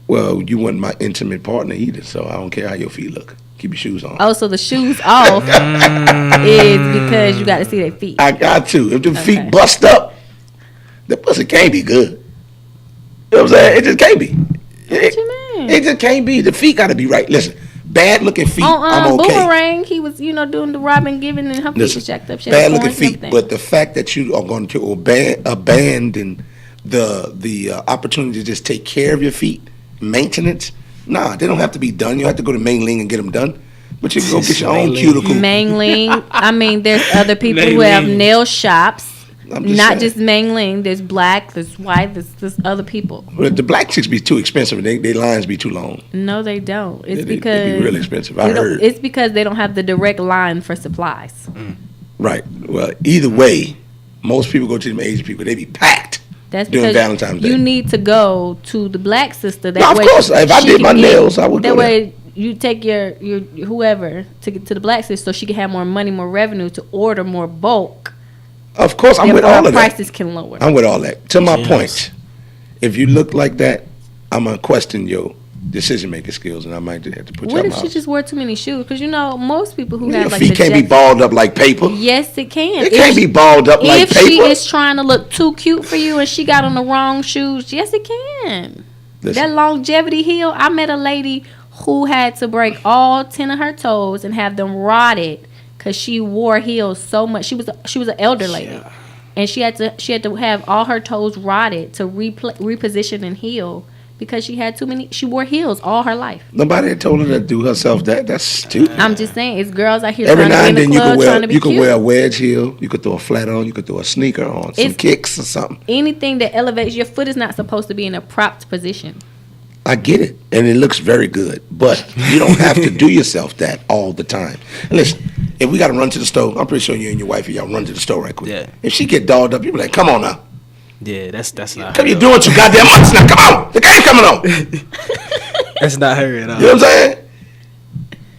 Well, you weren't my intimate partner either, so I don't care how your feet look. Keep your shoes on. Oh, so the shoes off is because you got to see their feet. I got to. If the Okay. feet bust up, the pussy can't be good. You know what I'm saying? It just can't be. What you mean? It just can't be. The feet got to be right. Listen, bad looking feet, I'm okay. Boomerang, he was, doing the Robin Giving and her feet was jacked up. She had Bad looking corns and feet, everything. but the fact that you are going to abandon the opportunity to just take care of your feet, maintenance. Nah, they don't have to be done. You don't have to go to Main Ling and get them done. But you can go get your own cuticle. Mangling. I mean, there's other people who have nail shops. I'm just Not saying. just Mangling. There's black, there's white, there's other people. Well, the black chicks be too expensive. They lines be too long. No, they don't. It's They because be really expensive. I they don't- heard. It's because they don't have the direct line for supplies. Right. Well, either way, most people go to them Asian people. They be packed That's during because Valentine's Day. you need to go to the black sister. That No, of way course. If I she did can my get- nails, I would That go way you take your whoever to get to the black sister, so she can have more money, more revenue to order more bulk. Of course, I'm with Therefore, all of that. prices can lower. I'm with all that. To my Yes. point, if you look like that, I'm gonna question your decision making skills, and I might have to put you What out if my she house. just wore too many shoes? Because most people who Your have like feet the can't be jack- balled up like paper. Yes, it can. It can't be balled up like If she paper. is trying to look too cute for you and she got on the wrong shoes, yes, it can. Listen. That longevity heel. I met a lady who had to break all 10 of her toes and have them rotted because she wore heels so much. She was an elder lady, and she had to have all her toes rotted to reposition and heal because she had too many. She wore heels all her life. Nobody had told her to do herself that. That's stupid. I'm just saying, it's girls out here Every trying now to and be in then the you club can trying to be cute. wear a wedge heel. You could throw a flat on. You could throw a sneaker on. Some It's- kicks or something. Anything that elevates your foot is not supposed to be in a propped position. I get it, and it looks very good, but you don't have to do yourself that all the time. And listen, if we got to run to the store, I'm pretty sure you and your wife, y'all run to the store right quick. Yeah. If she get dolled up, you be like, "Come on now, Yeah, that's not. come her you though. doing too goddamn much now. Come on, the game coming on." You That's not her at all. know what I'm saying?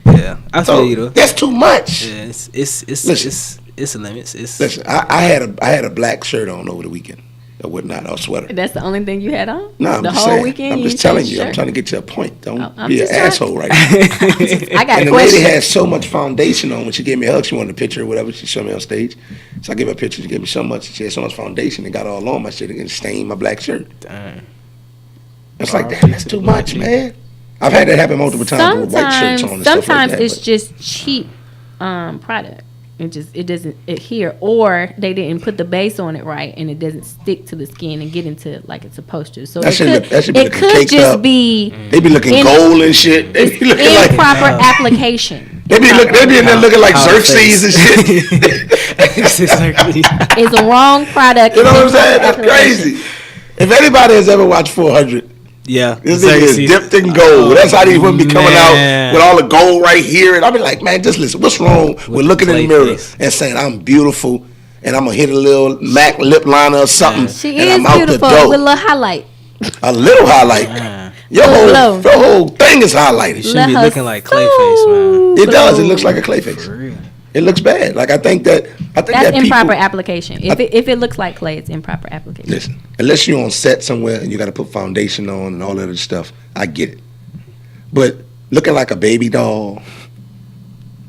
Yeah, I feel So you though. that's too much. Yeah, it's Listen. it's a limit. It's Listen, I had a black shirt on over the weekend, or whatnot, or sweater. That's the only thing you had on? No, I'm the just whole saying. weekend. I'm just ain't telling changed you. I'm shirt? trying to get to a point. Don't I'm be an just trying- asshole right now. I got And a the lady question. had so much foundation on when she gave me a hug. She wanted a picture or whatever. She showed me on stage. So I gave her a picture. She gave me so much. She had so much foundation. It got all on my shit and stained my black shirt. Dang. It's like, damn, that's too much, man. I've had that happen multiple times with white shirts on and stuff like Sometimes that. it's but just cheap product. It doesn't adhere, or they didn't put the base on it right, and it doesn't stick to the skin and get into it like it's supposed to. So that it should could, be it looking could caked just up. be They be looking in- gold and shit. They be looking like improper application. they be in there looking like Powder Xerxes and shit. It's a wrong product. You know what I'm It's saying? That's improper application. crazy. If anybody has ever watched 400, Yeah, this nigga is dipped in gold. That's how these women be coming man. out with all the gold right here. And I be like, man, just listen. What's wrong with looking in the clay mirror face. and saying I'm beautiful and I'm gonna hit a little MAC lip liner or something She and is I'm out the beautiful door. with a little highlight. A little highlight. Your Glow. whole thing is highlighted. Should be Let her looking like Clayface, man. It does. It glow. looks like a clay face. It looks bad. Like I think that That's that improper people, application. If it looks like clay, it's improper application. listen, unless you're on set somewhere and you got to put foundation on and all that other stuff, I get it. But looking like a baby doll,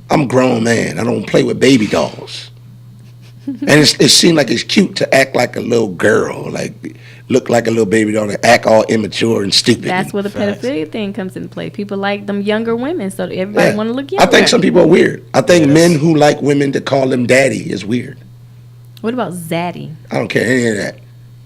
I'm a grown man. I don't play with baby dolls. And it seemed like it's cute to act like a little girl, like look like a little baby doll and act all immature and stupid. That's where the pedophilia thing comes into play. People like them younger women, so everybody Yeah. want to look I younger. think some people are weird. I think men who like women to call them daddy is weird. What about Zaddy? I don't care any of that.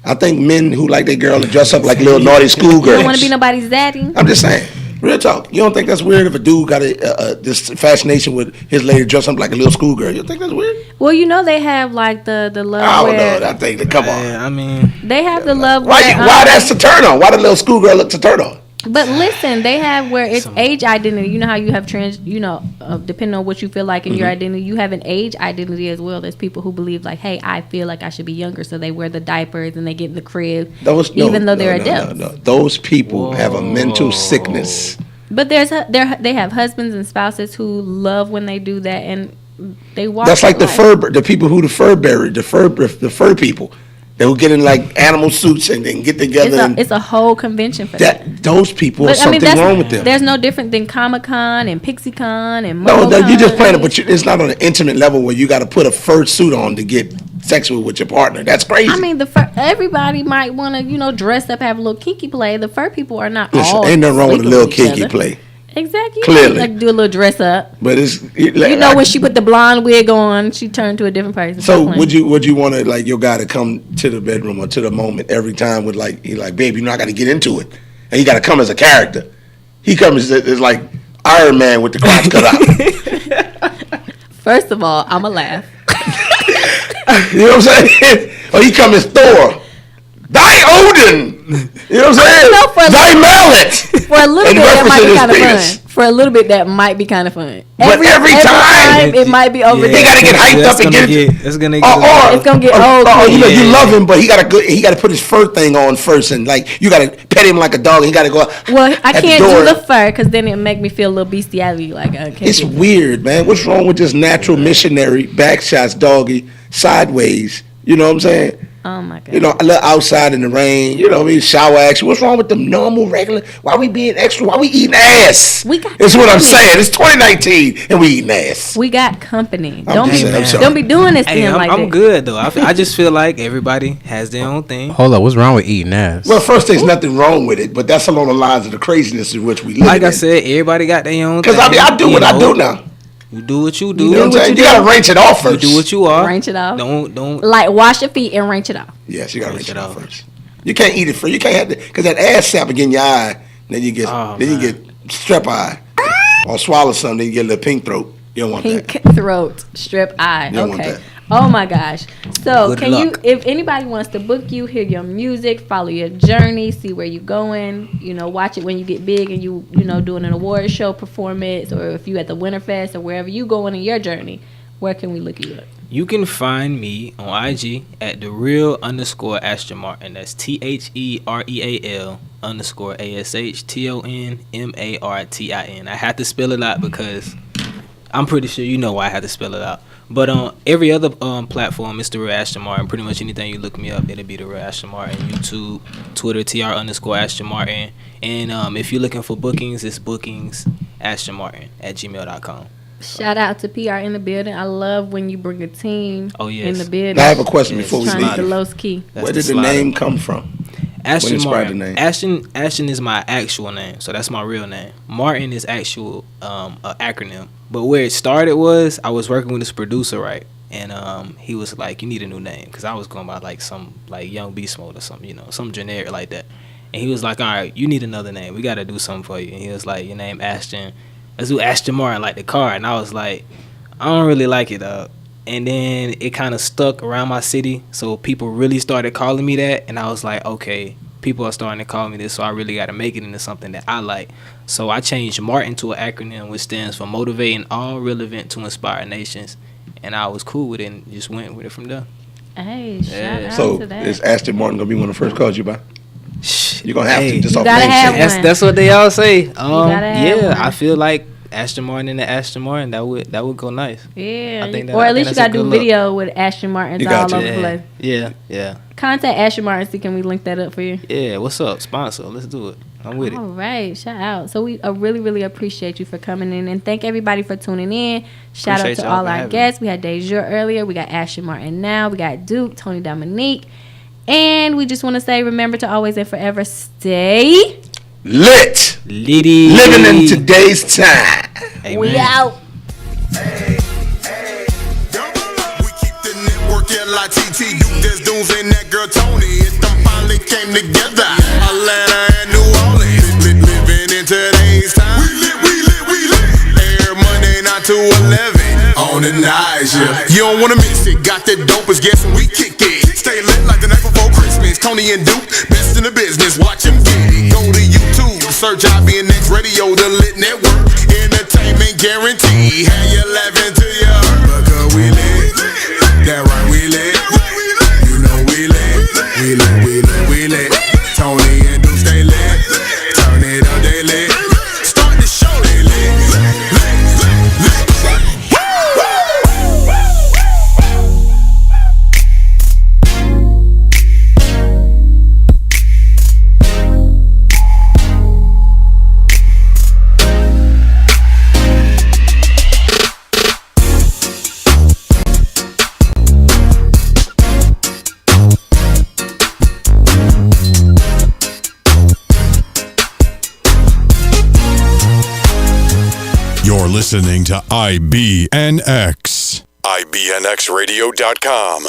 I think men who like their girl to dress up like little naughty You schoolgirls. don't want to be nobody's Zaddy. I'm just saying. Real talk. You don't think that's weird if a dude got this fascination with his lady dressed up like a little schoolgirl? You think that's weird? Well, they have like the love. I don't where know. I think that. Come on. I mean, they have the love. Why where, that's to turn on? Why the little schoolgirl look to turn on? But listen, they have where it's age identity. You know how you have depending on what you feel like in your identity, you have an age identity as well. There's people who believe like, hey, I feel like I should be younger, so they wear the diapers and they get in the crib, even though they're adults. No. Those people have a mental sickness. But they have husbands and spouses who love when they do that, and they walk. That's like the people who the fur people. They will get in like animal suits and then get together. It's a whole convention for that. Those people, something wrong with them. There's no different than Comic-Con and PixieCon and No, you just playing it, but it's not on an intimate level where you got to put a fur suit on to get sexual with your partner. That's crazy. I mean, everybody might want to, dress up, have a little kinky play. The fur people are not Listen, all. Ain't nothing wrong with a little kinky play. Exactly. Clearly. Like do a little dress up. But when she put the blonde wig on, she turned to a different person. So would you want to like your guy to come to the bedroom or to the moment every time with like babe, I got to get into it, and he got to come as a character. He comes as like Iron Man with the crotch cut out. First of all, I'ma laugh. You know what I'm saying? Or he come as Thor. Die Odin! You know what I'm saying? Die Mallet! For a little bit, that might be kind of fun. For a little bit, that might be kind of fun. But every time it might be over. He gotta get hyped up and get. It's gonna get old. You love him, but he gotta put his fur thing on first, and like you gotta pet him like a dog. And he gotta go. Well, I can't do the fur because then it make me feel a little bestiality. Like it's weird, man. What's wrong with this natural missionary back shots, doggy, sideways? You know what I'm saying? Oh my God. A little outside in the rain, shower action. What's wrong with them normal, regular? Why we being extra? Why we eating ass? That's what I'm saying. It's 2019 and we eating ass. We got company. Don't be doing this to him like that. I'm good though. I just feel like everybody has their own thing. Hold up, what's wrong with eating ass? Well, first there's nothing wrong with it, but that's along the lines of the craziness in which we live. Like I said, everybody got their own. Because I do what I do now. You do what you do. You know what I'm saying? You gotta rinse it off first. You do what you are. Rinse it off. Don't like wash your feet and rinse it off. Yes, you gotta rinse it off first. You can't eat it first. You can't have it because that ass sap again in your eye. Then you get you get strep eye or swallow something. Then you get a little pink throat. You don't want that. Pink throat, strep eye. You don't want Okay. that. Oh my gosh. So Good can luck. if anybody wants to book you, hear your music, follow your journey, see where you're going, watch it when you get big and you doing an award show performance, or if you at the Winterfest or wherever you going in your journey, where can we look you up? You can find me on IG at @thereal_Ashton Martin. That's THEREAL_ASHTONMARTIN. I had to spell it out because I'm pretty sure you know why I had to spell it out. But on every other platform, it's The Real Ashton Martin. Pretty much anything you look me up, it'll be The Real Ashton Martin. YouTube, Twitter, TR_Ashton Martin. And if you're looking for bookings, it's bookingsashtonmartin@gmail.com. Shout out to PR in the building. I love when you bring a team in the building. Now, I have a question before we Trying leave. the lowest key. Where did the name come from? Ashton Martin. The name? Ashton is my actual name, so that's my real name. Martin is actual an acronym. But where it started was I was working with this producer, right? And he was like, "You need a new name," because I was going by like some like Young Beast Mode or something, some generic like that. And he was like, "All right, you need another name. We got to do something for you." And he was like, "Your name Ashton. Let's do Ashton Martin, like the car." And I was like, "I don't really like it, And then it kind of stuck around my city, so people really started calling me that, and I was like, okay, people are starting to call me this, so I really got to make it into something that I like. So I changed Martin to an acronym which stands for Motivating All Relevant to Inspire Nations, and I was cool with it and just went with it from there. Hey, shout out So to that. is Ashton Martin gonna be one of the first calls you by? You're gonna have to just You off gotta name have sake. one. That's what they all say. gotta have Yeah, one. I feel like Ashton Martin and the Ashton Martin, that would go nice. Yeah, I think or I at think least you that's a gotta do good look. video with Ashton Martin's You got all to. over the place. Yeah. Contact Ashton Martin. See, can we link that up for you? Yeah, what's up? Sponsor. Let's do it. I'm with it. All right, shout out. So we really, really appreciate you for coming in, and thank everybody for tuning in. Shout Appreciate out to y'all all for our having guests. We had Deja earlier. We got Ashton Martin now. We got Duke, Tony Dominique, and we just want to say, remember to always and forever stay lit. Liddy. Living in today's time. We out. L.I.T.T. There's Dunes and that girl Tony. It them finally came together. Atlanta and New Orleans. Living in today's to 11 on the night, yeah. You don't wanna miss it, got that dope as guessing we kick it. Stay lit like the night before Christmas. Tony and Duke, best in the business, watch them get it. Go to YouTube, search IBNX Radio, the Lit Network. Entertainment guarantee, have you laughing to your because we lit. That right, we lit. You know we lit. We lit, we lit, we lit. Tony and Duke stay lit. Turn it up, they lit. Start the show, they lit. You're listening to IBNX. IBNXradio.com.